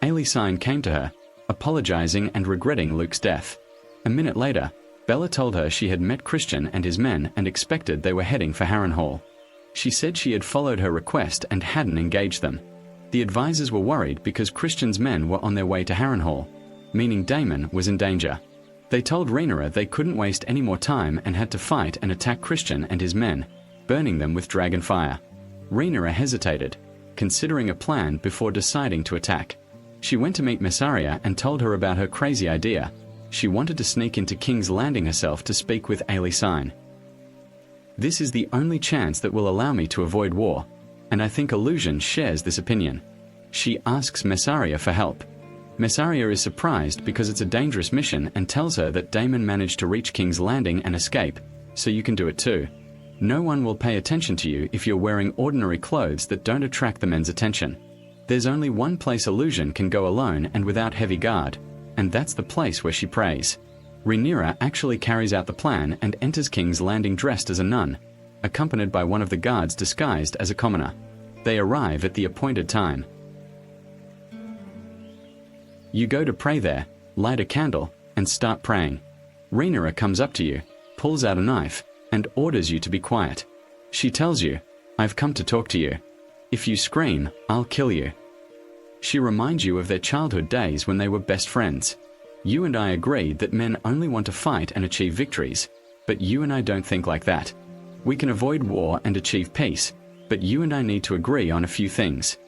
[SPEAKER 1] Alicent came to her, apologizing and regretting Luke's death. A minute later, Bella told her she had met Christian and his men and expected they were heading for Harrenhal. She said she had followed her request and hadn't engaged them. The advisors were worried because Christian's men were on their way to Harrenhal, meaning Daemon was in danger. They told Rhaenyra they couldn't waste any more time and had to fight and attack Christian and his men, burning them with dragon fire. Rhaenyra hesitated, considering a plan before deciding to attack. She went to meet Mysaria and told her about her crazy idea. She wanted to sneak into King's Landing herself to speak with Alicent. This is the only chance that will allow me to avoid war, and I think Illusion shares this opinion. She asks Mysaria for help. Mysaria is surprised because it's a dangerous mission and tells her that Daemon managed to reach King's Landing and escape, so you can do it too. No one will pay attention to you if you're wearing ordinary clothes that don't attract the men's attention. There's only one place Illusion can go alone and without heavy guard, and that's the place where she prays. Rhaenyra actually carries out the plan and enters King's Landing dressed as a nun, accompanied by one of the guards disguised as a commoner. They arrive at the appointed time. You go to pray there, light a candle, and start praying. Rhaenyra comes up to you, pulls out a knife, and orders you to be quiet. She tells you, "I've come to talk to you. If you scream, I'll kill you." She reminds you of their childhood days when they were best friends. You and I agree that men only want to fight and achieve victories, but you and I don't think like that. We can avoid war and achieve peace, but you and I need to agree on a few things.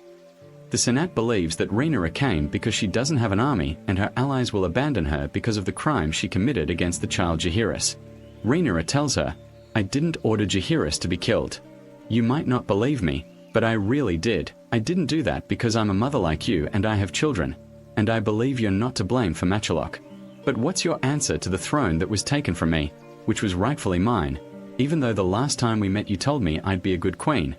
[SPEAKER 1] The Senate believes that Rhaenyra came because she doesn't have an army and her allies will abandon her because of the crime she committed against the child Jaehaerys. Rhaenyra tells her, "I didn't order Jaehaerys to be killed. You might not believe me, but I really did. I didn't do that because I'm a mother like you and I have children, and I believe you're not to blame for Matchlock. But what's your answer to the throne that was taken from me, which was rightfully mine, even though the last time we met you told me I'd be a good queen?"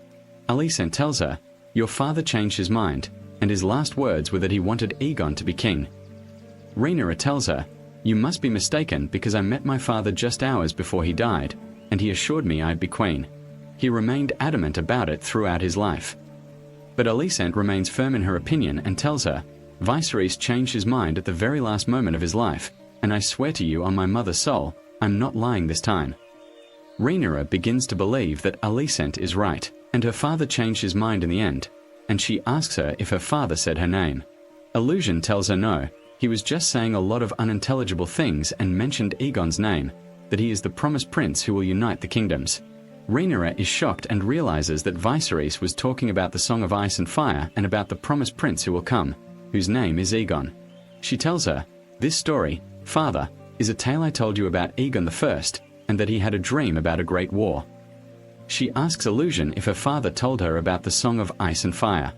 [SPEAKER 1] Alicent tells her, "Your father changed his mind, and his last words were that he wanted Aegon to be king." Rhaenyra tells her, "You must be mistaken because I met my father just hours before he died, and he assured me I'd be queen. He remained adamant about it throughout his life." But Alicent remains firm in her opinion and tells her, "Viserys changed his mind at the very last moment of his life, and I swear to you on my mother's soul, I'm not lying this time." Rhaenyra begins to believe that Alicent is right, and her father changed his mind in the end, and she asks her if her father said her name. Illusion tells her no, he was just saying a lot of unintelligible things and mentioned Aegon's name, that he is the promised prince who will unite the kingdoms. Rhaenyra is shocked and realizes that Viserys was talking about the Song of Ice and Fire and about the promised prince who will come, whose name is Aegon. She tells her, "This story, father, is a tale I told you about Aegon the First, and that he had a dream about a great war." She asks Illusion if her father told her about the Song of Ice and Fire.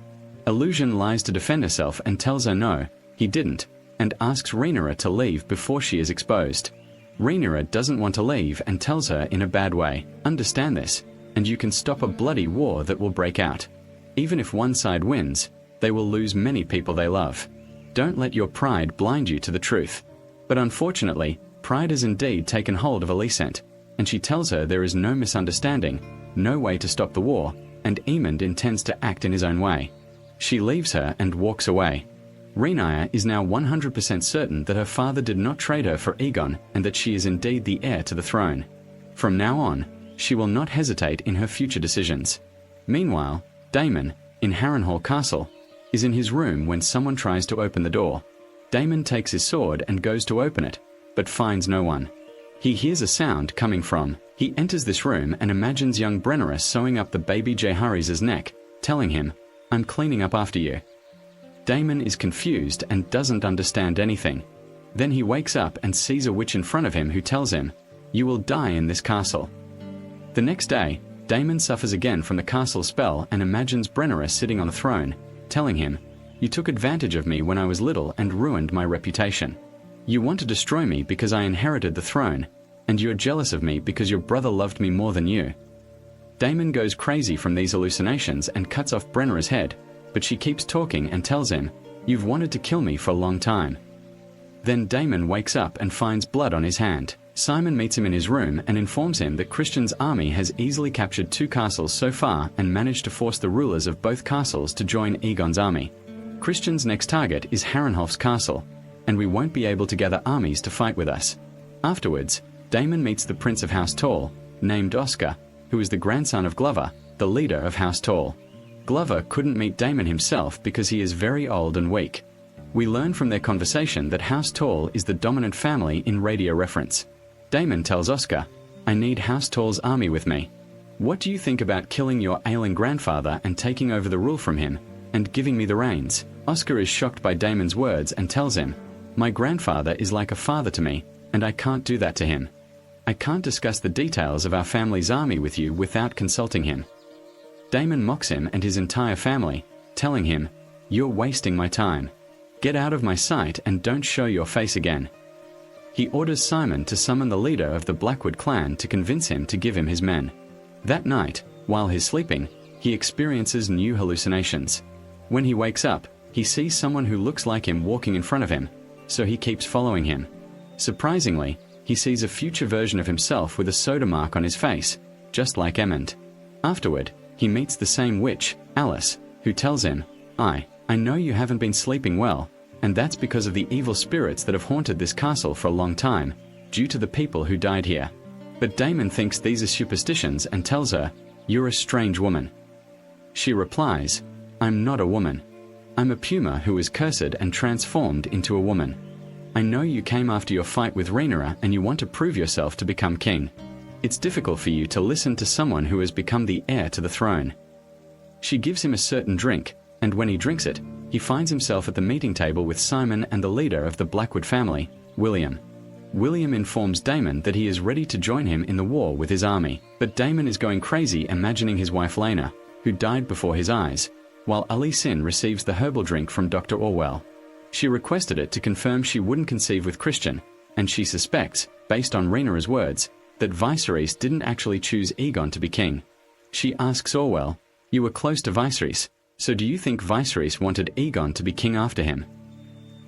[SPEAKER 1] Illusion lies to defend herself and tells her no, he didn't, and asks Rhaenyra to leave before she is exposed. Rhaenyra doesn't want to leave and tells her in a bad way, "Understand this, and you can stop a bloody war that will break out. Even if one side wins, they will lose many people they love. Don't let your pride blind you to the truth." But unfortunately, pride has indeed taken hold of Alicent, and she tells her there is no misunderstanding, no way to stop the war, and Aemond intends to act in his own way. She leaves her and walks away. Rhaenyra is now 100% certain that her father did not trade her for Aegon and that she is indeed the heir to the throne. From now on, she will not hesitate in her future decisions. Meanwhile, Daemon, in Harrenhal Castle, is in his room when someone tries to open the door. Daemon takes his sword and goes to open it, but finds no one. He hears a sound coming from. He enters this room and imagines young Brennerus sewing up the baby Jaehaerys' neck, telling him, "I'm cleaning up after you." Daemon is confused and doesn't understand anything. Then he wakes up and sees a witch in front of him who tells him, "You will die in this castle." The next day, Damon suffers again from the castle spell and imagines Brenera sitting on the throne, telling him, "You took advantage of me when I was little and ruined my reputation. You want to destroy me because I inherited the throne, and you're jealous of me because your brother loved me more than you." Damon goes crazy from these hallucinations and cuts off Brenera's head, but she keeps talking and tells him, "You've wanted to kill me for a long time." Then Damon wakes up and finds blood on his hand. Simon meets him in his room and informs him that Christian's army has easily captured 2 castles so far and managed to force the rulers of both castles to join Aegon's army. Christian's next target is Harrenhal's castle, and we won't be able to gather armies to fight with us. Afterwards, Damon meets the Prince of House Tall, named Oscar, who is the grandson of Glover, the leader of House Tall. Glover couldn't meet Damon himself because he is very old and weak. We learn from their conversation that House Tall is the dominant family in radio reference. Damon tells Oscar, "I need House Tall's army with me. What do you think about killing your ailing grandfather and taking over the rule from him, and giving me the reins?" Oscar is shocked by Damon's words and tells him, "My grandfather is like a father to me, and I can't do that to him. I can't discuss the details of our family's army with you without consulting him." Damon mocks him and his entire family, telling him, "You're wasting my time. Get out of my sight and don't show your face again." He orders Simon to summon the leader of the Blackwood clan to convince him to give him his men. That night, while he's sleeping, he experiences new hallucinations. When he wakes up, he sees someone who looks like him walking in front of him, so he keeps following him. Surprisingly, he sees a future version of himself with a soda mark on his face, just like Emmond. Afterward, he meets the same witch, Alice, who tells him, I know you haven't been sleeping well, and that's because of the evil spirits that have haunted this castle for a long time, due to the people who died here. But Damon thinks these are superstitions and tells her, "You're a strange woman." She replies, "I'm not a woman. I'm a puma who is cursed and transformed into a woman. I know you came after your fight with Rhaenyra and you want to prove yourself to become king. It's difficult for you to listen to someone who has become the heir to the throne." She gives him a certain drink, and when he drinks it, he finds himself at the meeting table with Simon and the leader of the Blackwood family, William. William informs Damon that he is ready to join him in the war with his army, but Damon is going crazy imagining his wife Laena, who died before his eyes, while Alicent receives the herbal drink from Dr. Orwell. She requested it to confirm she wouldn't conceive with Christian, and she suspects, based on Rhaenyra's words, that Viserys didn't actually choose Aegon to be king. She asks Orwell, "You were close to Viserys, so do you think Viserys wanted Aegon to be king after him?"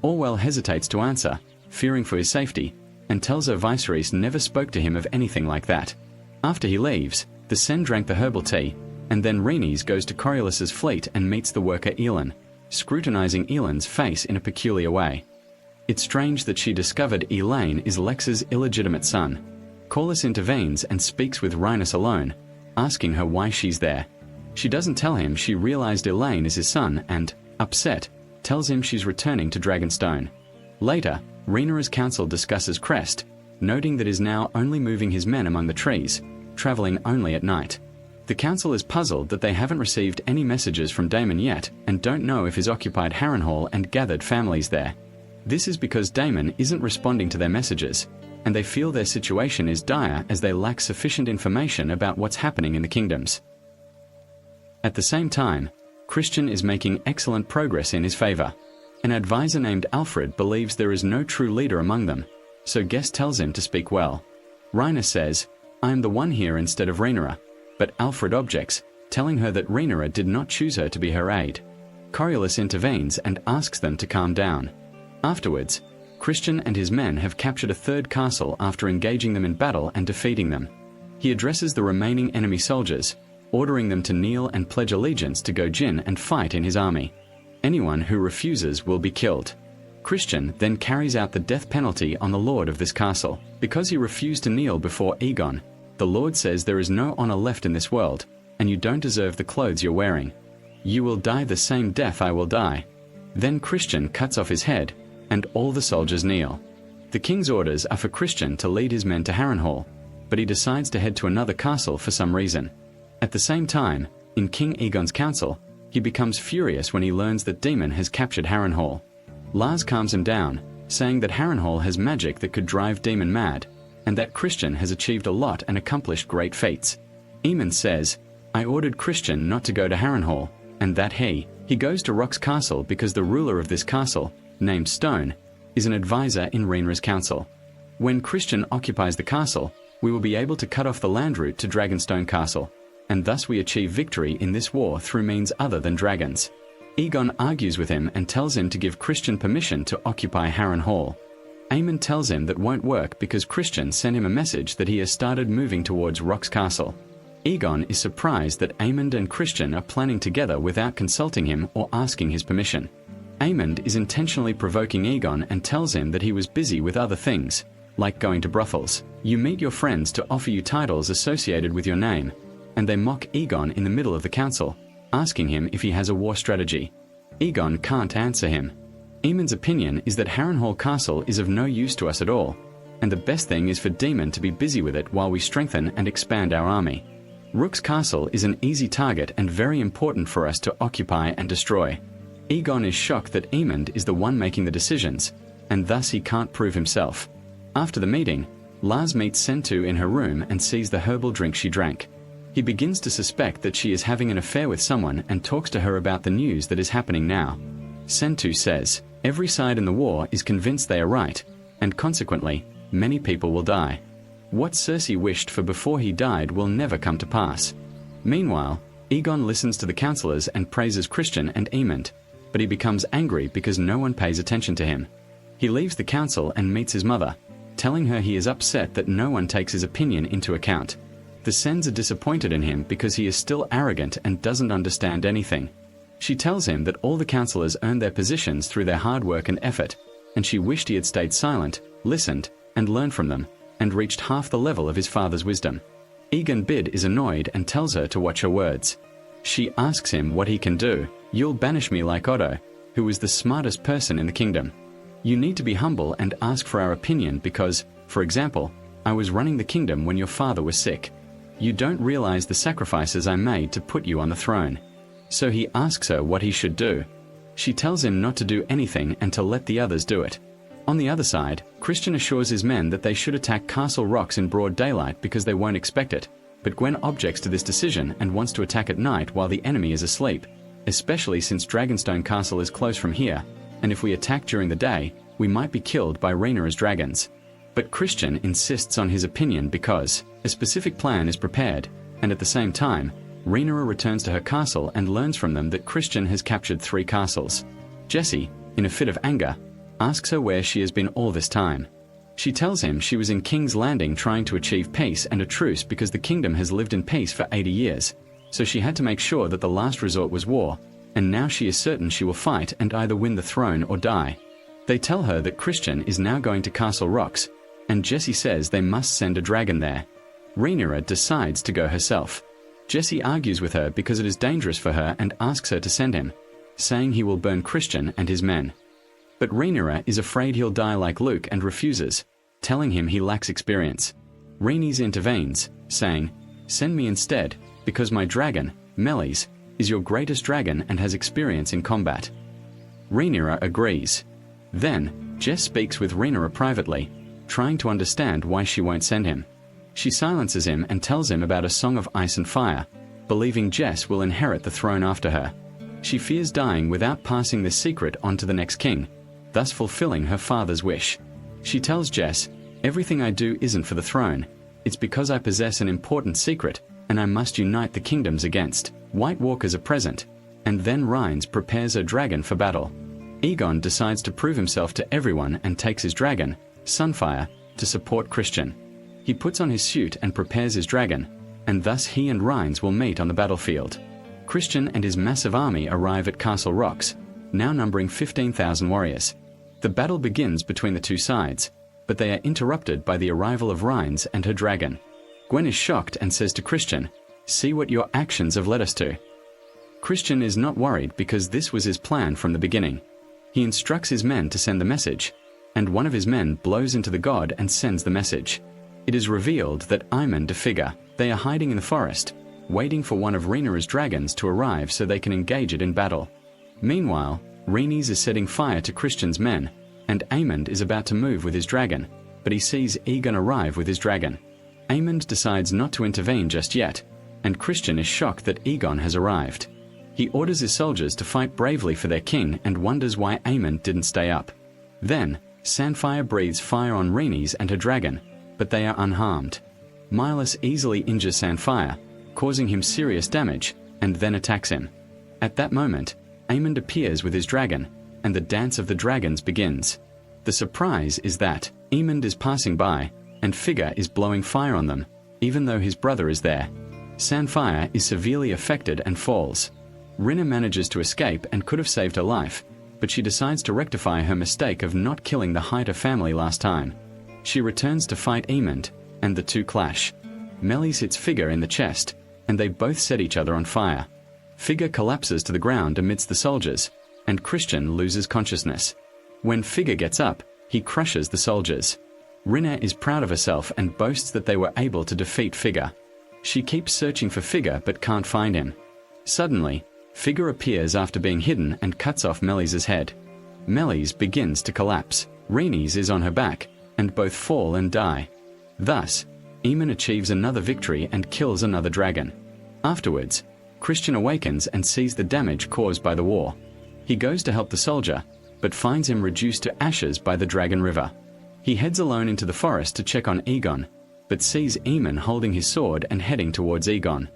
[SPEAKER 1] Orwell hesitates to answer, fearing for his safety, and tells her Viserys never spoke to him of anything like that. After he leaves, the Sen drank the herbal tea, and then Rhaenys goes to Coriolis's fleet and meets the worker Elend, scrutinizing Elend's face in a peculiar way. It's strange that she discovered Elaine is Lex's illegitimate son. Corlys intervenes and speaks with Rhaenys alone, asking her why she's there. She doesn't tell him she realized Elaine is his son and, upset, tells him she's returning to Dragonstone. Later, Rhaenyra's council discusses Crest, noting that is now only moving his men among the trees, traveling only at night. The council is puzzled that they haven't received any messages from Daemon yet and don't know if he's occupied Harrenhal and gathered families there. This is because Daemon isn't responding to their messages, and they feel their situation is dire as they lack sufficient information about what's happening in the kingdoms. At the same time, Christian is making excellent progress in his favor. An advisor named Alfred believes there is no true leader among them, so Guest tells him to speak well. Rhaenys says, "I am the one here instead of Rhaenyra," but Alfred objects, telling her that Rhaenyra did not choose her to be her aide. Coriolis intervenes and asks them to calm down. Afterwards, Christian and his men have captured a third castle after engaging them in battle and defeating them. He addresses the remaining enemy soldiers, ordering them to kneel and pledge allegiance to Gojin and fight in his army. Anyone who refuses will be killed. Christian then carries out the death penalty on the lord of this castle. Because he refused to kneel before Aegon, the lord says there is no honor left in this world, and you don't deserve the clothes you're wearing. You will die the same death I will die. Then Christian cuts off his head, and all the soldiers kneel. The king's orders are for Christian to lead his men to Harrenhal, but he decides to head to another castle for some reason. At the same time, in King Aegon's council, he becomes furious when he learns that Daemon has captured Harrenhal. Lars calms him down, saying that Harrenhal has magic that could drive Daemon mad, and that Christian has achieved a lot and accomplished great feats. Aemond says, I ordered Christian not to go to Harrenhal, and that he goes to Rock's castle because the ruler of this castle, named Stone, is an advisor in Rhaenyra's council. When Christian occupies the castle, we will be able to cut off the land route to Dragonstone Castle, and thus we achieve victory in this war through means other than dragons. Aegon argues with him and tells him to give Christian permission to occupy Harrenhal. Aemond tells him that won't work because Christian sent him a message that he has started moving towards Rock's castle. Aegon is surprised that Aemond and Christian are planning together without consulting him or asking his permission. Aemond is intentionally provoking Aegon and tells him that he was busy with other things, like going to brothels. You meet your friends to offer you titles associated with your name, and they mock Aegon in the middle of the council, asking him if he has a war strategy. Aegon can't answer him. Aemond's opinion is that Harrenhal Castle is of no use to us at all, and the best thing is for Daemon to be busy with it while we strengthen and expand our army. Rook's castle is an easy target and very important for us to occupy and destroy. Aegon is shocked that Aemond is the one making the decisions, and thus he can't prove himself. After the meeting, Lars meets Sentu in her room and sees the herbal drink she drank. He begins to suspect that she is having an affair with someone and talks to her about the news that is happening now. Sentu says, every side in the war is convinced they are right, and consequently, many people will die. What Cersei wished for before he died will never come to pass. Meanwhile, Aegon listens to the councillors and praises Christian and Aemond, but he becomes angry because no one pays attention to him. He leaves the council and meets his mother, telling her he is upset that no one takes his opinion into account. The Sens are disappointed in him because he is still arrogant and doesn't understand anything. She tells him that all the councillors earned their positions through their hard work and effort, and she wished he had stayed silent, listened, and learned from them, and reached half the level of his father's wisdom. Aegon Bid is annoyed and tells her to watch her words. She asks him what he can do. You'll banish me like Otto, who was the smartest person in the kingdom. You need to be humble and ask for our opinion because, for example, I was running the kingdom when your father was sick. You don't realize the sacrifices I made to put you on the throne. So he asks her what he should do. She tells him not to do anything and to let the others do it. On the other side, Christian assures his men that they should attack Castle Rocks in broad daylight because they won't expect it, but Gwen objects to this decision and wants to attack at night while the enemy is asleep, especially since Dragonstone Castle is close from here, and if we attack during the day, we might be killed by Rhaenyra's dragons. But Christian insists on his opinion because a specific plan is prepared, and at the same time, Rhaenyra returns to her castle and learns from them that Christian has captured 3 castles. Jessie, in a fit of anger, asks her where she has been all this time. She tells him she was in King's Landing trying to achieve peace and a truce because the kingdom has lived in peace for 80 years, so she had to make sure that the last resort was war, and now she is certain she will fight and either win the throne or die. They tell her that Christian is now going to Castle Rocks, and Jessie says they must send a dragon there. Rhaenyra decides to go herself. Jessie argues with her because it is dangerous for her and asks her to send him, saying he will burn Christian and his men. But Rhaenyra is afraid he'll die like Luke and refuses, telling him he lacks experience. Rhaenys intervenes, saying, "Send me instead, because my dragon, Melis, is your greatest dragon and has experience in combat." Rhaenyra agrees. Then, Jess speaks with Rhaenyra privately, trying to understand why she won't send him. She silences him and tells him about a song of ice and fire, believing Jess will inherit the throne after her. She fears dying without passing this secret on to the next king, thus fulfilling her father's wish. She tells Jess, "Everything I do isn't for the throne. It's because I possess an important secret, and I must unite the kingdoms against White Walkers are present." And then Rhaenys prepares her dragon for battle. Aegon decides to prove himself to everyone and takes his dragon, Sunfire, to support Christian. He puts on his suit and prepares his dragon, and thus he and Rhaenys will meet on the battlefield. Christian and his massive army arrive at Castle Rocks, now numbering 15,000 warriors. The battle begins between the two sides, but they are interrupted by the arrival of Rhaenys and her dragon. Gwen is shocked and says to Christian, "See what your actions have led us to." Christian is not worried because this was his plan from the beginning. He instructs his men to send the message, and one of his men blows into the god and sends the message. It is revealed that Aemond and figure they are hiding in the forest, waiting for one of Rhaenyra's dragons to arrive so they can engage it in battle. Meanwhile, Rhaenys is setting fire to Christian's men, and Aemond is about to move with his dragon, but he sees Aegon arrive with his dragon. Aemond decides not to intervene just yet, and Christian is shocked that Egon has arrived. He orders his soldiers to fight bravely for their king and wonders why Aemon didn't stay up. Then, Sandfire breathes fire on Rhaenys and her dragon, but they are unharmed. Mylus easily injures Sandfire, causing him serious damage, and then attacks him. At that moment, Aemon appears with his dragon, and the dance of the dragons begins. The surprise is that Aemon is passing by, and Figure is blowing fire on them, even though his brother is there. Sandfire is severely affected and falls. Rhaena manages to escape and could have saved her life, but she decides to rectify her mistake of not killing the Hyder family last time. She returns to fight Aemon, and the two clash. Meleys hits Figure in the chest, and they both set each other on fire. Figure collapses to the ground amidst the soldiers, and Christian loses consciousness. When Figure gets up, he crushes the soldiers. Rhaena is proud of herself and boasts that they were able to defeat Figure. She keeps searching for Figure but can't find him. Suddenly, Figure appears after being hidden and cuts off Meleys' head. Meleys begins to collapse. Rhaenys is on her back, and both fall and die. Thus, Aemon achieves another victory and kills another dragon. Afterwards, Christian awakens and sees the damage caused by the war. He goes to help the soldier, but finds him reduced to ashes by the Dragon River. He heads alone into the forest to check on Aegon, but sees Aemon holding his sword and heading towards Aegon.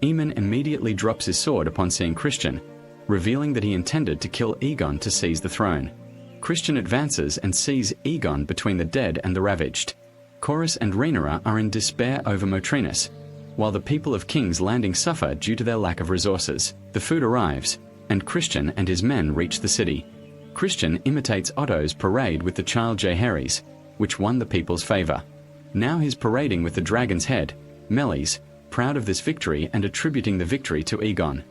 [SPEAKER 1] Aemon immediately drops his sword upon seeing Christian, revealing that he intended to kill Aegon to seize the throne. Christian advances and sees Aegon between the dead and the ravaged. Corlys and Rhaenyra are in despair over Motrinus, while the people of King's Landing suffer due to their lack of resources. The food arrives, and Christian and his men reach the city. Christian imitates Otto's parade with the child Jaehaerys, which won the people's favor. Now he's parading with the dragon's head, Meleys, proud of this victory and attributing the victory to Aegon.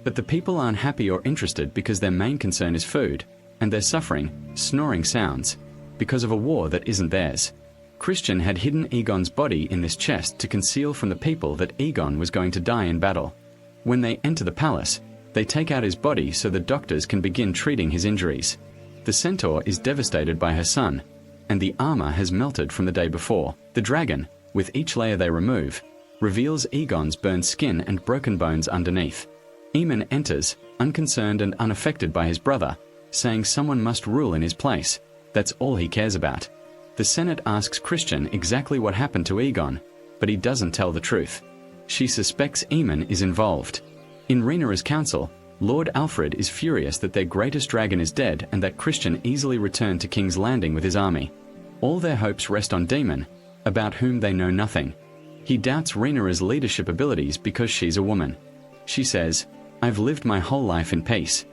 [SPEAKER 1] But the people aren't happy or interested because their main concern is food, and they're suffering snoring sounds because of a war that isn't theirs. Christian had hidden Aegon's body in this chest to conceal from the people that Aegon was going to die in battle. When they enter the palace, they take out his body so the doctors can begin treating his injuries. The centaur is devastated by her son, and the armor has melted from the day before. The dragon, with each layer they remove, reveals Aegon's burned skin and broken bones underneath. Aemon enters, unconcerned and unaffected by his brother, saying someone must rule in his place. That's all he cares about. The Senate asks Christian exactly what happened to Aegon, but he doesn't tell the truth. She suspects Aemon is involved. In Rhaenyra's council, Lord Alfred is furious that their greatest dragon is dead and that Christian easily returned to King's Landing with his army. All their hopes rest on Daemon, about whom they know nothing. He doubts Rhaenyra's leadership abilities because she's a woman. She says, "I've lived my whole life in peace,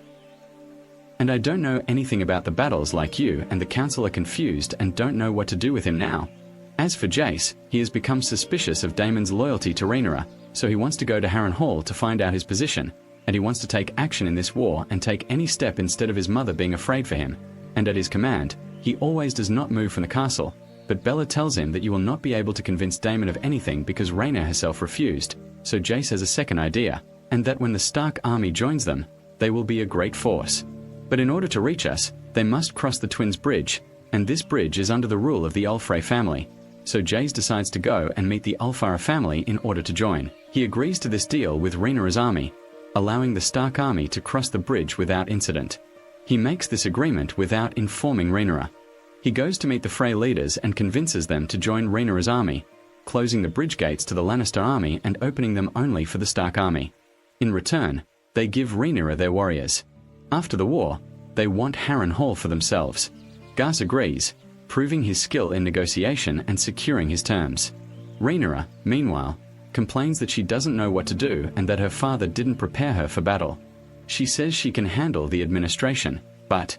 [SPEAKER 1] and I don't know anything about the battles like you," and the council are confused and don't know what to do with him now. As for Jace, he has become suspicious of Daemon's loyalty to Rhaenyra, so he wants to go to Harrenhal to find out his position, and he wants to take action in this war and take any step instead of his mother being afraid for him. And at his command, he always does not move from the castle, but Bella tells him that you will not be able to convince Daemon of anything because Rhaenyra herself refused, so Jace has a second idea, and that when the Stark army joins them, they will be a great force. But in order to reach us, they must cross the Twins Bridge, and this bridge is under the rule of the Ulfrey family. So Jace decides to go and meet the Ulfara family in order to join. He agrees to this deal with Rhaenyra's army, allowing the Stark army to cross the bridge without incident. He makes this agreement without informing Rhaenyra. He goes to meet the Frey leaders and convinces them to join Rhaenyra's army, closing the bridge gates to the Lannister army and opening them only for the Stark army. In return, they give Rhaenyra their warriors. After the war, they want Harrenhal for themselves. Gas agrees, proving his skill in negotiation and securing his terms. Rhaenyra, meanwhile, complains that she doesn't know what to do and that her father didn't prepare her for battle. She says she can handle the administration, but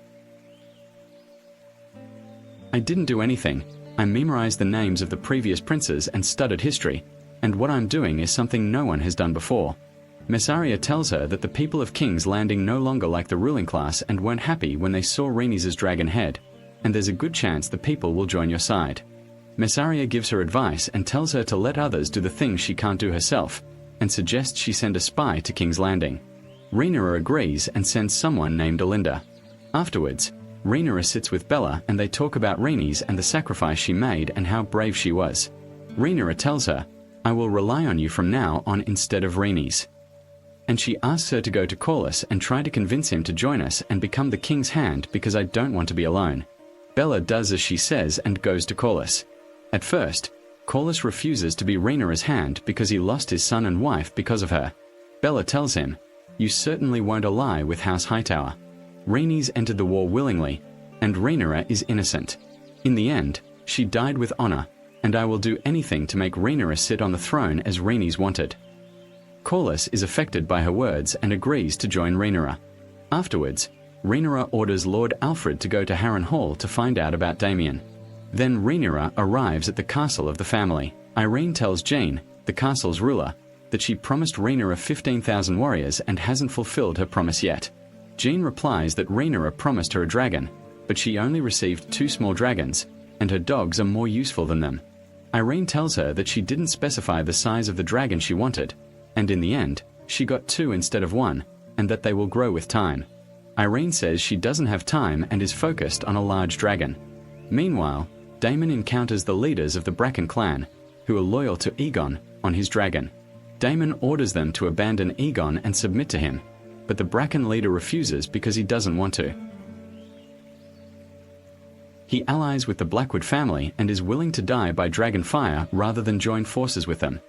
[SPEAKER 1] "I didn't do anything. I memorized the names of the previous princes and studied history, and what I'm doing is something no one has done before." Messaria tells her that the people of King's Landing no longer like the ruling class and weren't happy when they saw Rhaenys' dragon head, and there's a good chance the people will join your side. Messaria gives her advice and tells her to let others do the things she can't do herself, and suggests she send a spy to King's Landing. Rhaenyra agrees and sends someone named Alinda. Afterwards, Rhaenyra sits with Bella and they talk about Rhaenys and the sacrifice she made and how brave she was. Rhaenyra tells her, I will rely on you from now on instead of Rhaenys. And she asks her to go to Corlys and try to convince him to join us and become the king's hand because I don't want to be alone. Bella does as she says and goes to Corlys. At first, Corlys refuses to be Rhaenyra's hand because he lost his son and wife because of her. Bella tells him, "You certainly won't ally with House Hightower. Rhaenys entered the war willingly, and Rhaenyra is innocent. In the end, she died with honor, and I will do anything to make Rhaenyra sit on the throne as Rhaenys wanted." Corlys is affected by her words and agrees to join Rhaenyra. Afterwards, Rhaenyra orders Lord Alfred to go to Harrenhal to find out about Damien. Then Rhaenyra arrives at the castle of the family. Irene tells Jane, the castle's ruler, that she promised Rhaenyra 15,000 warriors and hasn't fulfilled her promise yet. Jane replies that Rhaenyra promised her a dragon, but she only received 2 small dragons, and her dogs are more useful than them. Irene tells her that she didn't specify the size of the dragon she wanted, and in the end, she got 2 instead of 1, and that they will grow with time. Irene says she doesn't have time and is focused on a large dragon. Meanwhile, Daemon encounters the leaders of the Bracken clan, who are loyal to Aegon, on his dragon. Daemon orders them to abandon Aegon and submit to him, but the Bracken leader refuses because he doesn't want to. He allies with the Blackwood family and is willing to die by dragon fire rather than join forces with them.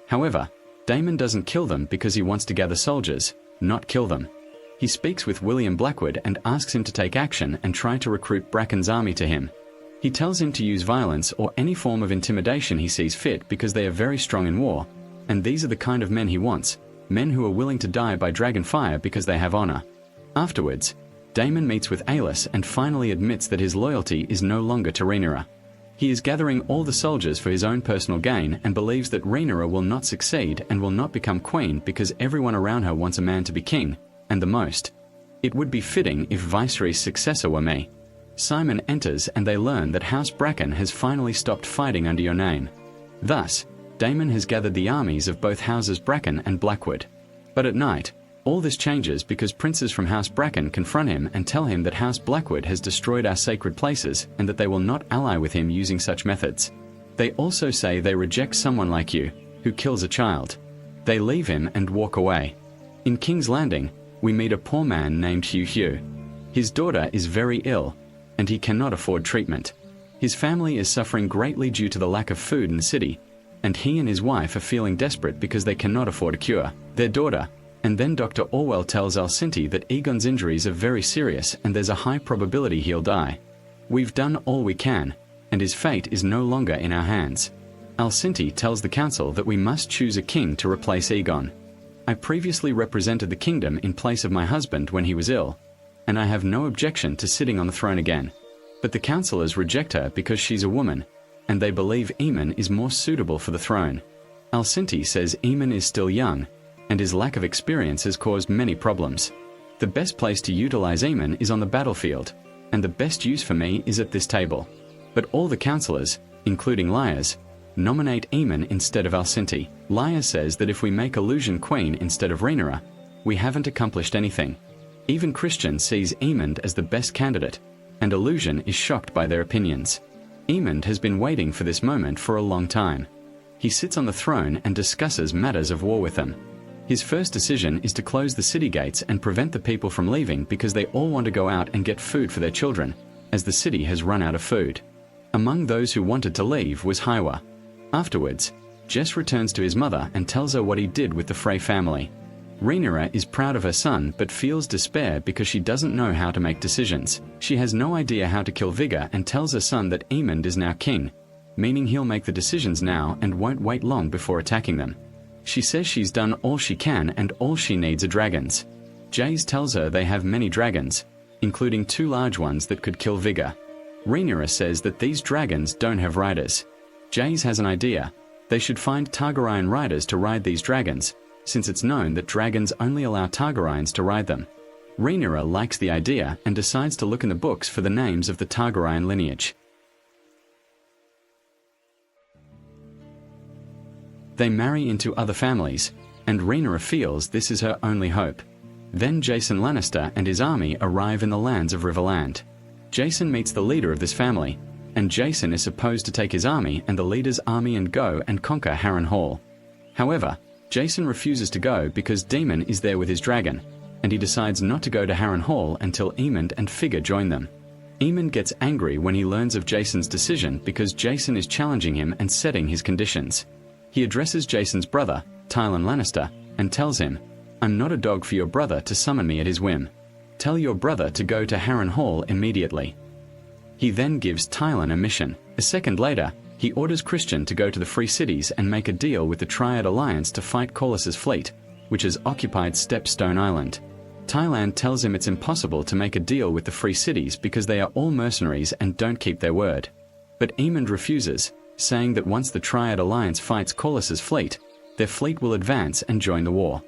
[SPEAKER 1] However, Daemon doesn't kill them because he wants to gather soldiers, not kill them. He speaks with William Blackwood and asks him to take action and try to recruit Bracken's army to him. He tells him to use violence or any form of intimidation he sees fit because they are very strong in war, and these are the kind of men he wants, men who are willing to die by dragon fire because they have honor. Afterwards, Daemon meets with Aelys and finally admits that his loyalty is no longer to Rhaenyra. He is gathering all the soldiers for his own personal gain and believes that Rhaenyra will not succeed and will not become queen because everyone around her wants a man to be king, and the most. It would be fitting if Viserys' successor were me. Simon enters and they learn that House Bracken has finally stopped fighting under your name. Thus, Daemon has gathered the armies of both houses Bracken and Blackwood. But at night, all this changes because princes from House Bracken confront him and tell him that House Blackwood has destroyed our sacred places and that they will not ally with him using such methods. They also say they reject someone like you, who kills a child. They leave him and walk away. In King's Landing, we meet a poor man named Hugh. His daughter is very ill, and he cannot afford treatment. His family is suffering greatly due to the lack of food in the city, and he and his wife are feeling desperate because they cannot afford a cure. Their daughter, and then Dr. Orwell tells Alcinti that Aegon's injuries are very serious and there's a high probability he'll die. We've done all we can, and his fate is no longer in our hands. Alcinti tells the council that we must choose a king to replace Aegon. I previously represented the kingdom in place of my husband when he was ill, and I have no objection to sitting on the throne again. But the councillors reject her because she's a woman, and they believe Aemon is more suitable for the throne. Alcinti says Aemon is still young, and his lack of experience has caused many problems. The best place to utilize Aemon is on the battlefield, and the best use for me is at this table. But all the councillors, including Lyas, nominate Aemon instead of Alcinti. Lyas says that if we make Illusion queen instead of Rhaenyra, we haven't accomplished anything. Even Christian sees Aemond as the best candidate, and Illusion is shocked by their opinions. Aemond has been waiting for this moment for a long time. He sits on the throne and discusses matters of war with them. His first decision is to close the city gates and prevent the people from leaving because they all want to go out and get food for their children, as the city has run out of food. Among those who wanted to leave was Hiwa. Afterwards, Jess returns to his mother and tells her what he did with the Frey family. Rhaenyra is proud of her son but feels despair because she doesn't know how to make decisions. She has no idea how to kill Vigor and tells her son that Aemond is now king, meaning he'll make the decisions now and won't wait long before attacking them. She says she's done all she can and all she needs are dragons. Jace tells her they have many dragons, including 2 large ones that could kill Vigor. Rhaenyra says that these dragons don't have riders. Jace has an idea. They should find Targaryen riders to ride these dragons, since it's known that dragons only allow Targaryens to ride them. Rhaenyra likes the idea and decides to look in the books for the names of the Targaryen lineage. They marry into other families, and Rhaenyra feels this is her only hope. Then Jason Lannister and his army arrive in the lands of Riverland. Jason meets the leader of this family, and Jason is supposed to take his army and the leader's army and go and conquer Harrenhal. However, Jason refuses to go because Demon is there with his dragon, and he decides not to go to Harrenhal until Emond and Figure join them. Emond gets angry when he learns of Jason's decision because Jason is challenging him and setting his conditions. He addresses Jason's brother, Tywin Lannister, and tells him, "I'm not a dog for your brother to summon me at his whim. Tell your brother to go to Harrenhal immediately." He then gives Tywin a mission. A second later, he orders Christian to go to the Free Cities and make a deal with the Triad Alliance to fight Corlys's fleet, which has occupied Stepstone Island. Tywin tells him it's impossible to make a deal with the Free Cities because they are all mercenaries and don't keep their word. But Emond refuses, saying that once the Triad Alliance fights Corlys's fleet, their fleet will advance and join the war.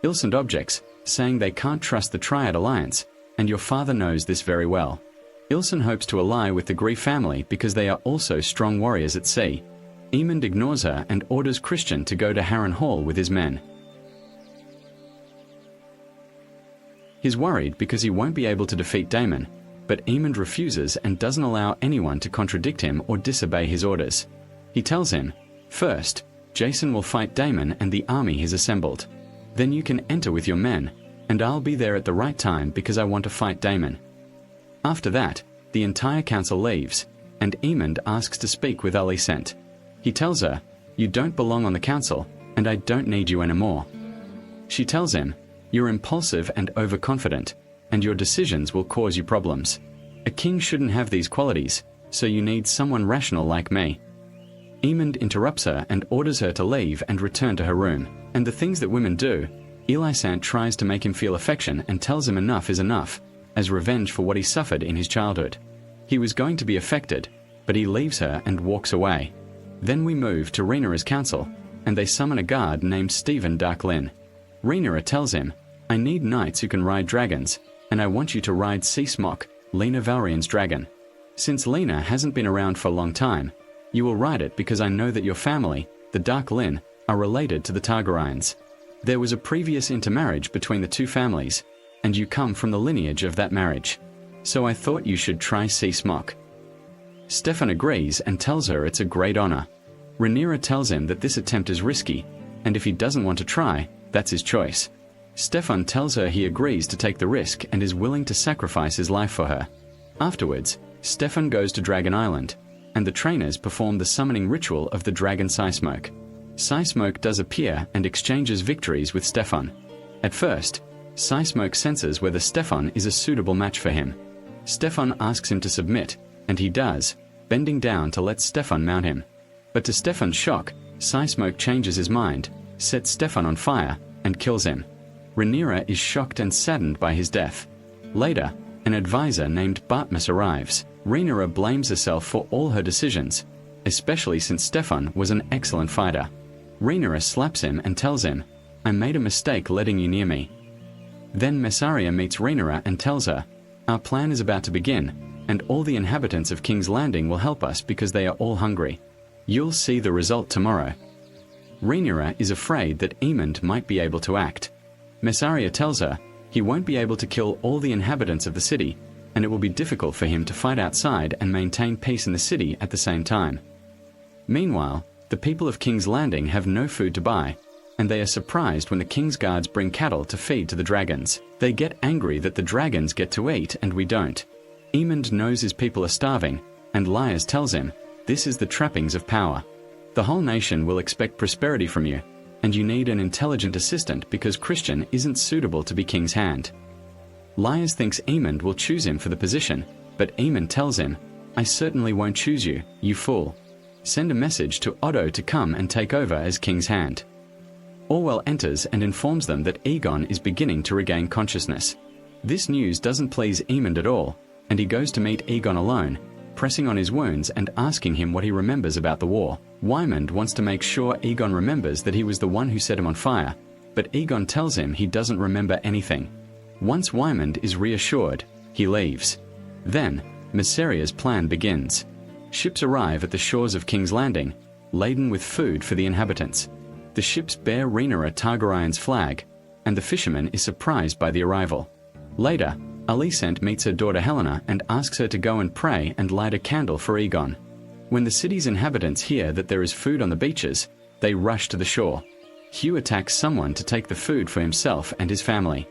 [SPEAKER 1] Ilsand objects, saying they can't trust the Triad Alliance, and your father knows this very well. Ilsand hopes to ally with the Gree family because they are also strong warriors at sea. Emond ignores her and orders Christian to go to Harrenhal with his men. He's worried because he won't be able to defeat Daemon, but Emond refuses and doesn't allow anyone to contradict him or disobey his orders. He tells him, "First, Jason will fight Daemon and the army he's assembled. Then you can enter with your men, and I'll be there at the right time because I want to fight Daemon." After that, the entire council leaves, and Emond asks to speak with Alicent. He tells her, "You don't belong on the council, and I don't need you anymore." She tells him, "You're impulsive and overconfident, and your decisions will cause you problems. A king shouldn't have these qualities, so you need someone rational like me." Emond interrupts her and orders her to leave and return to her room. And the things that women do, Alicent tries to make him feel affection and tells him enough is enough, as revenge for what he suffered in his childhood. He was going to be affected, but he leaves her and walks away. Then we move to Rhaenyra's council, and they summon a guard named Stephen Darklyn. Rhaenyra tells him, "I need knights who can ride dragons, and I want you to ride Sea Smock, Lena Valrion's dragon. Since Lena hasn't been around for a long time, you will ride it because I know that your family, the Darklyn, are related to the Targaryens. There was a previous intermarriage between the two families, and you come from the lineage of that marriage. So I thought you should try Sea Smock." Stefan agrees and tells her it's a great honor. Rhaenyra tells him that this attempt is risky, and if he doesn't want to try, that's his choice. Stefan tells her he agrees to take the risk and is willing to sacrifice his life for her. Afterwards, Stefan goes to Dragon Island, and the trainers perform the summoning ritual of the dragon Smoke. Smoke does appear and exchanges victories with Stefan. At first, Smoke senses whether Stefan is a suitable match for him. Stefan asks him to submit, and he does, bending down to let Stefan mount him. But to Stefan's shock, Smoke changes his mind, sets Stefan on fire, and kills him. Rhaenyra is shocked and saddened by his death. Later, an advisor named Bartmus arrives. Rhaenyra blames herself for all her decisions, especially since Stefan was an excellent fighter. Rhaenyra slaps him and tells him, "I made a mistake letting you near me." Then Mysaria meets Rhaenyra and tells her, "Our plan is about to begin, and all the inhabitants of King's Landing will help us because they are all hungry. You'll see the result tomorrow." Rhaenyra is afraid that Emond might be able to act. Mysaria tells her he won't be able to kill all the inhabitants of the city, and it will be difficult for him to fight outside and maintain peace in the city at the same time. Meanwhile, the people of King's Landing have no food to buy, and they are surprised when the king's guards bring cattle to feed to the dragons. They get angry that the dragons get to eat and we don't. Emond knows his people are starving, and Lyas tells him, "This is the trappings of power. The whole nation will expect prosperity from you, and you need an intelligent assistant because Christian isn't suitable to be king's hand." Lyas thinks Emond will choose him for the position, but Emond tells him, "I certainly won't choose you, you fool. Send a message to Otto to come and take over as king's hand." Orwell enters and informs them that Aegon is beginning to regain consciousness. This news doesn't please Emond at all, and he goes to meet Aegon alone, pressing on his wounds and asking him what he remembers about the war. Wymond wants to make sure Aegon remembers that he was the one who set him on fire, but Aegon tells him he doesn't remember anything. Once Wymond is reassured, he leaves. Then, Mysaria's plan begins. Ships arrive at the shores of King's Landing, laden with food for the inhabitants. The ships bear Rhaenyra Targaryen's flag, and the fisherman is surprised by the arrival. Later, Alicent meets her daughter Helena and asks her to go and pray and light a candle for Aegon. When the city's inhabitants hear that there is food on the beaches, they rush to the shore. Hugh attacks someone to take the food for himself and his family.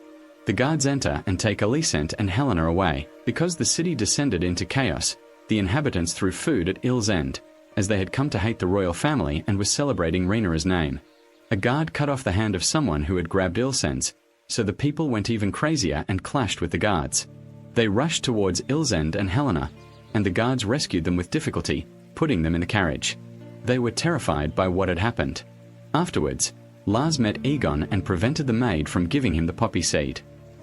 [SPEAKER 1] The guards enter and take Alicent and Helena away. Because the city descended into chaos, the inhabitants threw food at Ill's End, as they had come to hate the royal family and were celebrating Rhaenyra's name. A guard cut off the hand of someone who had grabbed Ilsen's, so the people went even crazier and clashed with the guards. They rushed towards Ilsend and Helena, and the guards rescued them with difficulty, putting them in a carriage. They were terrified by what had happened. Afterwards, Lars met Aegon and prevented the maid from giving him the poppy seed.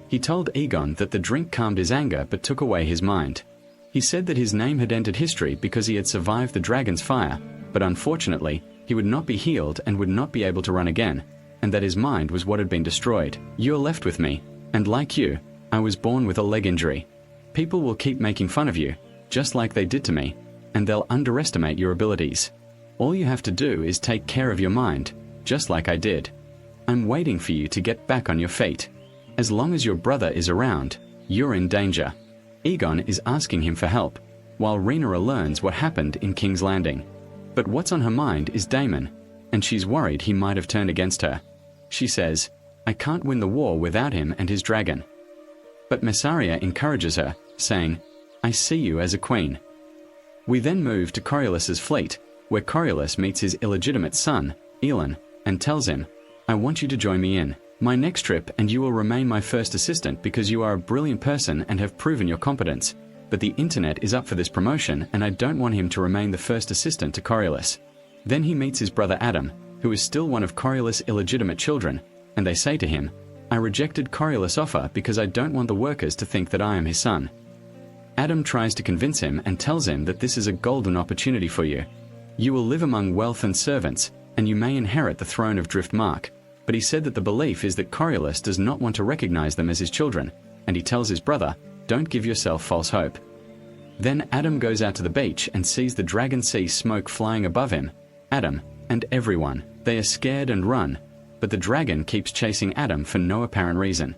[SPEAKER 1] He told Aegon that the drink calmed his anger but took away his mind. He said that his name had entered history because he had survived the dragon's fire, but unfortunately, he would not be healed and would not be able to run again, and that his mind was what had been destroyed. You're left with me, and like you, I was born with a leg injury. People will keep making fun of you, just like they did to me, and they'll underestimate your abilities. All you have to do is take care of your mind, just like I did. I'm waiting for you to get back on your feet. As long as your brother is around, you're in danger. Aegon is asking him for help, while Rhaenyra learns what happened in King's Landing. But what's on her mind is Daemon, and she's worried he might have turned against her. She says, I can't win the war without him and his dragon. But Messaria encourages her, saying, I see you as a queen. We then move to Coriolis's fleet, where Coriolis meets his illegitimate son, Elon, and tells him, I want you to join me in my next trip, and you will remain my first assistant because you are a brilliant person and have proven your competence. But the internet is up for this promotion, and I don't want him to remain the first assistant to Coriolis. Then he meets his brother Adam, who is still one of Coriolis' illegitimate children, and they say to him, I rejected Coriolis' offer because I don't want the workers to think that I am his son. Adam tries to convince him and tells him that this is a golden opportunity for you. You will live among wealth and servants, and you may inherit the throne of Driftmark. But he said that the belief is that Coriolis does not want to recognize them as his children, and he tells his brother, don't give yourself false hope. Then Adam goes out to the beach and sees the dragon sea smoke flying above him, Adam, and everyone. They are scared and run, but the dragon keeps chasing Adam for no apparent reason.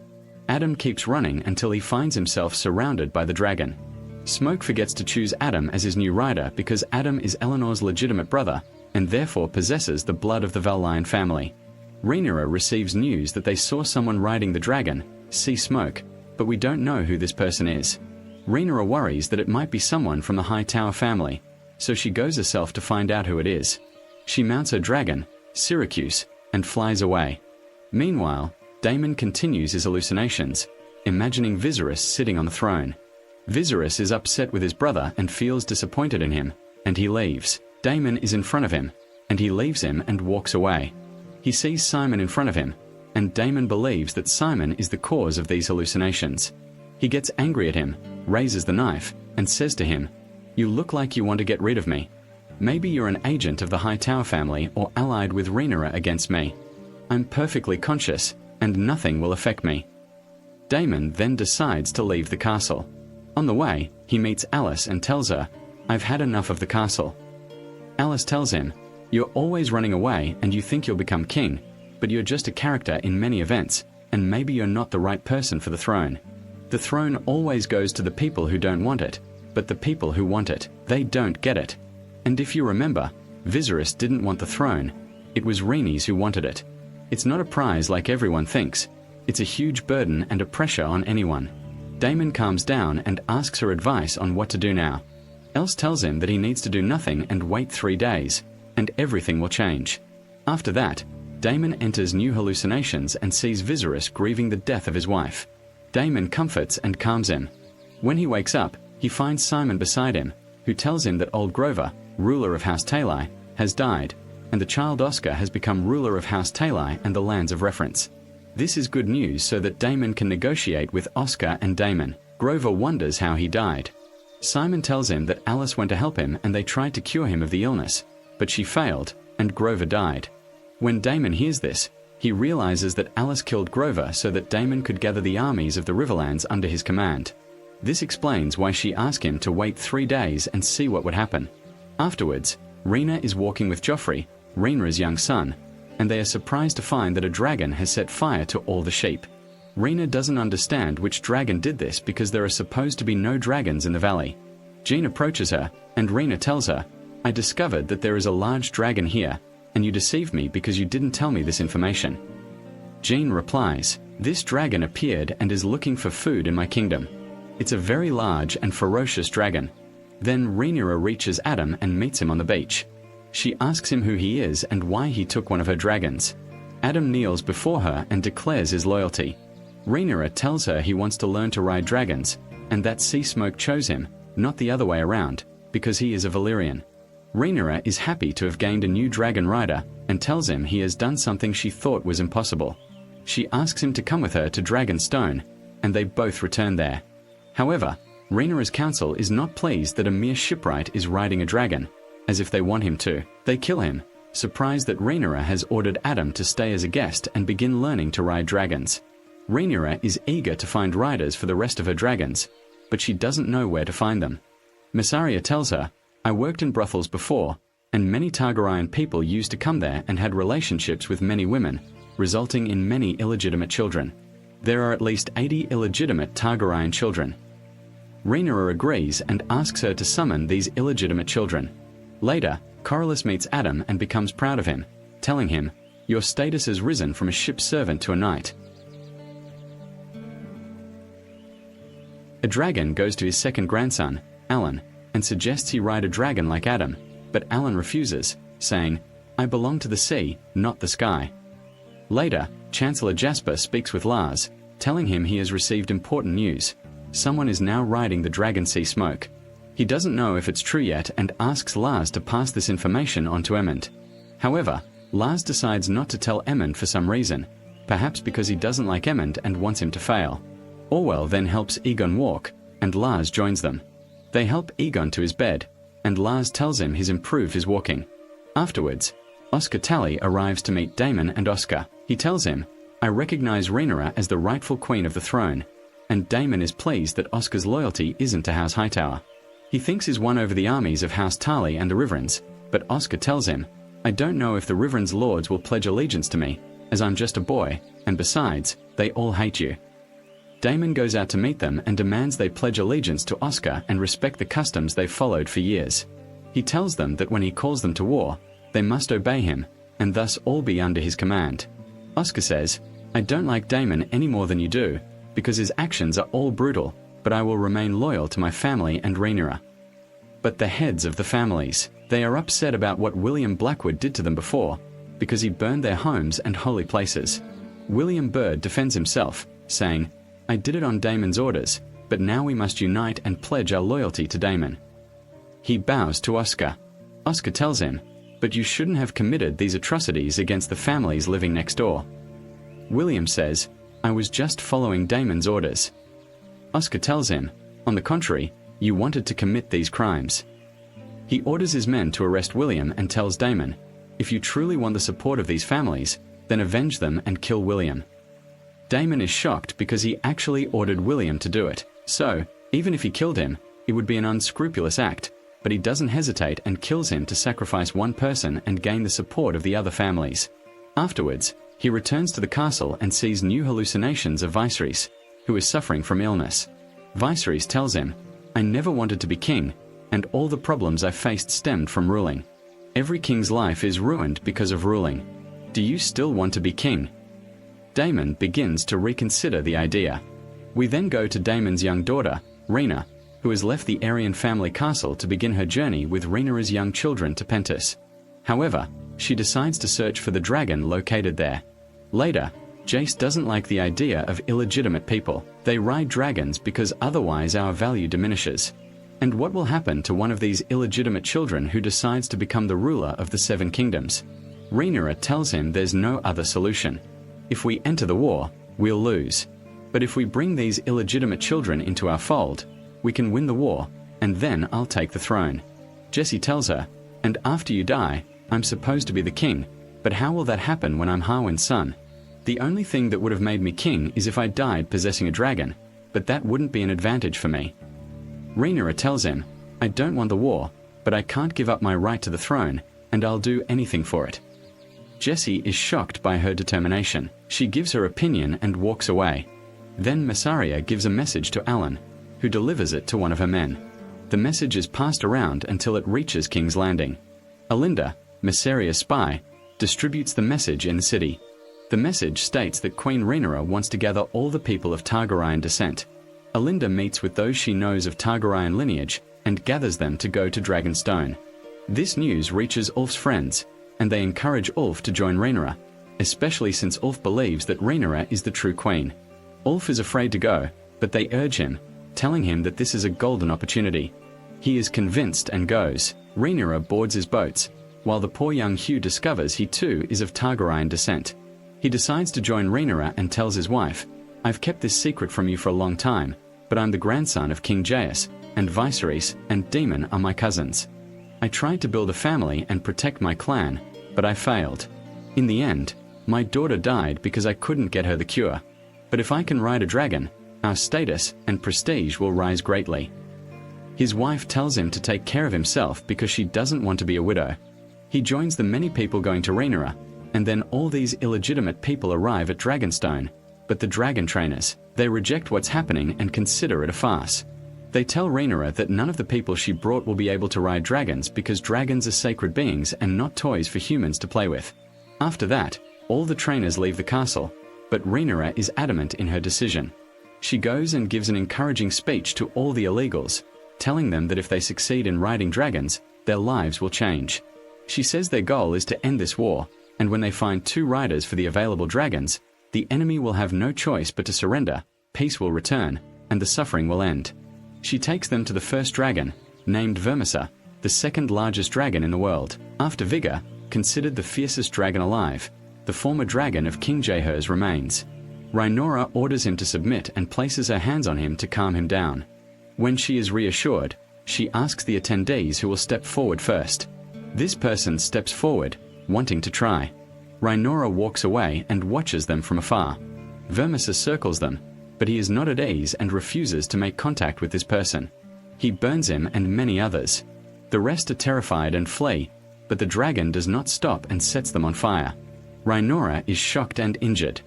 [SPEAKER 1] Adam keeps running until he finds himself surrounded by the dragon. Smoke forgets to choose Adam as his new rider because Adam is Eleanor's legitimate brother, and therefore possesses the blood of the Vallion family. Rhaenyra receives news that they saw someone riding the dragon, see Smoke, but we don't know who this person is. Rhaenyra worries that it might be someone from the Hightower family, so she goes herself to find out who it is. She mounts her dragon, Syracuse, and flies away. Meanwhile, Daemon continues his hallucinations, imagining Viserys sitting on the throne. Viserys is upset with his brother and feels disappointed in him, and he leaves. Daemon is in front of him, and he leaves him and walks away. He sees Simon in front of him, and Daemon believes that Simon is the cause of these hallucinations. He gets angry at him, raises the knife, and says to him, You look like you want to get rid of me. Maybe you're an agent of the Hightower family or allied with Rhaenyra against me. I'm perfectly conscious, and nothing will affect me. Daemon then decides to leave the castle. On the way, he meets Alice and tells her, I've had enough of the castle. Alice tells him, You're always running away and you think you'll become king, but you're just a character in many events, and maybe you're not the right person for the throne. The throne always goes to the people who don't want it, but the people who want it, they don't get it. And if you remember, Viserys didn't want the throne. It was Rhaenys who wanted it. It's not a prize like everyone thinks. It's a huge burden and a pressure on anyone. Daemon calms down and asks her advice on what to do now. Else tells him that he needs to do nothing and wait 3 days, and everything will change. After that, Daemon enters new hallucinations and sees Viserys grieving the death of his wife. Daemon comforts and calms him. When he wakes up, he finds Simon beside him, who tells him that old Grover, ruler of House Talai, has died, and the child Oscar has become ruler of House Talai and the lands of reference. This is good news so that Daemon can negotiate with Oscar and Daemon. Grover wonders how he died. Simon tells him that Alice went to help him and they tried to cure him of the illness, but she failed, and Grover died. When Daemon hears this, he realizes that Alice killed Grover so that Daemon could gather the armies of the Riverlands under his command. This explains why she asked him to wait 3 days and see what would happen. Afterwards, Rhaena is walking with Joffrey, Rhaenyra's young son, and they are surprised to find that a dragon has set fire to all the sheep. Rhaena doesn't understand which dragon did this because there are supposed to be no dragons in the valley. Jean approaches her, and Rhaena tells her, I discovered that there is a large dragon here, and you deceived me because you didn't tell me this information. Jean replies, "This dragon appeared and is looking for food in my kingdom. It's a very large and ferocious dragon." Then Rhaenyra reaches Adam and meets him on the beach. She asks him who he is and why he took one of her dragons. Adam kneels before her and declares his loyalty. Rhaenyra tells her he wants to learn to ride dragons, and that Sea Smoke chose him, not the other way around, because he is a Valyrian. Rhaenyra is happy to have gained a new dragon rider and tells him he has done something she thought was impossible. She asks him to come with her to Dragonstone, and they both return there. However, Rhaenyra's council is not pleased that a mere shipwright is riding a dragon, as if they want him to. They kill him, surprised that Rhaenyra has ordered Adam to stay as a guest and begin learning to ride dragons. Rhaenyra is eager to find riders for the rest of her dragons, but she doesn't know where to find them. Mysaria tells her, "I worked in brothels before, and many Targaryen people used to come there and had relationships with many women, resulting in many illegitimate children. There are at least 80 illegitimate Targaryen children." Rhaenyra agrees and asks her to summon these illegitimate children. Later, Corlys meets Adam and becomes proud of him, telling him, "Your status has risen from a ship servant to a knight." A dragon goes to his second grandson, Alan, and suggests he ride a dragon like Adam, but Alan refuses, saying, "I belong to the sea, not the sky." Later, Chancellor Jasper speaks with Lars, telling him he has received important news. Someone is now riding the dragon Sea Smoke. He doesn't know if it's true yet and asks Lars to pass this information on to Aemond. However, Lars decides not to tell Aemond for some reason, perhaps because he doesn't like Aemond and wants him to fail. Orwell then helps Aegon walk, and Lars joins them. They help Aegon to his bed, and Lars tells him he's improved his walking. Afterwards, Oscar Tally arrives to meet Daemon and Oscar. He tells him, "I recognize Rhaenyra as the rightful queen of the throne," and Daemon is pleased that Oscar's loyalty isn't to House Hightower. He thinks he's won over the armies of House Tarly and the Riverins, but Oscar tells him, "I don't know if the Riverins' lords will pledge allegiance to me, as I'm just a boy, and besides, they all hate you." Daemon goes out to meet them and demands they pledge allegiance to Oscar and respect the customs they've followed for years. He tells them that when he calls them to war, they must obey him, and thus all be under his command. Oscar says, "I don't like Daemon any more than you do, because his actions are all brutal, but I will remain loyal to my family and Rhaenyra." But the heads of the families, they are upset about what William Blackwood did to them before, because he burned their homes and holy places. William Byrd defends himself, saying, "I did it on Daemon's orders, but now we must unite and pledge our loyalty to Daemon." He bows to Oscar. Oscar tells him, "But you shouldn't have committed these atrocities against the families living next door." William says, "I was just following Daemon's orders." Oscar tells him, "On the contrary, you wanted to commit these crimes." He orders his men to arrest William and tells Daemon, "If you truly want the support of these families, then avenge them and kill William." Daemon is shocked because he actually ordered William to do it, so, even if he killed him, it would be an unscrupulous act, but he doesn't hesitate and kills him to sacrifice one person and gain the support of the other families. Afterwards, he returns to the castle and sees new hallucinations of Viserys, who is suffering from illness. Viserys tells him, "I never wanted to be king, and all the problems I faced stemmed from ruling. Every king's life is ruined because of ruling. Do you still want to be king?" Daemon begins to reconsider the idea. We then go to Daemon's young daughter, Rhaena, who has left the Arryn family castle to begin her journey with Rhaenyra's young children to Pentos. However, she decides to search for the dragon located there. Later, Jace doesn't like the idea of illegitimate people. They ride dragons because otherwise our value diminishes. And what will happen to one of these illegitimate children who decides to become the ruler of the Seven Kingdoms? Rhaenyra tells him there's no other solution. If we enter the war, we'll lose. But if we bring these illegitimate children into our fold, we can win the war, and then I'll take the throne. Jesse tells her, "And after you die, I'm supposed to be the king, but how will that happen when I'm Harwin's son? The only thing that would have made me king is if I died possessing a dragon, but that wouldn't be an advantage for me." Rhaenyra tells him, "I don't want the war, but I can't give up my right to the throne, and I'll do anything for it." Jessie is shocked by her determination. She gives her opinion and walks away. Then Mysaria gives a message to Alan, who delivers it to one of her men. The message is passed around until it reaches King's Landing. Alinda, Mysaria's spy, distributes the message in the city. The message states that Queen Rhaenyra wants to gather all the people of Targaryen descent. Alinda meets with those she knows of Targaryen lineage and gathers them to go to Dragonstone. This news reaches Ulf's friends, and they encourage Ulf to join Rhaenyra, especially since Ulf believes that Rhaenyra is the true queen. Ulf is afraid to go, but they urge him, telling him that this is a golden opportunity. He is convinced and goes. Rhaenyra boards his boats, while the poor young Hugh discovers he too is of Targaryen descent. He decides to join Rhaenyra and tells his wife, "I've kept this secret from you for a long time, but I'm the grandson of King Jaehaerys, and Viserys and Daemon are my cousins. I tried to build a family and protect my clan, but I failed. In the end, my daughter died because I couldn't get her the cure. But if I can ride a dragon, our status and prestige will rise greatly." His wife tells him to take care of himself because she doesn't want to be a widow. He joins the many people going to Rhaenyra, and then all these illegitimate people arrive at Dragonstone. But the dragon trainers, they reject what's happening and consider it a farce. They tell Rhaenyra that none of the people she brought will be able to ride dragons because dragons are sacred beings and not toys for humans to play with. After that, all the trainers leave the castle, but Rhaenyra is adamant in her decision. She goes and gives an encouraging speech to all the illegals, telling them that if they succeed in riding dragons, their lives will change. She says their goal is to end this war, and when they find 2 riders for the available dragons, the enemy will have no choice but to surrender, peace will return, and the suffering will end. She takes them to the first dragon, named Vermissa, the second largest dragon in the world, after Vigor, considered the fiercest dragon alive, the former dragon of King Jaehaerys remains. Rhaenyra orders him to submit and places her hands on him to calm him down. When she is reassured, she asks the attendees who will step forward first. This person steps forward, wanting to try. Rhaenyra walks away and watches them from afar. Vermissa circles them, but he is not at ease and refuses to make contact with this person. He burns him and many others. The rest are terrified and flee, but the dragon does not stop and sets them on fire. Rhaenyra is shocked and injured.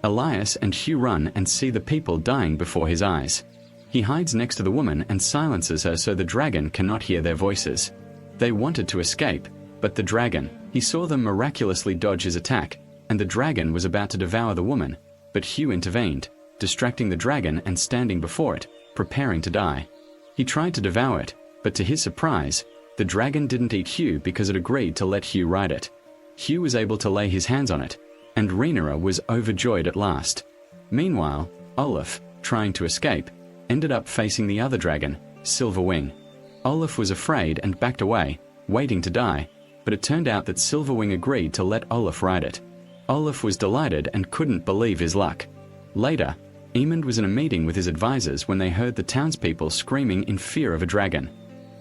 [SPEAKER 1] Elias and Hugh run and see the people dying before his eyes. He hides next to the woman and silences her so the dragon cannot hear their voices. They wanted to escape, but the dragon, he saw them miraculously dodge his attack, and the dragon was about to devour the woman, but Hugh intervened, distracting the dragon and standing before it, preparing to die. He tried to devour it, but to his surprise, the dragon didn't eat Hugh because it agreed to let Hugh ride it. Hugh was able to lay his hands on it, and Rhaenyra was overjoyed at last. Meanwhile, Olaf, trying to escape, ended up facing the other dragon, Silverwing. Olaf was afraid and backed away, waiting to die, but it turned out that Silverwing agreed to let Olaf ride it. Olaf was delighted and couldn't believe his luck. Later, Aemond was in a meeting with his advisors when they heard the townspeople screaming in fear of a dragon.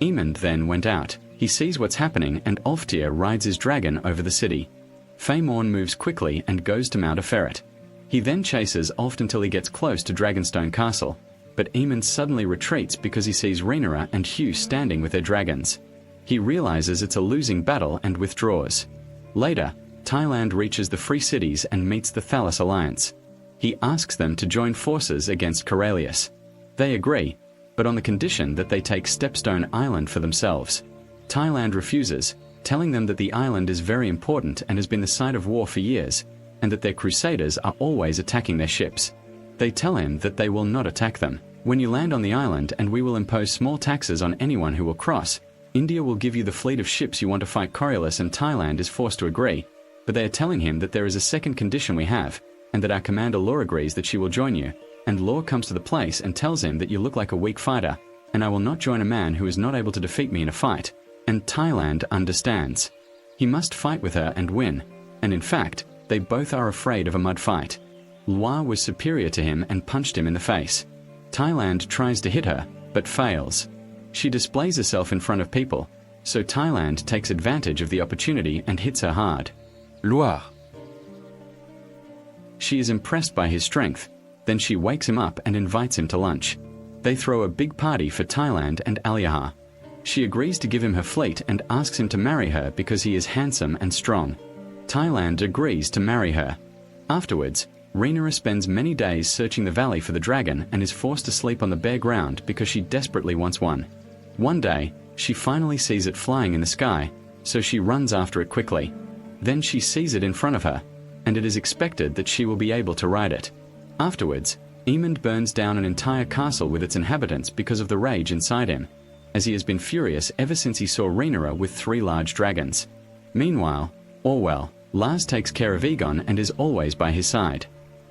[SPEAKER 1] Aemond then went out. He sees what's happening and Ulftyr rides his dragon over the city. Faemorn moves quickly and goes to mount a ferret. He then chases Ulf until he gets close to Dragonstone Castle, but Aemond suddenly retreats because he sees Rhaenyra and Hugh standing with their dragons. He realizes it's a losing battle and withdraws. Later, Tyland reaches the Free Cities and meets the Thalas Alliance. He asks them to join forces against Corellius. They agree, but on the condition that they take Stepstone Island for themselves. Tyland refuses, telling them that the island is very important and has been the site of war for years, and that their crusaders are always attacking their ships. They tell him that they will not attack them. When you land on the island and we will impose small taxes on anyone who will cross, India will give you the fleet of ships you want to fight Coriolis, and Tyland is forced to agree, but they are telling him that there is a second condition we have, and that our commander Law agrees that she will join you, and Law comes to the place and tells him that you look like a weak fighter, and I will not join a man who is not able to defeat me in a fight, and Tyland understands. He must fight with her and win, and in fact, they both are afraid of a mud fight. Loire was superior to him and punched him in the face. Tyland tries to hit her, but fails. She displays herself in front of people, so Tyland takes advantage of the opportunity and hits her hard.
[SPEAKER 2] Loire.
[SPEAKER 1] She is impressed by his strength, then she wakes him up and invites him to lunch. They throw a big party for Tyland and Aliahar. She agrees to give him her fleet and asks him to marry her because he is handsome and strong. Tyland agrees to marry her. Afterwards, Rhaenyra spends many days searching the valley for the dragon and is forced to sleep on the bare ground because she desperately wants one. One day, she finally sees it flying in the sky, so she runs after it quickly. Then she sees it in front of her, and it is expected that she will be able to ride it. Afterwards, Aemond burns down an entire castle with its inhabitants because of the rage inside him, as he has been furious ever since he saw Rhaenyra with 3 large dragons. Meanwhile, Orwell, Lars takes care of Aegon and is always by his side.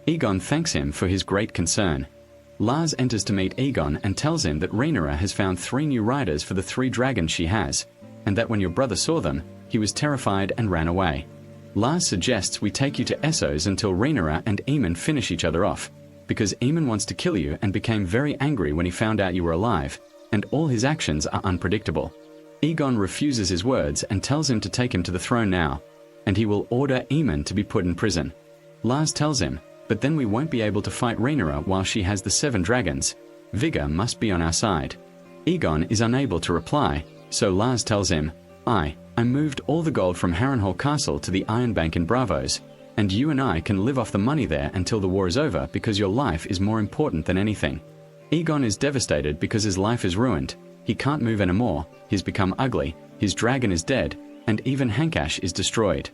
[SPEAKER 1] Aegon thanks him for his great concern. Lars enters to meet Aegon and tells him that Rhaenyra has found 3 new riders for the 3 dragons she has, and that when your brother saw them, he was terrified and ran away. Lars suggests we take you to Essos until Rhaenyra and Aemond finish each other off, because Aemond wants to kill you and became very angry when he found out you were alive, and all his actions are unpredictable. Aegon refuses his words and tells him to take him to the throne now, and he will order Aemond to be put in prison. Lars tells him, but then we won't be able to fight Rhaenyra while she has the 7 dragons. Vigor must be on our side. Aegon is unable to reply, so Lars tells him, I moved all the gold from Harrenhal Castle to the Iron Bank in Bravos, and you and I can live off the money there until the war is over because your life is more important than anything. Aegon is devastated because his life is ruined. He can't move anymore, he's become ugly, his dragon is dead, and even Hankash is destroyed.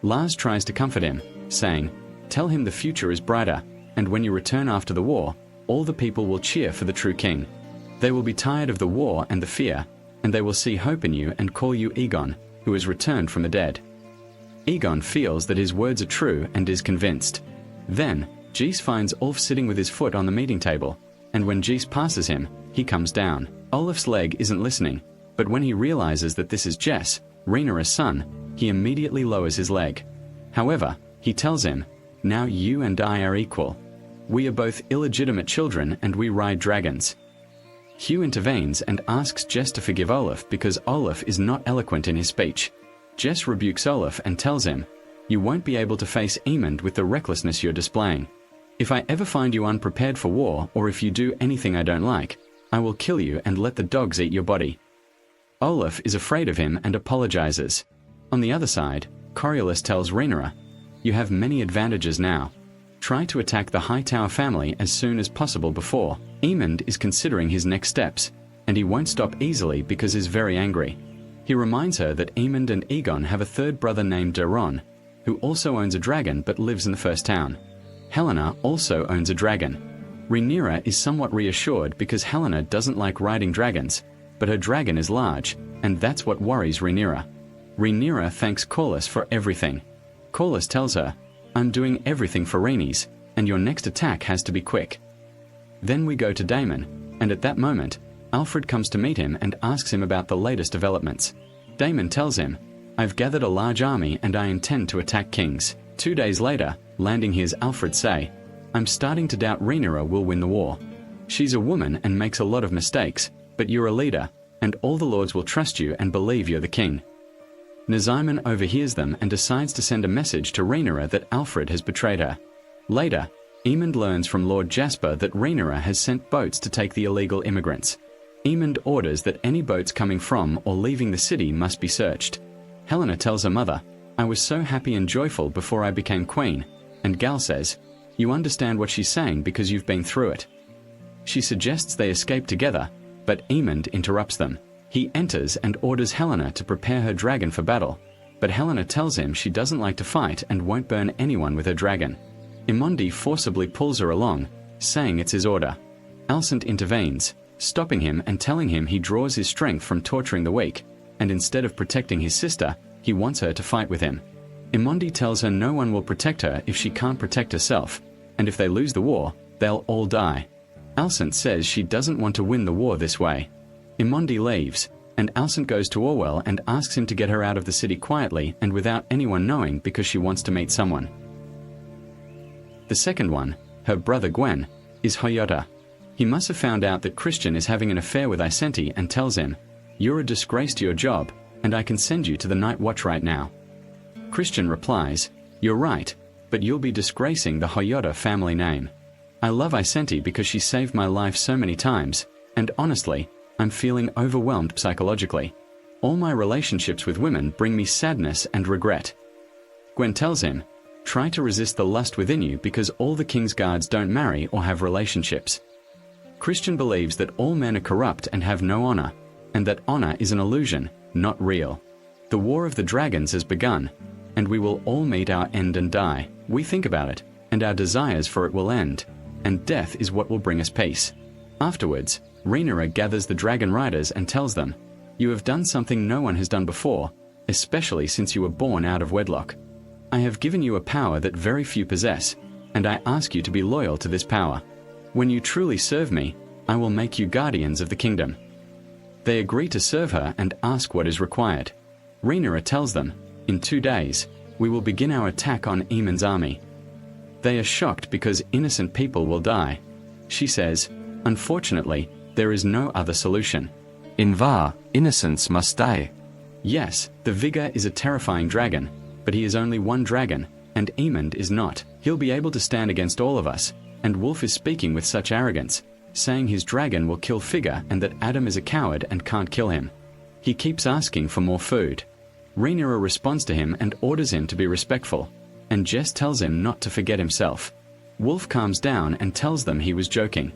[SPEAKER 1] Lars tries to comfort him, saying, tell him the future is brighter, and when you return after the war, all the people will cheer for the true king. They will be tired of the war and the fear, and they will see hope in you and call you Aegon, who has returned from the dead. Aegon feels that his words are true and is convinced. Then, Jace finds Ulf sitting with his foot on the meeting table, and when Jace passes him, he comes down. Olaf's leg isn't listening, but when he realizes that this is Jess, Rhaenyra's son, he immediately lowers his leg. However, he tells him, now you and I are equal. We are both illegitimate children and we ride dragons. Hugh intervenes and asks Jess to forgive Olaf because Olaf is not eloquent in his speech. Jess rebukes Olaf and tells him, you won't be able to face Aemond with the recklessness you're displaying. If I ever find you unprepared for war or if you do anything I don't like, I will kill you and let the dogs eat your body. Olaf is afraid of him and apologizes. On the other side, Coriolis tells Rhaenyra, you have many advantages now. Try to attack the Hightower family as soon as possible before. Aemond is considering his next steps, and he won't stop easily because he's very angry. He reminds her that Aemond and Aegon have a 3rd brother named Daron, who also owns a dragon but lives in the first town. Helena also owns a dragon. Rhaenyra is somewhat reassured because Helena doesn't like riding dragons, but her dragon is large, and that's what worries Rhaenyra. Rhaenyra thanks Corlys for everything. Corlys tells her, I'm doing everything for Rhaenys, and your next attack has to be quick. Then we go to Daemon, and at that moment, Alfred comes to meet him and asks him about the latest developments. Daemon tells him, I've gathered a large army and I intend to attack kings. 2 days later, landing hears Alfred say, I'm starting to doubt Rhaenyra will win the war. She's a woman and makes a lot of mistakes, but you're a leader, and all the lords will trust you and believe you're the king. Nazimen overhears them and decides to send a message to Rhaenyra that Alfred has betrayed her. Later, Aemond learns from Lord Jasper that Rhaenyra has sent boats to take the illegal immigrants. Aemond orders that any boats coming from or leaving the city must be searched. Helena tells her mother, I was so happy and joyful before I became queen, and Gal says, you understand what she's saying because you've been through it. She suggests they escape together, but Aemond interrupts them. He enters and orders Helena to prepare her dragon for battle, but Helena tells him she doesn't like to fight and won't burn anyone with her dragon. Imondi forcibly pulls her along, saying it's his order. Alicent intervenes, stopping him and telling him he draws his strength from torturing the weak, and instead of protecting his sister, he wants her to fight with him. Imondi tells her no one will protect her if she can't protect herself, and if they lose the war, they'll all die. Alicent says she doesn't want to win the war this way. Imondi leaves, and Alicent goes to Orwell and asks him to get her out of the city quietly and without anyone knowing because she wants to meet someone. The second one, her brother Gwen, is Hoyota. He must have found out that Christian is having an affair with Isenti and tells him, you're a disgrace to your job, and I can send you to the Night Watch right now. Christian replies, you're right, but you'll be disgracing the Hoyota family name. I love Isenti because she saved my life so many times, and honestly, I'm feeling overwhelmed psychologically. All my relationships with women bring me sadness and regret. Gwen tells him, try to resist the lust within you because all the king's guards don't marry or have relationships. Christian believes that all men are corrupt and have no honor, and that honor is an illusion, not real. The War of the Dragons has begun. and we will all meet our end and die. We think about it, and our desires for it will end, and death is what will bring us peace. Afterwards, Rhaenyra gathers the dragon riders and tells them, "You have done something no one has done before, especially since you were born out of wedlock. I have given you a power that very few possess, and I ask you to be loyal to this power. When you truly serve me, I will make you guardians of the kingdom." They agree to serve her and ask what is required. Rhaenyra tells them, "In 2 days, we will begin our attack on Aemon's army." They are shocked because innocent people will die. She says, "Unfortunately, there is no other solution.
[SPEAKER 2] In Var, innocents must die."
[SPEAKER 1] Yes, the Vigor is a terrifying dragon, but he is only one dragon, and Aemond is not. He'll be able to stand against all of us, and Wolf is speaking with such arrogance, saying his dragon will kill Figure and that Adam is a coward and can't kill him. He keeps asking for more food. Rhaenyra responds to him and orders him to be respectful, and Jess tells him not to forget himself. Wolf calms down and tells them he was joking.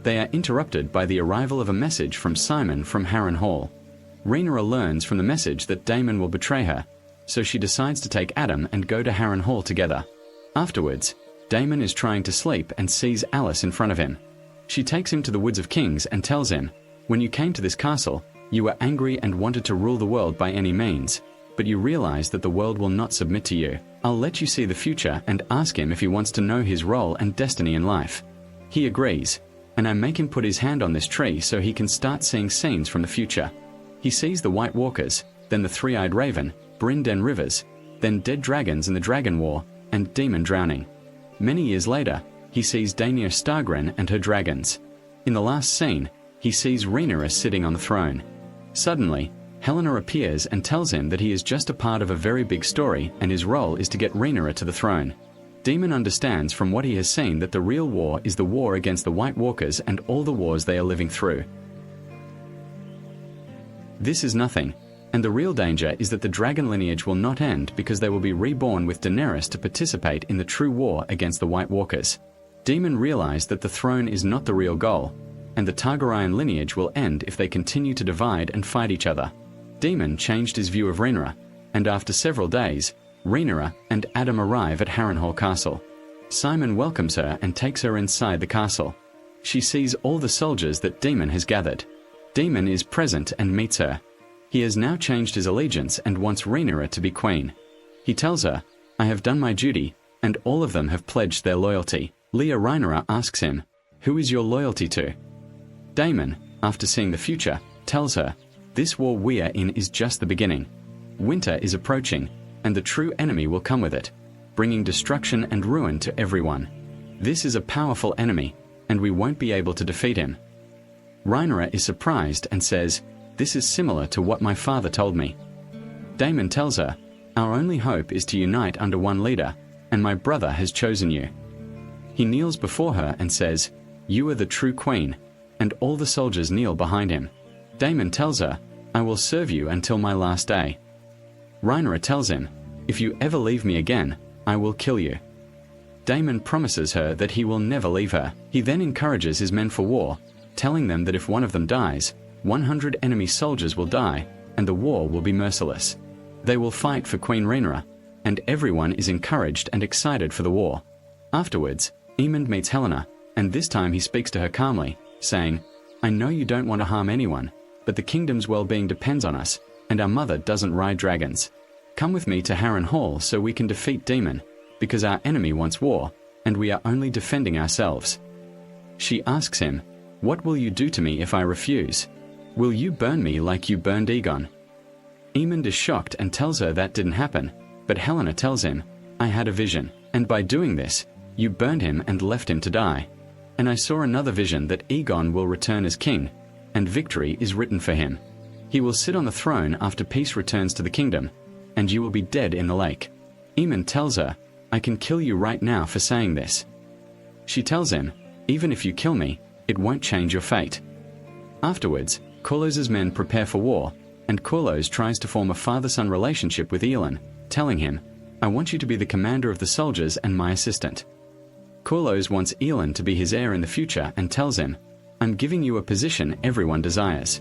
[SPEAKER 1] They are interrupted by the arrival of a message from Simon from Harrenhal. Rhaenyra learns from the message that Daemon will betray her, so she decides to take Adam and go to Harrenhal together. Afterwards, Daemon is trying to sleep and sees Alice in front of him. She takes him to the Woods of Kings and tells him, "When you came to this castle, you were angry and wanted to rule the world by any means, but you realize that the world will not submit to you. I'll let you see the future and ask him if he wants to know his role and destiny in life. He agrees, and I make him put his hand on this tree so he can start seeing scenes from the future. He sees the White Walkers, then the Three-Eyed Raven, Bryn Den Rivers, then dead dragons in the Dragon War, and Demon drowning. Many years later, he sees Daenerys Stargren and her dragons. In the last scene, he sees Rhaenyra sitting on the throne. Suddenly, Helena appears and tells him that he is just a part of a very big story and his role is to get Rhaenyra to the throne. Daemon understands from what he has seen that the real war is the war against the White Walkers and all the wars they are living through. This is nothing, and the real danger is that the dragon lineage will not end because they will be reborn with Daenerys to participate in the true war against the White Walkers. Daemon realized that the throne is not the real goal, and the Targaryen lineage will end if they continue to divide and fight each other. Daemon changed his view of Rhaenyra, and after several days, Rhaenyra and Adam arrive at Harrenhal Castle. Simon welcomes her and takes her inside the castle. She sees all the soldiers that Daemon has gathered. Daemon is present and meets her. He has now changed his allegiance and wants Rhaenyra to be queen. He tells her, "I have done my duty, and all of them have pledged their loyalty." Leah Rhaenyra asks him, "Who is your loyalty to?" Daemon, after seeing the future, tells her, "This war we are in is just the beginning. Winter is approaching, and the true enemy will come with it, bringing destruction and ruin to everyone. This is a powerful enemy, and we won't be able to defeat him." Rhaenyra is surprised and says, "This is similar to what my father told me." Daemon tells her, "Our only hope is to unite under one leader, and my brother has chosen you." He kneels before her and says, "You are the true queen," and all the soldiers kneel behind him. Daemon tells her, "I will serve you until my last day." Rhaenyra tells him, "If you ever leave me again, I will kill you." Daemon promises her that he will never leave her. He then encourages his men for war, telling them that if one of them dies, 100 enemy soldiers will die, and the war will be merciless. They will fight for Queen Rhaenyra, and everyone is encouraged and excited for the war. Afterwards, Aemond meets Helena, and this time he speaks to her calmly, saying, "I know you don't want to harm anyone, but the kingdom's well-being depends on us, and our mother doesn't ride dragons. Come with me to Harrenhal so we can defeat Daemon, because our enemy wants war, and we are only defending ourselves." She asks him, "What will you do to me if I refuse? Will you burn me like you burned Aegon?" Aemond is shocked and tells her that didn't happen, but Helena tells him, "I had a vision, and by doing this, you burned him and left him to die. And I saw another vision that Aegon will return as king, and victory is written for him. He will sit on the throne after peace returns to the kingdom, and you will be dead in the lake." Aemond tells her, "I can kill you right now for saying this." She tells him, "Even if you kill me, it won't change your fate." Afterwards, Corlys's men prepare for war, and Corlys tries to form a father-son relationship with Elend, telling him, "I want you to be the commander of the soldiers and my assistant." Corlys wants Elend to be his heir in the future and tells him, "I'm giving you a position everyone desires."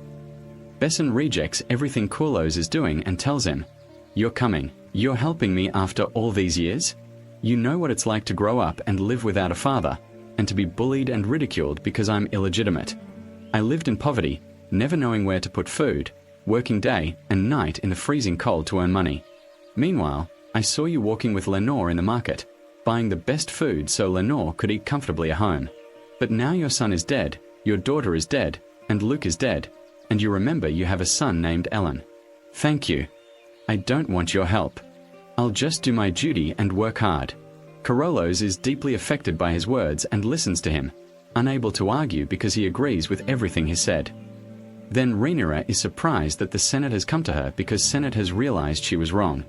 [SPEAKER 1] Besson rejects everything Corlys is doing and tells him, "You're coming. You're helping me after all these years? You know what it's like to grow up and live without a father, and to be bullied and ridiculed because I'm illegitimate. I lived in poverty, never knowing where to put food, working day and night in the freezing cold to earn money. Meanwhile, I saw you walking with Lenore in the market, buying the best food so Lenore could eat comfortably at home. But now your son is dead, your daughter is dead, and Luke is dead, and you remember you have a son named Ellen. Thank you. I don't want your help. I'll just do my duty and work hard. Carollos is deeply affected by his words and listens to him, unable to argue because he agrees with everything he said. Then Rhaenyra is surprised that the Senate has come to her because Senate has realized she was wrong.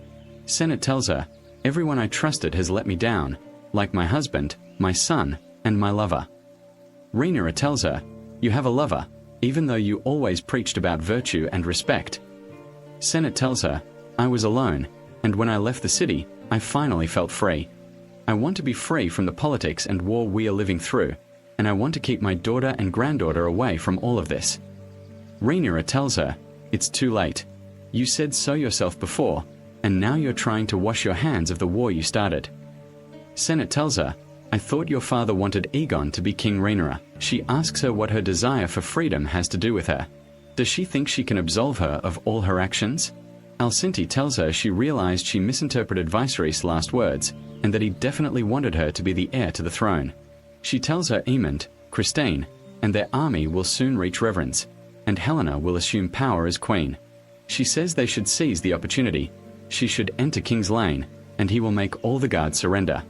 [SPEAKER 1] Senate tells her, everyone I trusted has let me down, like my husband, my son, and my lover. Rhaenyra tells her, you have a lover, even though you always preached about virtue and respect. Senate tells her, I was alone, and when I left the city, I finally felt free. I want to be free from the politics and war we are living through, and I want to keep my daughter and granddaughter away from all of this. Rhaenyra tells her, it's too late. You said so yourself before, and now you're trying to wash your hands of the war you started. Senate tells her, I thought your father wanted Aegon to be King. Rhaenyra. She asks her what her desire for freedom has to do with her. Does she think she can absolve her of all her actions? Alcinti tells her she realized she misinterpreted Viserys' last words, and that he definitely wanted her to be the heir to the throne. She tells her Aemond, Christine, and their army will soon reach Reverence, and Helena will assume power as queen. She says they should seize the opportunity. She should enter King's Lane, and he will make all the guards surrender.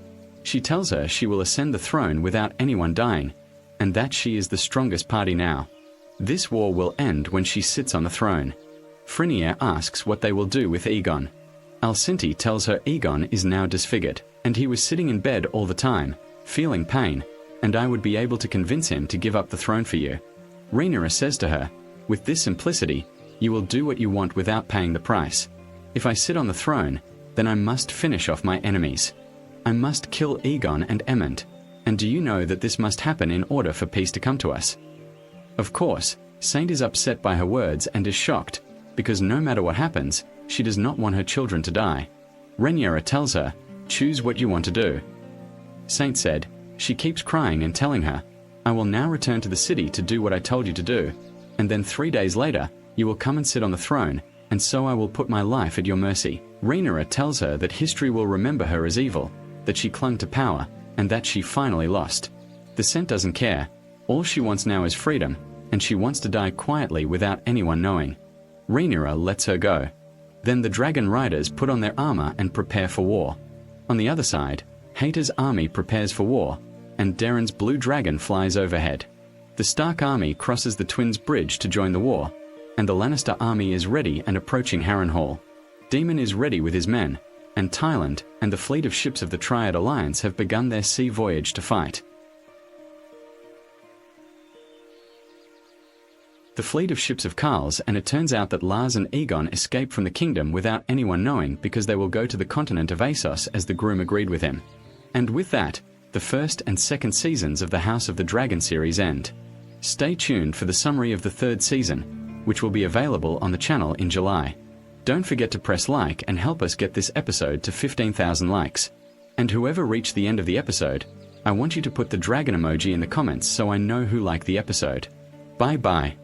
[SPEAKER 1] She tells her she will ascend the throne without anyone dying, and that she is the strongest party now. This war will end when she sits on the throne. Frenier asks what they will do with Aegon. Alcinti tells her Aegon is now disfigured, and he was sitting in bed all the time, feeling pain, and I would be able to convince him to give up the throne for you. Rhaenyra says to her, with this simplicity, you will do what you want without paying the price. If I sit on the throne, then I must finish off my enemies. I must kill Aegon and Aemond, and do you know that this must happen in order for peace to come to us? Of course, Saint is upset by her words and is shocked, because no matter what happens, she does not want her children to die. Rhaenyra tells her, choose what you want to do. Saint said, she keeps crying and telling her, I will now return to the city to do what I told you to do, and then 3 days later, you will come and sit on the throne, and so I will put my life at your mercy. Rhaenyra tells her that history will remember her as evil, that she clung to power, and that she finally lost. The Scent doesn't care. All she wants now is freedom, and she wants to die quietly without anyone knowing. Rhaenyra lets her go. Then the dragon riders put on their armor and prepare for war. On the other side, Hayter's army prepares for war, and Darren's blue dragon flies overhead. The Stark army crosses the Twins' bridge to join the war, and the Lannister army is ready and approaching Harrenhal. Daemon is ready with his men, and Tyland and the fleet of ships of the Triad Alliance have begun their sea voyage to fight. The fleet of ships of Karl's, and it turns out that Lars and Aegon escape from the kingdom without anyone knowing because they will go to the continent of Assos as the groom agreed with him. And with that, the first and second seasons of the House of the Dragon series end. Stay tuned for the summary of the third season, which will be available on the channel in July. Don't forget to press like and help us get this episode to 15,000 likes. And whoever reached the end of the episode, I want you to put the dragon emoji in the comments so I know who liked the episode. Bye bye.